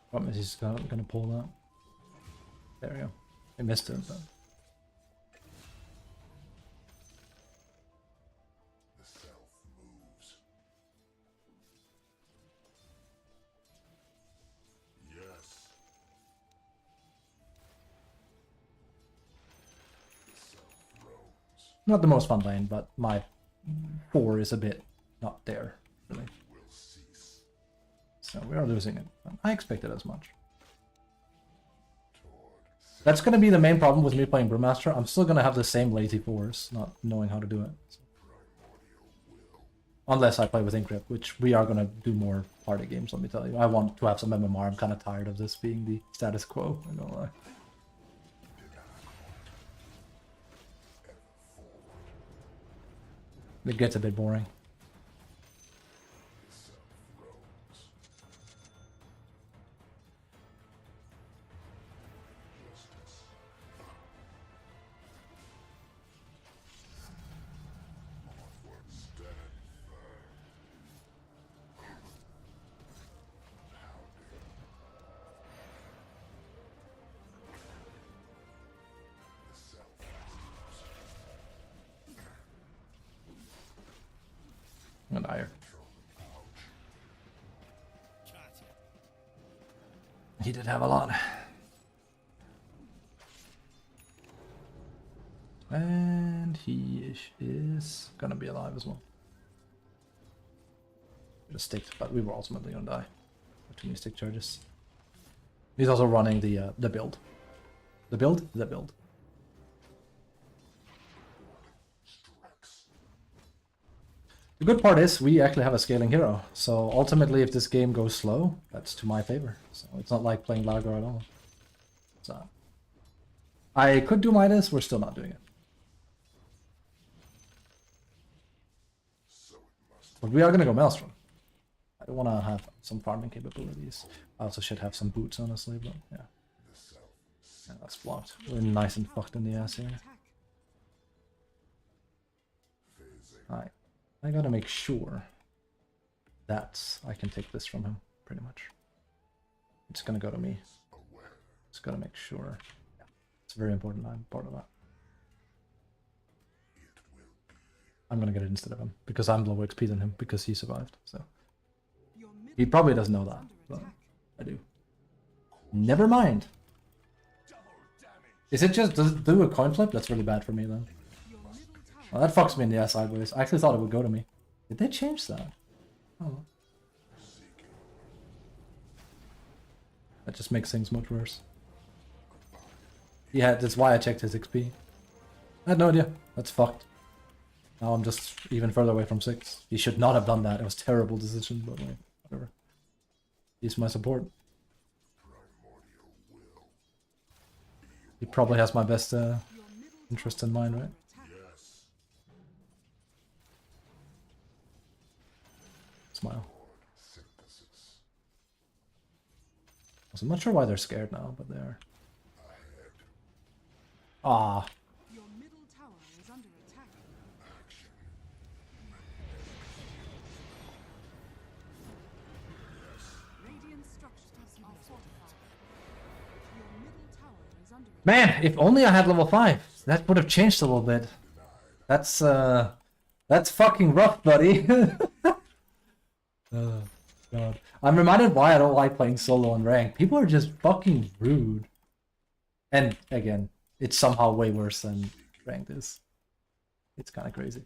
A: Problem is he's gonna pull that. There we go. I missed it, but...
F: The self moves. Yes. The self roams.
A: Not the most fun lane, but my 4 is a bit not there, really.
F: Will
A: So we are losing it. I expected as much. That's going to be the main problem with me playing Brewmaster. I'm still going to have the same lazy force, not knowing how to do it. So. Unless I play with Encrypt, which we are going to do more party games, let me tell you. I want to have some MMR. I'm kind of tired of this being the status quo, I'm not gonna lie. It gets a bit boring. I'm gonna die here. He did have a lot. And he is gonna be alive as well. The stick, but we were ultimately gonna die. Too many stick charges. He's also running the build. The build? The build. The good part is we actually have a scaling hero, so ultimately if this game goes slow, that's to my favor. So it's not like playing Lager at all. So I could do Midas, we're still not doing it. But we are gonna go Maelstrom. I don't wanna have some farming capabilities. I also should have some boots honestly, but yeah. Yeah, that's blocked. We're nice and fucked in the ass here. Alright. I gotta make sure that I can take this from him, pretty much. It's gonna go to me. Just gotta make sure. Yeah, it's very important. I'm part of that. I'm gonna get it instead of him, because I'm lower XP than him, because he survived, so. He probably doesn't know that, but I do. Never mind. Is it just, does it do a coin flip? That's really bad for me then. Well, that fucks me in the ass sideways. I actually thought it would go to me. Did they change that? Oh. That just makes things much worse. Yeah, that's why I checked his XP. I had no idea. That's fucked. Now I'm just even further away from 6. He should not have done that. It was a terrible decision, but like, whatever. He's my support. He probably has my best interest in mind, right? Smile. I'm not sure why they're scared now, but they are. Ah.
B: Your middle tower is under attack. Radiant structures are fortified. Your middle tower is under attack.
A: Man, if only I had level 5. That would have changed a little bit. That's fucking rough, buddy. Oh, God. I'm reminded why I don't like playing solo on rank. People are just fucking rude. And again, it's somehow way worse than ranked is. It's kind of crazy.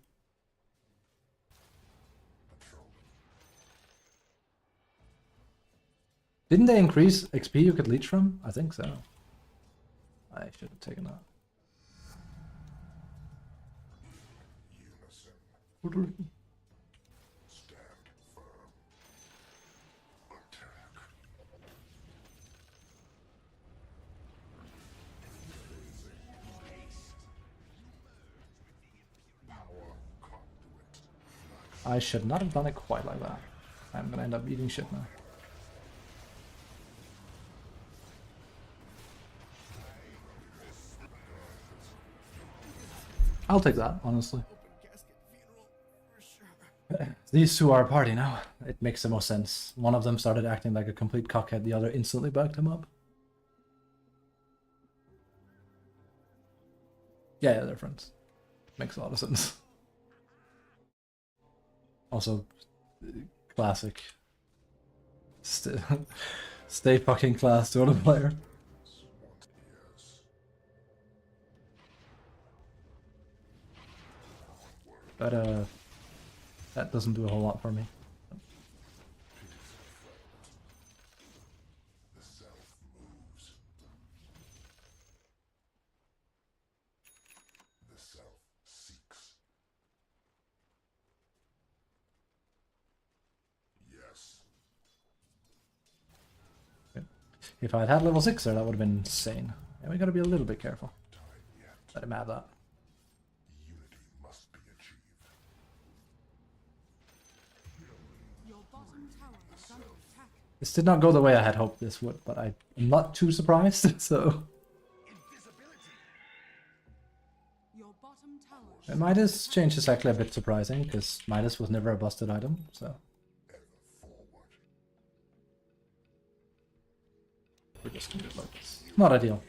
A: Didn't they increase XP you could leech from? I think so. I should have taken that. I should not have done it quite like that. I'm gonna end up eating shit now. I'll take that, honestly. These two are a party now. It makes the most sense. One of them started acting like a complete cockhead, the other instantly backed him up. Yeah, they're friends. Makes a lot of sense. Also, classic. Stay fucking class to the player. But that doesn't do a whole lot for me. If I had had level 6 there, that would have been insane. And we gotta be a little bit careful. Let him have that.
B: Your bottom tower is under attack.
A: This did not go the way I had hoped this would, but I'm not too surprised, so...
B: Your bottom tower
A: And Midas change is actually a bit surprising, because Midas was never a busted item, so... We're just gonna do it like this. Not ideal.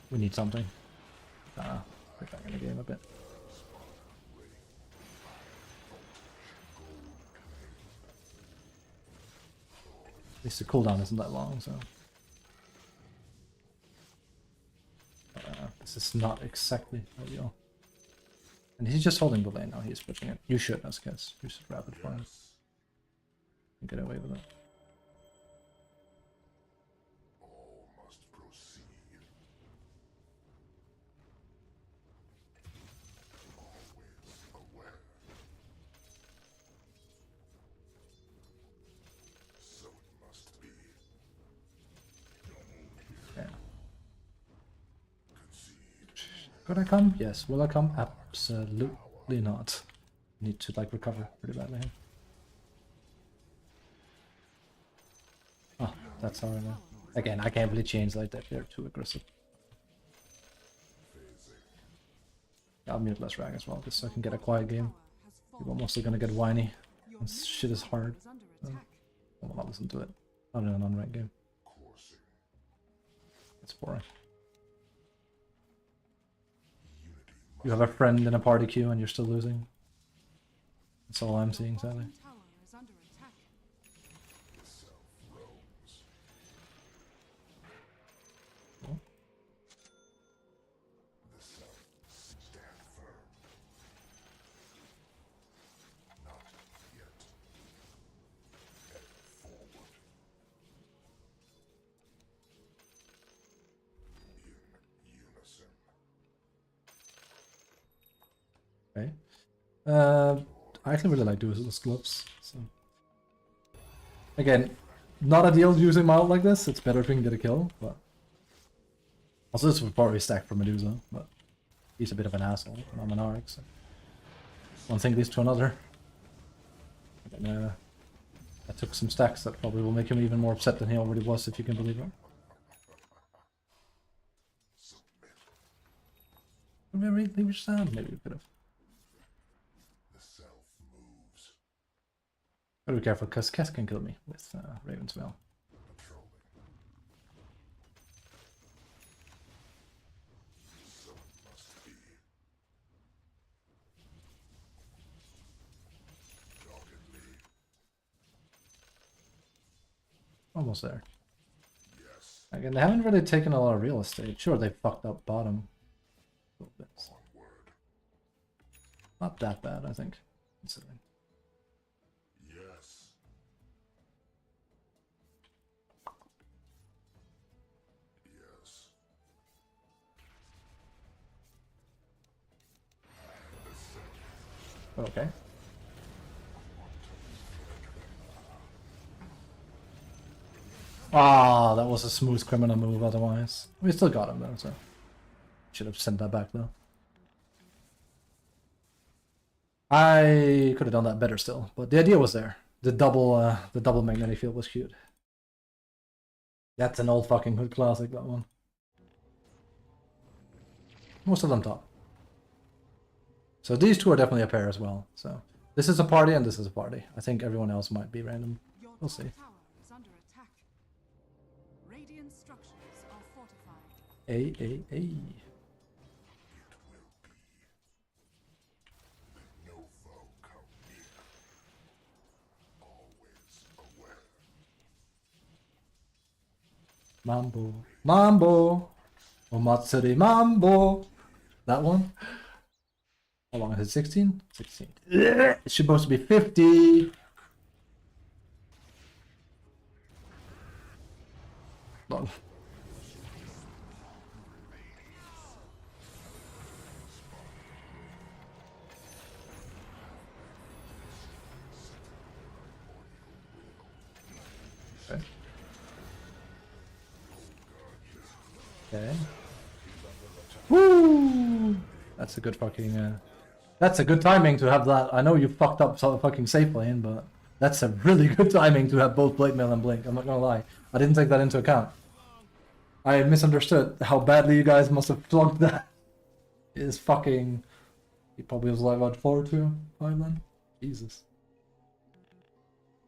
A: We need something. We're back in the game a bit. At least the cooldown isn't that long, so... this is not exactly ideal. And he's just holding the lane now, he's pushing it. You should, I guess. You should rapid fire. And get away with it. Could I come? Yes. Will I come? Absolutely not. Need to like recover pretty badly here. Oh, that's how I know. Again, I can't really change like that. They're too aggressive. I'll mute less rag as well, just so I can get a quiet game. People are mostly gonna get whiny. This shit is hard. So I will not listen to it. Not in a non-rank game. It's boring. You have a friend in a party queue and you're still losing. That's all I'm seeing, sadly.
B: tower is under attack.
A: Cool. Okay. I actually really like Duel's gloves. So. Again, not ideal using my ult like this. It's better if we can get a kill, but also this would probably stack for Medusa, but he's a bit of an asshole. And I'm an Arc, so one thing leads to another. And, I took some stacks that probably will make him even more upset than he already was, if you can believe it. Maybe leave it down. Maybe we could have. Gotta be careful, because Kess can kill me with Raven's Veil. Almost there. Again, they haven't really taken a lot of real estate. Sure, they fucked up bottom a little bit. Not that bad, I think, considering. Okay. Ah, that was a smooth criminal move otherwise. We still got him though, so should have sent that back though. I could have done that better still, but the idea was there. The double magnetic field was cute. That's an old fucking hood classic, that one. Most of them top. So these two are definitely a pair as well. So this is a party and this is a party. I think everyone else might be random.
B: Your
A: We'll see.
B: top tower is under attack. Radiant structures are fortified.
A: Ay. Mambo. Mambo. Omatsuri Mambo. That one. How long is it? 16? 16. It's supposed to be 50. Long. Okay. Okay. Woo! That's a good fucking. That's a good timing to have that. I know you fucked up so fucking safe lane, but that's a really good timing to have both Blade Mail and Blink. I'm not gonna lie. I didn't take that into account. I misunderstood how badly you guys must have flunked that. Is fucking. He probably was like about 4 to 5 then. Jesus.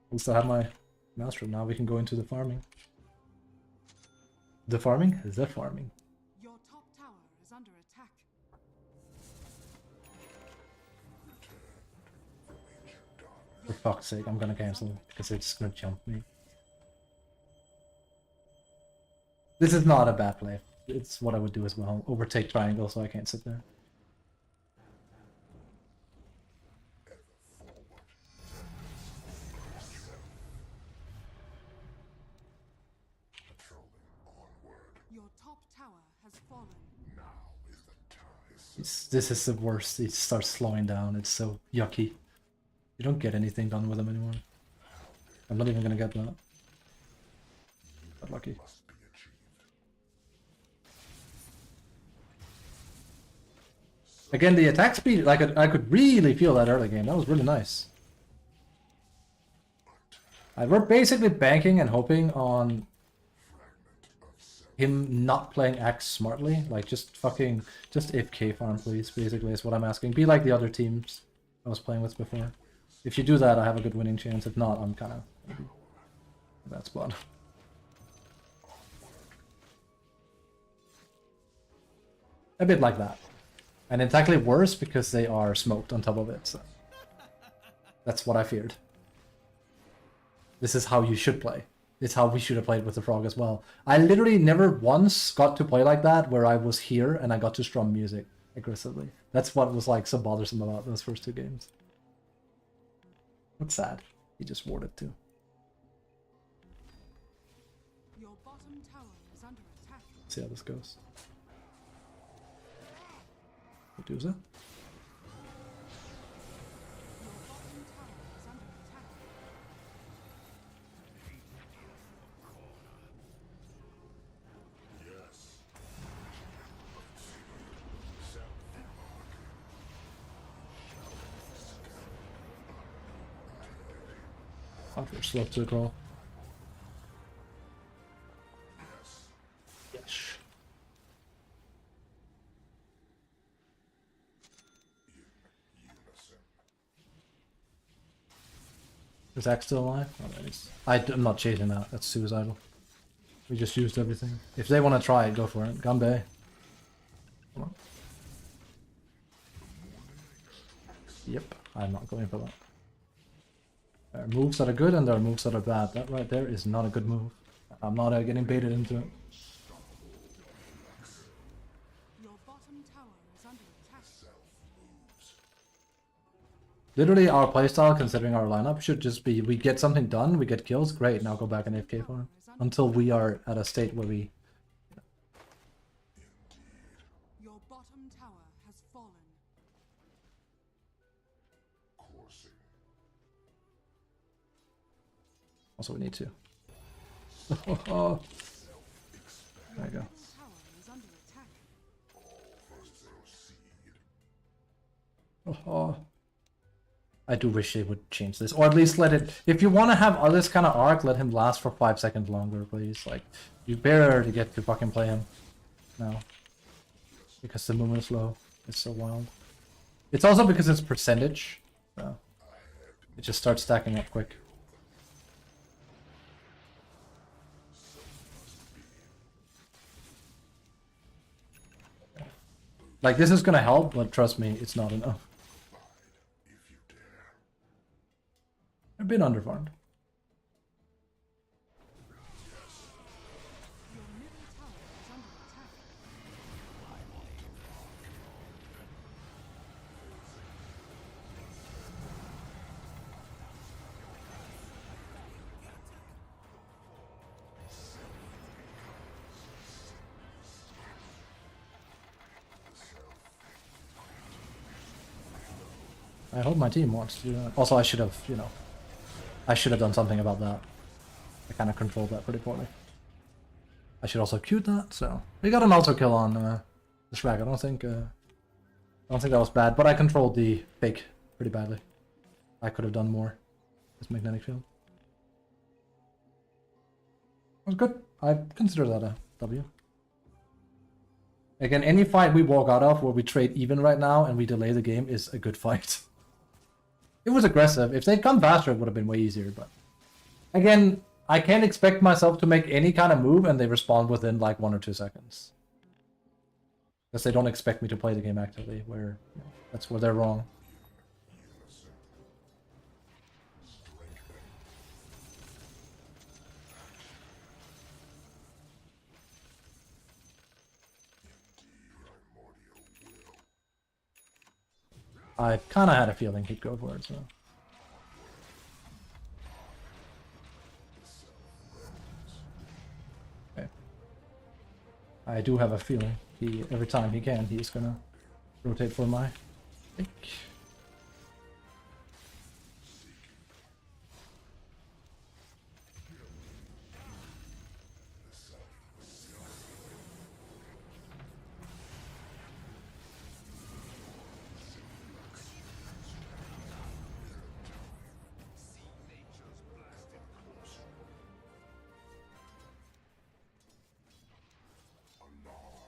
A: At least I have my master. Now we can go into the farming. The farming? The farming.
B: Your top tower is under attack.
A: For fuck's sake, I'm gonna cancel because it's gonna jump me. This is not a bad play. It's what I would do as well. Overtake triangle so I can't sit there.
B: Your top tower has fallen.
A: This is the worst. It starts slowing down. It's so yucky. You don't get anything done with them anymore. I'm not even gonna get that. But lucky. Again, the attack speed, like I could really feel that early game. That was really nice. We're basically banking and hoping on him not playing Axe smartly. Like, just AFK farm, please, basically, is what I'm asking. Be like the other teams I was playing with before. If you do that, I have a good winning chance. If not, I'm kind of in that spot. A bit like that. And it's actually worse because they are smoked on top of it, so that's what I feared. This is how you should play. It's how we should have played with the frog as well. I literally never once got to play like that where I was here and I got to strum music aggressively. That's what was like so bothersome about those first 2 games. What's sad? He just warded too.
B: Your bottom tower is under attack.
A: See how this goes. Medusa.
B: Your bottom tower is under attack.
A: After slow to the crawl. Yes. Is Axe still alive? Oh, that is. I'm not chasing that. That's suicidal. We just used everything. If they want to try it, go for it. Ganbei. Come on. Yep, I'm not going for that. There are moves that are good and there are moves that are bad. That right there is not a good move. I'm not getting baited into it.
B: Your bottom tower is under attack.
A: Literally, our playstyle, considering our lineup, should just be we get something done, we get kills, great, now go back and AFK farm. Until we are at a state where we...
B: Your bottom tower has fallen.
A: Also, we need to. Oh, there you go.
B: Your tower is under attack.
A: Oh. I do wish they would change this, or at least let it. If you want to have this kind of arc, let him last for 5 seconds longer, please. Like, you barely get to fucking play him now because the movement is low. It's so wild. It's also because it's percentage, so it just starts stacking up quick. Like, this is gonna help, but trust me, it's not enough. I've been underfarmed.
B: Your middle tower is under attack.
A: I hope my team wants to do that. Also, I should have, I should have done something about that. I kind of controlled that pretty poorly. I should also cute that, so... We got an auto kill on the Shrag. I don't think that was bad, but I controlled the fake pretty badly. I could have done more. This magnetic field. It was good. I consider that a W. Again, any fight we walk out of where we trade even right now and we delay the game is a good fight. It was aggressive. If they'd come faster, it would have been way easier, but... Again, I can't expect myself to make any kind of move and they respond within like 1 or 2 seconds. Because they don't expect me to play the game actively, where that's where they're wrong. I kind of had a feeling he'd go for it, so... Okay. I do have a feeling every time he can, he's gonna rotate for my pick.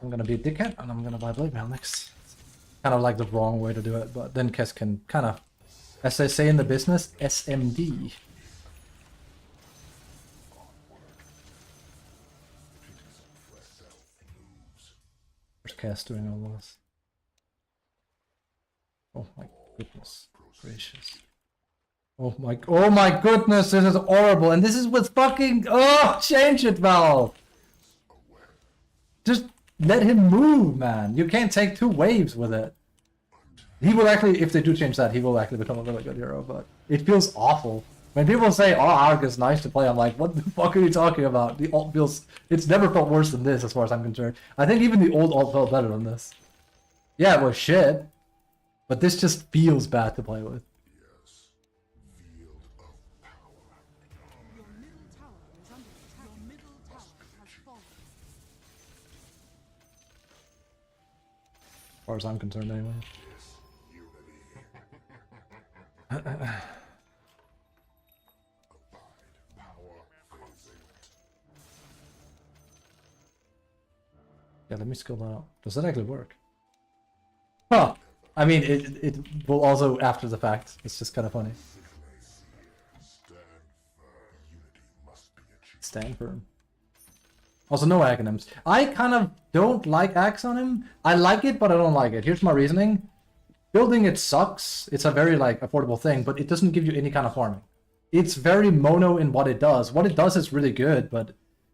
A: I'm gonna be a dickhead and I'm gonna buy Blade Mail next. Kind of like the wrong way to do it, but then Kes can kind of, as they say in the business, SMD. Where's Kes doing all this? Oh my goodness gracious. Oh my goodness, this is horrible, and this is with fucking, change it, Valve! Just let him move, man. You can't take 2 waves with it. He will actually, if they do change that, he will actually become a really good hero, but it feels awful. When people say, oh, Ark is nice to play, I'm like, what the fuck are you talking about? The ult feels, it's never felt worse than this, as far as I'm concerned. I think even the old ult felt better than this. Yeah, it was shit, but this just feels bad to play with.
B: Your middle tower is under attack. Your middle tower has fallen.
A: As far as I'm concerned, anyway. Yeah, let me skill that out. Does that actually work? Huh! I mean, it will also after the fact. It's just kind of funny. Stand firm. Also, no acronyms. I kind of don't like Axe on him. I like it, but I don't like it. Here's my reasoning. Building it sucks. It's a very, like, affordable thing, but it doesn't give you any kind of farming. It's very mono in what it does. What it does is really good, but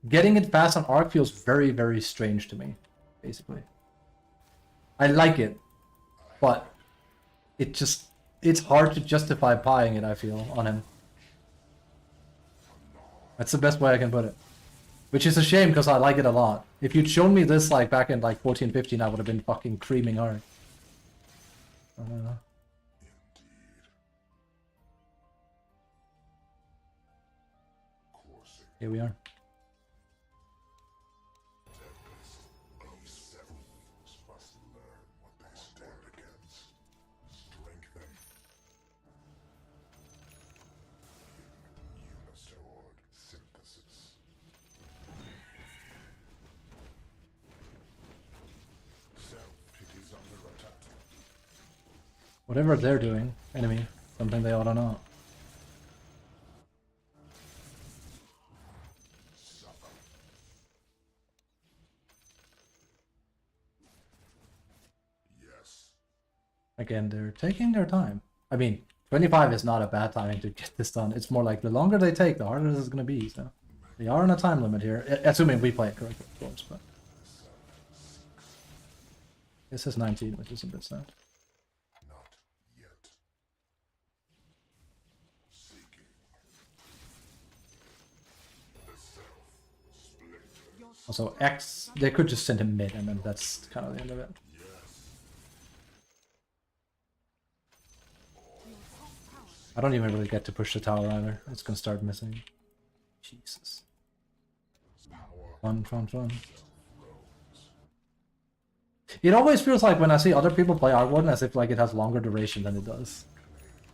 A: getting it fast on Arc feels very, very strange to me, basically. I like it, but it just... It's hard to justify buying it, I feel, on him. That's the best way I can put it. Which is a shame, because I like it a lot. If you'd shown me this, like, back in, like, 14, 15, I would have been fucking creaming hard. Here we are. Whatever they're doing, enemy, something they ought to know. Again, they're taking their time. I mean, 25 is not a bad timing to get this done. It's more like the longer they take, the harder this is going to be. So they are on a time limit here, assuming we play it correctly, of course. But this is 19, which is a bit sad. Also, X, they could just send him mid, and then that's kind of the end of it. I don't even really get to push the tower either. It's gonna start missing. Jesus. Fun. It always feels like when I see other people play R1 as if like it has longer duration than it does.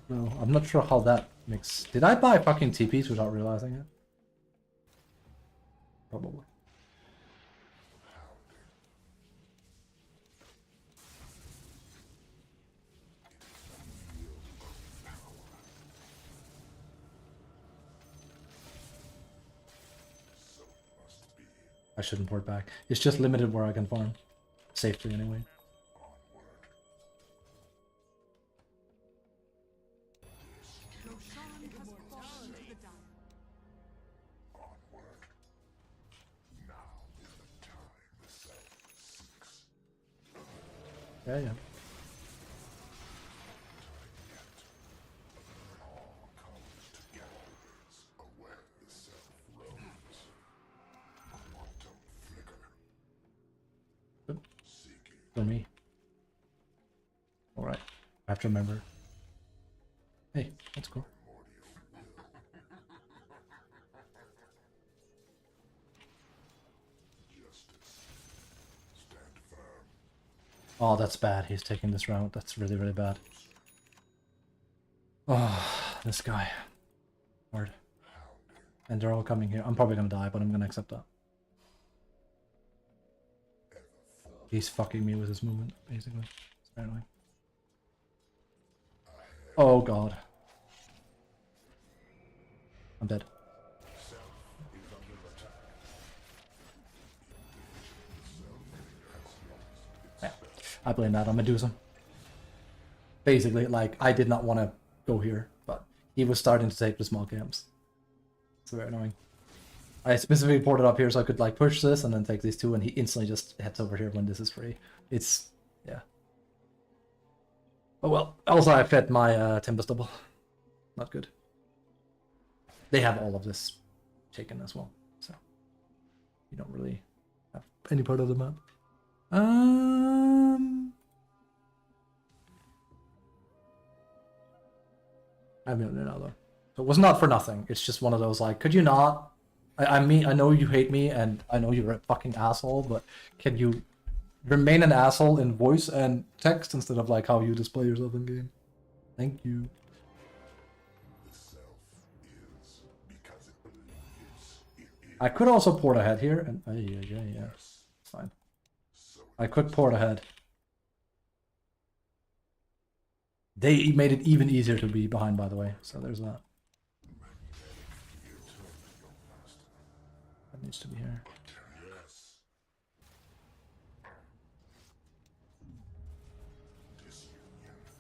A: No, I'm not sure how that makes... Did I buy fucking TPs without realizing it? Probably. I shouldn't port back. It's just limited where I can farm. Safely, anyway.
B: Roshan has fallen to the dire.
A: Yeah. For me. Alright. I have to remember. Hey, that's cool. Oh, that's bad. He's taking this route. That's really, really bad. Oh, this guy. Hard. And they're all coming here. I'm probably gonna die, but I'm gonna accept that. He's fucking me with his movement, basically. It's very annoying. Oh god. I'm dead. Yeah, I blame that on Medusa. Basically, like, I did not want to go here, but he was starting to take the small camps. It's very annoying. I specifically ported up here so I could like push this and then take these two, and he instantly just heads over here when this is free. It's, yeah. Oh well. Also, I fed my Tempest double. Not good. They have all of this taken as well, so you don't really have any part of the map. I mean, no, though. So it was not for nothing. It's just one of those like, could you not? I mean, I know you hate me, and I know you're a fucking asshole, but can you remain an asshole in voice and text instead of like how you display yourself in game? Thank you. I could also port ahead here, and yeah, fine. I could port ahead. They made it even easier to be behind, by the way, so there's that. That needs to be here.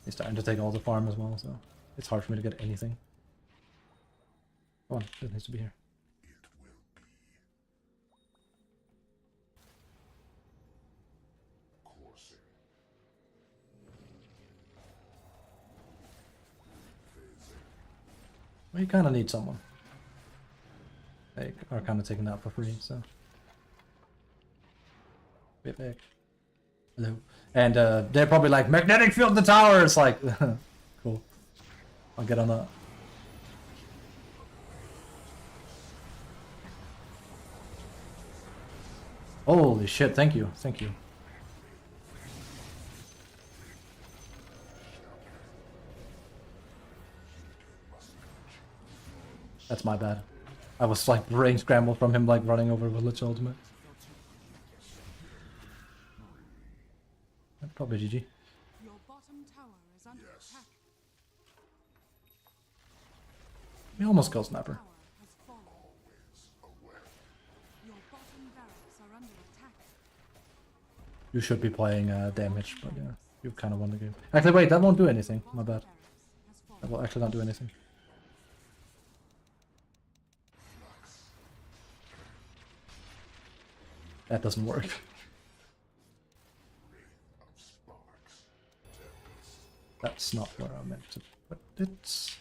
A: He's starting to take all the farm as well, so it's hard for me to get anything. Come on, it needs to be here. We kind of need someone. They are kind of taking that for free, so. Bit back. Hello. And they're probably like, magnetic field the tower! It's like, cool. I'll get on that. Holy shit, thank you, thank you. That's my bad. I was like brain scrambled from him like running over with Lich ultimate. Probably GG.
B: Your bottom tower is under attack.
A: We almost killed Snapper.
B: Tower has fallen. Your bottom barracks are under attack.
A: You should be playing damage, but yeah, you kind of won the game. Actually, wait, that won't do anything. My bad.
B: Barracks has fallen.
A: That will actually not do anything. That doesn't work. That's not where I meant to put it.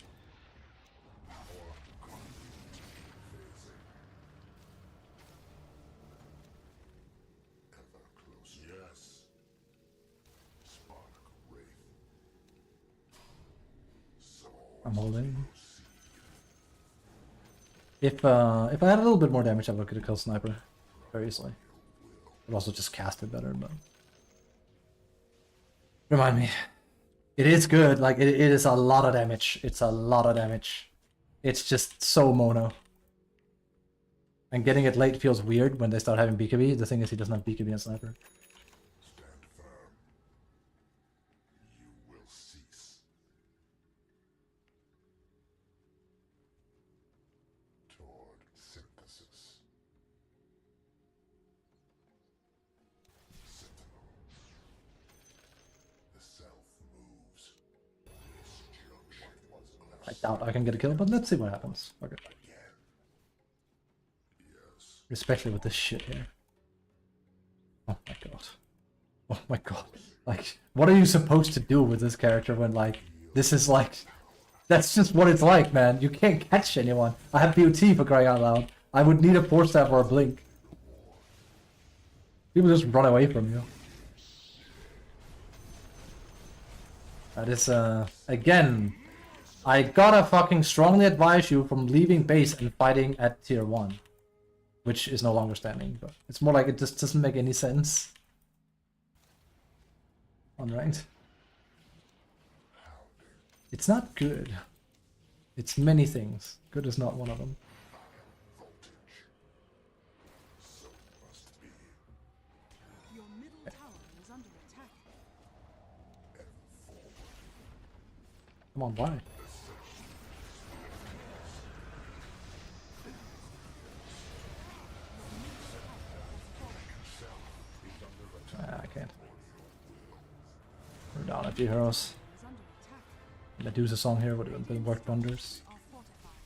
A: I'm holding. If I had a little bit more damage, I would have killed Sniper very easily. I'd also just cast it better, but... Remind me. It is good, like, it is a lot of damage. It's a lot of damage. It's just so mono. And getting it late feels weird when they start having BKB. The thing is, he doesn't have BKB and Sniper.
F: Stand firm. You will cease. Toward synthesis. Sentinel. The self moves. This junction was
A: I doubt I can get a kill, but let's see what happens. Okay.
F: Yes.
A: Especially with this shit here. Oh my god. Oh my god. Like, what are you supposed to do with this character when, like, this is like... That's just what it's like, man. You can't catch anyone. I have BOT for crying out loud. I would need a Force Staff or a Blink. People just run away from you. That is, again... I gotta fucking strongly advise you from leaving base and fighting at tier 1. Which is no longer standing, but it's more like it just doesn't make any sense. Unranked. It's not good. It's many things. Good is not one of them.
B: Your middle tower is under attack.
A: Come on, why? I can't. We're down a few heroes.
B: Is under attack.
A: Medusa song here would have been worked wonders.
B: Are fortified.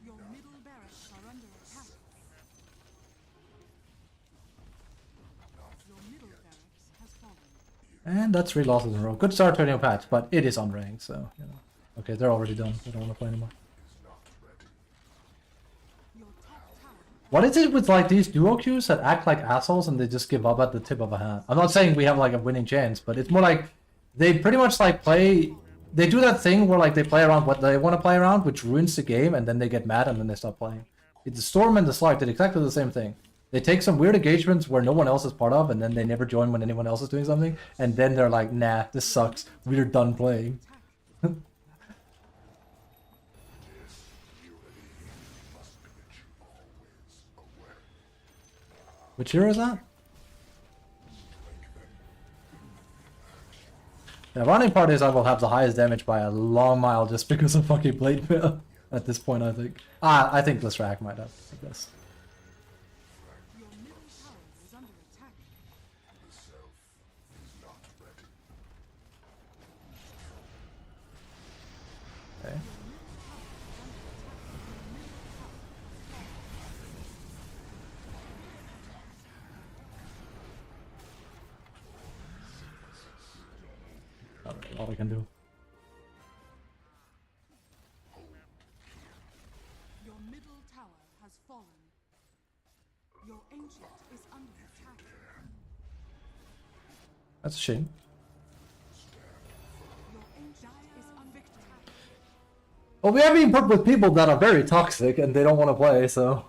B: Your middle barracks are under attack. Your middle barracks has fallen.
A: And that's 3 losses in a row. Good start to a new patch, but it is unranked, so, you know. Okay, they're already done. They don't want to play anymore.
B: Your top tower
A: What is it with, like, these duo queues that act like assholes and they just give up at the tip of a hat? I'm not saying we have, like, a winning chance, but it's more like they pretty much, like, play... They do that thing where, like, they play around what they want to play around, which ruins the game, and then they get mad and then they stop playing. The Storm and the Slark did exactly the same thing. They take some weird engagements where no one else is part of, and then they never join when anyone else is doing something, and then they're like, nah, this sucks. We're done playing. Which hero is that? The running part is I will have the highest damage by a long mile just because of fucking Blade Mail at this point, I think. I think Listrak might have, I guess.
B: Your middle tower is under attack.
F: The self is not ready.
A: Okay. Not really all I can do.
B: Your middle tower has fallen. Your ancient is under attack.
A: That's a shame.
B: Your ancient is under attack.
A: Well, we have been put with people that are very toxic and they don't want to play, so...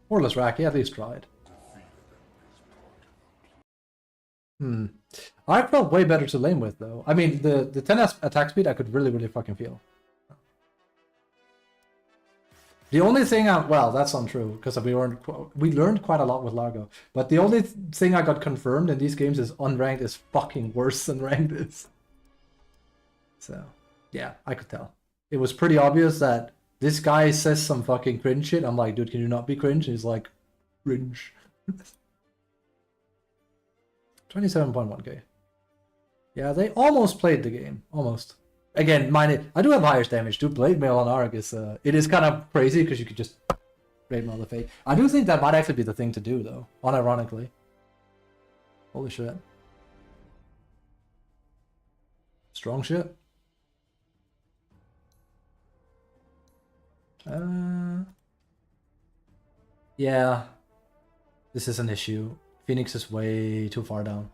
A: Or Listrak, he at least tried. I felt way better to lane with, though. I mean, the 10 attack speed I could really fucking feel. The only thing well, that's untrue, because we learned quite a lot with Largo. But the only thing I got confirmed in these games is unranked is fucking worse than ranked is. So, yeah, I could tell. It was pretty obvious that this guy says some fucking cringe shit. I'm like, dude, can you not be cringe? And he's like, cringe. 27.1k. Yeah, they almost played the game. Almost. Again, I do have highest damage too. Blade Mail on Arc is it is kind of crazy because you could just Blade Mail the fake. I do think that might actually be the thing to do though, unironically. Holy shit. Strong shit. Yeah. This is an issue. Phoenix is way too far down.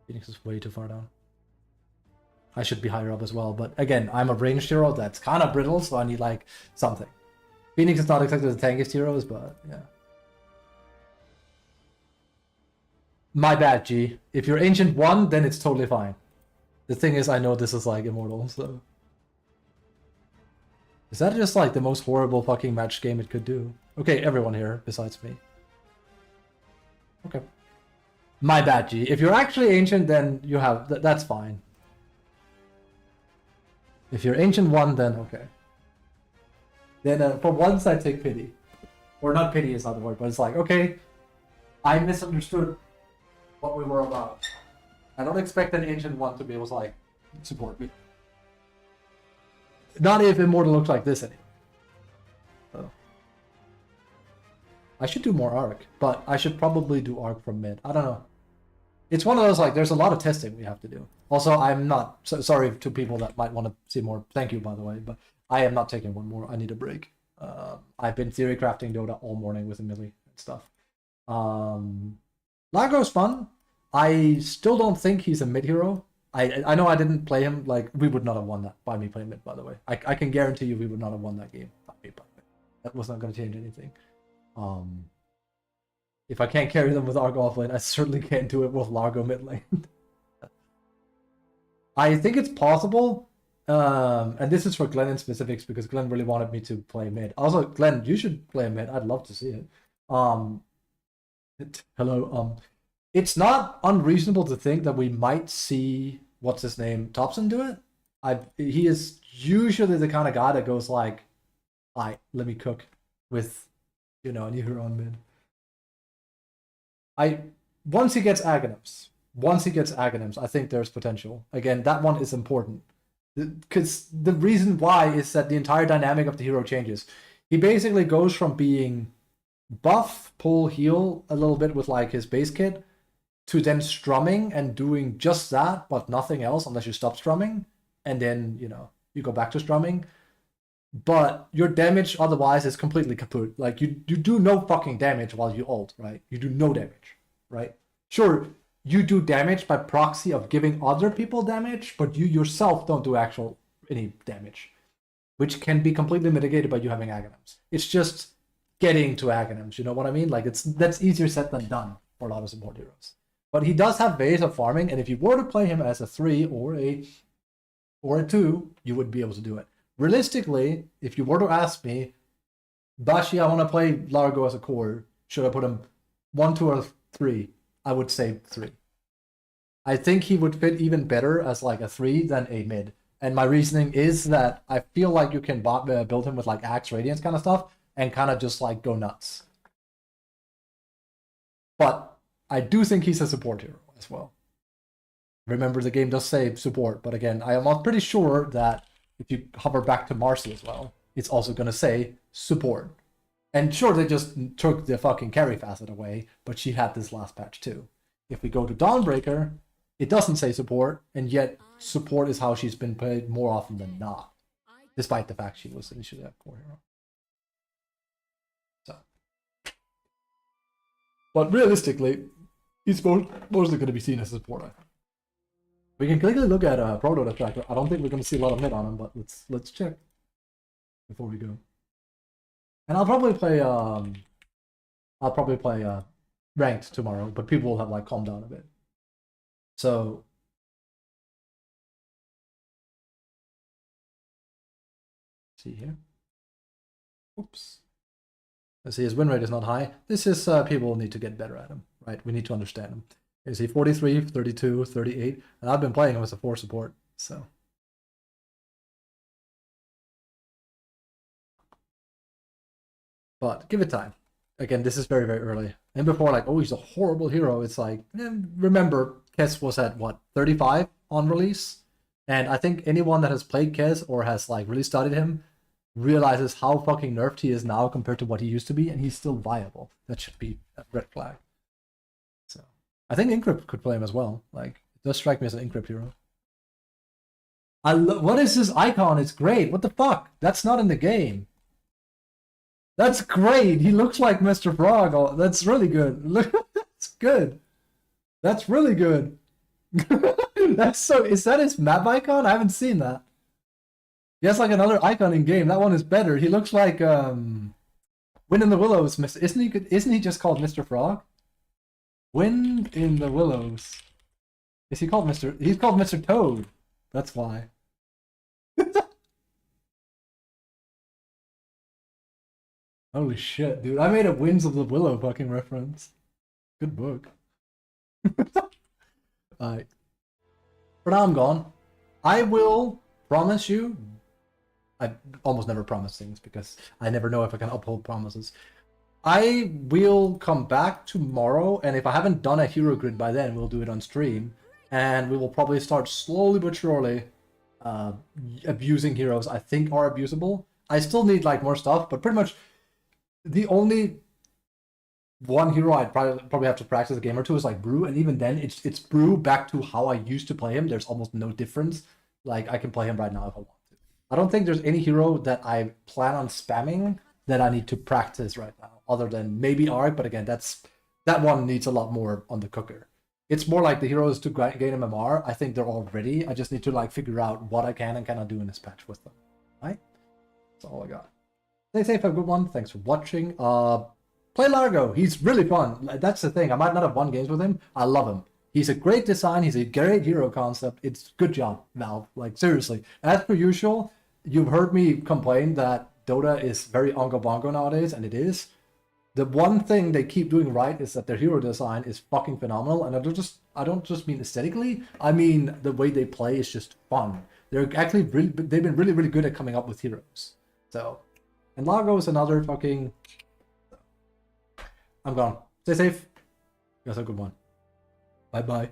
A: Phoenix is way too far down. I should be higher up as well. But again, I'm a ranged hero that's kind of brittle, so I need like something. Phoenix is not exactly the tankiest heroes, but yeah. My bad, G. If you're Ancient 1, then it's totally fine. The thing is, I know this is like Immortal, so... Is that just like the most horrible fucking match game it could do? Okay, everyone here, besides me. Okay. My bad, G. If you're actually Ancient, then you have... that's fine. If you're Ancient 1, then okay. Then for once I take pity. Or not pity is not the word, but it's like, okay, I misunderstood what we were about. I don't expect an Ancient 1 to be able to like support me. Not if Immortal looks like this anyway. So. I should do more Arc, but I should probably do Arc from mid. I don't know. It's one of those like, there's a lot of testing we have to do. Also, I'm not, sorry to people that might want to see more. Thank you, by the way, but I am not taking one more. I need a break. I've been theory crafting Dota all morning with Emily and stuff. Lago's fun. I still don't think he's a mid hero. I know I didn't play him, like, we would not have won that by me playing mid, by the way. I can guarantee you we would not have won that game by me playing mid. That was not going to change anything. If I can't carry them with Argo off lane, I certainly can't do it with Largo mid lane. I think it's possible, and this is for Glenn in specifics because Glenn really wanted me to play mid. Also, Glenn, you should play mid. I'd love to see it. Hello. It's not unreasonable to think that we might see what's his name, Thompson, do it. He is usually the kind of guy that goes like, "Alright, let me cook with, you know, a new hero on mid." Once he gets Aghanims, I think there's potential. Again, that one is important. Because the reason why is that the entire dynamic of the hero changes. He basically goes from being buff, pull, heal a little bit with like his base kit, to then strumming and doing just that, but nothing else unless you stop strumming. And then, you know, you go back to strumming. But your damage otherwise is completely kaput. Like, you do no fucking damage while you ult, right? You do no damage, right? Sure, you do damage by proxy of giving other people damage, but you yourself don't do any damage, which can be completely mitigated by you having Aghanims. It's just getting to Aghanims, you know what I mean? Like, that's easier said than done for a lot of support heroes. But he does have ways of farming, and if you were to play him as a 3 or a 2, you would be able to do it. Realistically, if you were to ask me, Bashi, I want to play Largo as a core, should I put him 1, 2, or 3? I would say 3. I think he would fit even better as like a 3 than a mid. And my reasoning is that I feel like you can build him with like Axe Radiance kind of stuff and kind of just like go nuts. But I do think he's a support hero as well. Remember, the game does say support, but again, I am pretty sure that if you hover back to Marcy as well, it's also going to say support. And sure, they just took the fucking carry facet away, but she had this last patch too. If we go to Dawnbreaker, it doesn't say support, and yet support is how she's been played more often than not, despite the fact she was initially a core hero. So, but realistically, he's mostly going to be seen as a support, I think. We can quickly look at Proto Tracker. I don't think we're going to see a lot of mid on him, but let's check before we go. And I'll probably play ranked tomorrow, but people will have like calmed down a bit. So see here. Oops. Let's see, his win rate is not high. This is people need to get better at him, right? We need to understand him. Is he 43, 32, 38? And I've been playing him as a 4 support, so. But give it time. Again, this is very, very early. And before, like, oh, he's a horrible hero, it's like, remember, Kess was at, what, 35 on release? And I think anyone that has played Kess or has, like, really studied him realizes how fucking nerfed he is now compared to what he used to be, and he's still viable. That should be a red flag. So, I think Encrypt could play him as well. Like, it does strike me as an Encrypt hero. What is this icon? It's great. What the fuck? That's not in the game. That's great. He looks like Mr. Frog. Oh, that's really good. Look, that's good. That's really good. That's so. Is that his map icon? I haven't seen that. He has like another icon in game. That one is better. He looks like Wind in the Willows. Isn't he? Isn't he just called Mr. Frog? Wind in the Willows. Is he called Mr. He's called Mr. Toad. That's why. Holy shit, dude. I made a Winds of the Willow fucking reference. Good book. Alright. For now, I'm gone. I will promise you. I almost never promise things because I never know if I can uphold promises. I will come back tomorrow, and if I haven't done a hero grid by then, we'll do it on stream. And we will probably start slowly but surely abusing heroes I think are abusable. I still need like more stuff, but pretty much the only one hero I'd probably have to practice a game or two is like Brew, and even then it's Brew back to how I used to play him. There's almost no difference. Like I can play him right now if I want to. I don't think there's any hero that I plan on spamming that I need to practice right now, other than maybe Arc, but again, that one needs a lot more on the cooker. It's more like the heroes to gain MMR. I think they're all ready. I just need to like figure out what I can and cannot do in this patch with them. Right? That's all I got. Stay safe, have a good one. Thanks for watching. Play Largo. He's really fun. That's the thing. I might not have won games with him. I love him. He's a great design. He's a great hero concept. It's good job, Valve. Like seriously. As per usual, you've heard me complain that Dota is very ongo bongo nowadays, and it is. The one thing they keep doing right is that their hero design is fucking phenomenal, and I don't just mean aesthetically. I mean the way they play is just fun. They've been really good at coming up with heroes. So, and Largo is another fucking. I'm gone. Stay safe. You guys have a good one. Bye bye.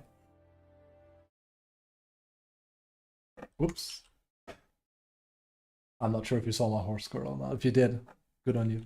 A: Whoops. I'm not sure if you saw my horse squirrel or not. If you did, good on you.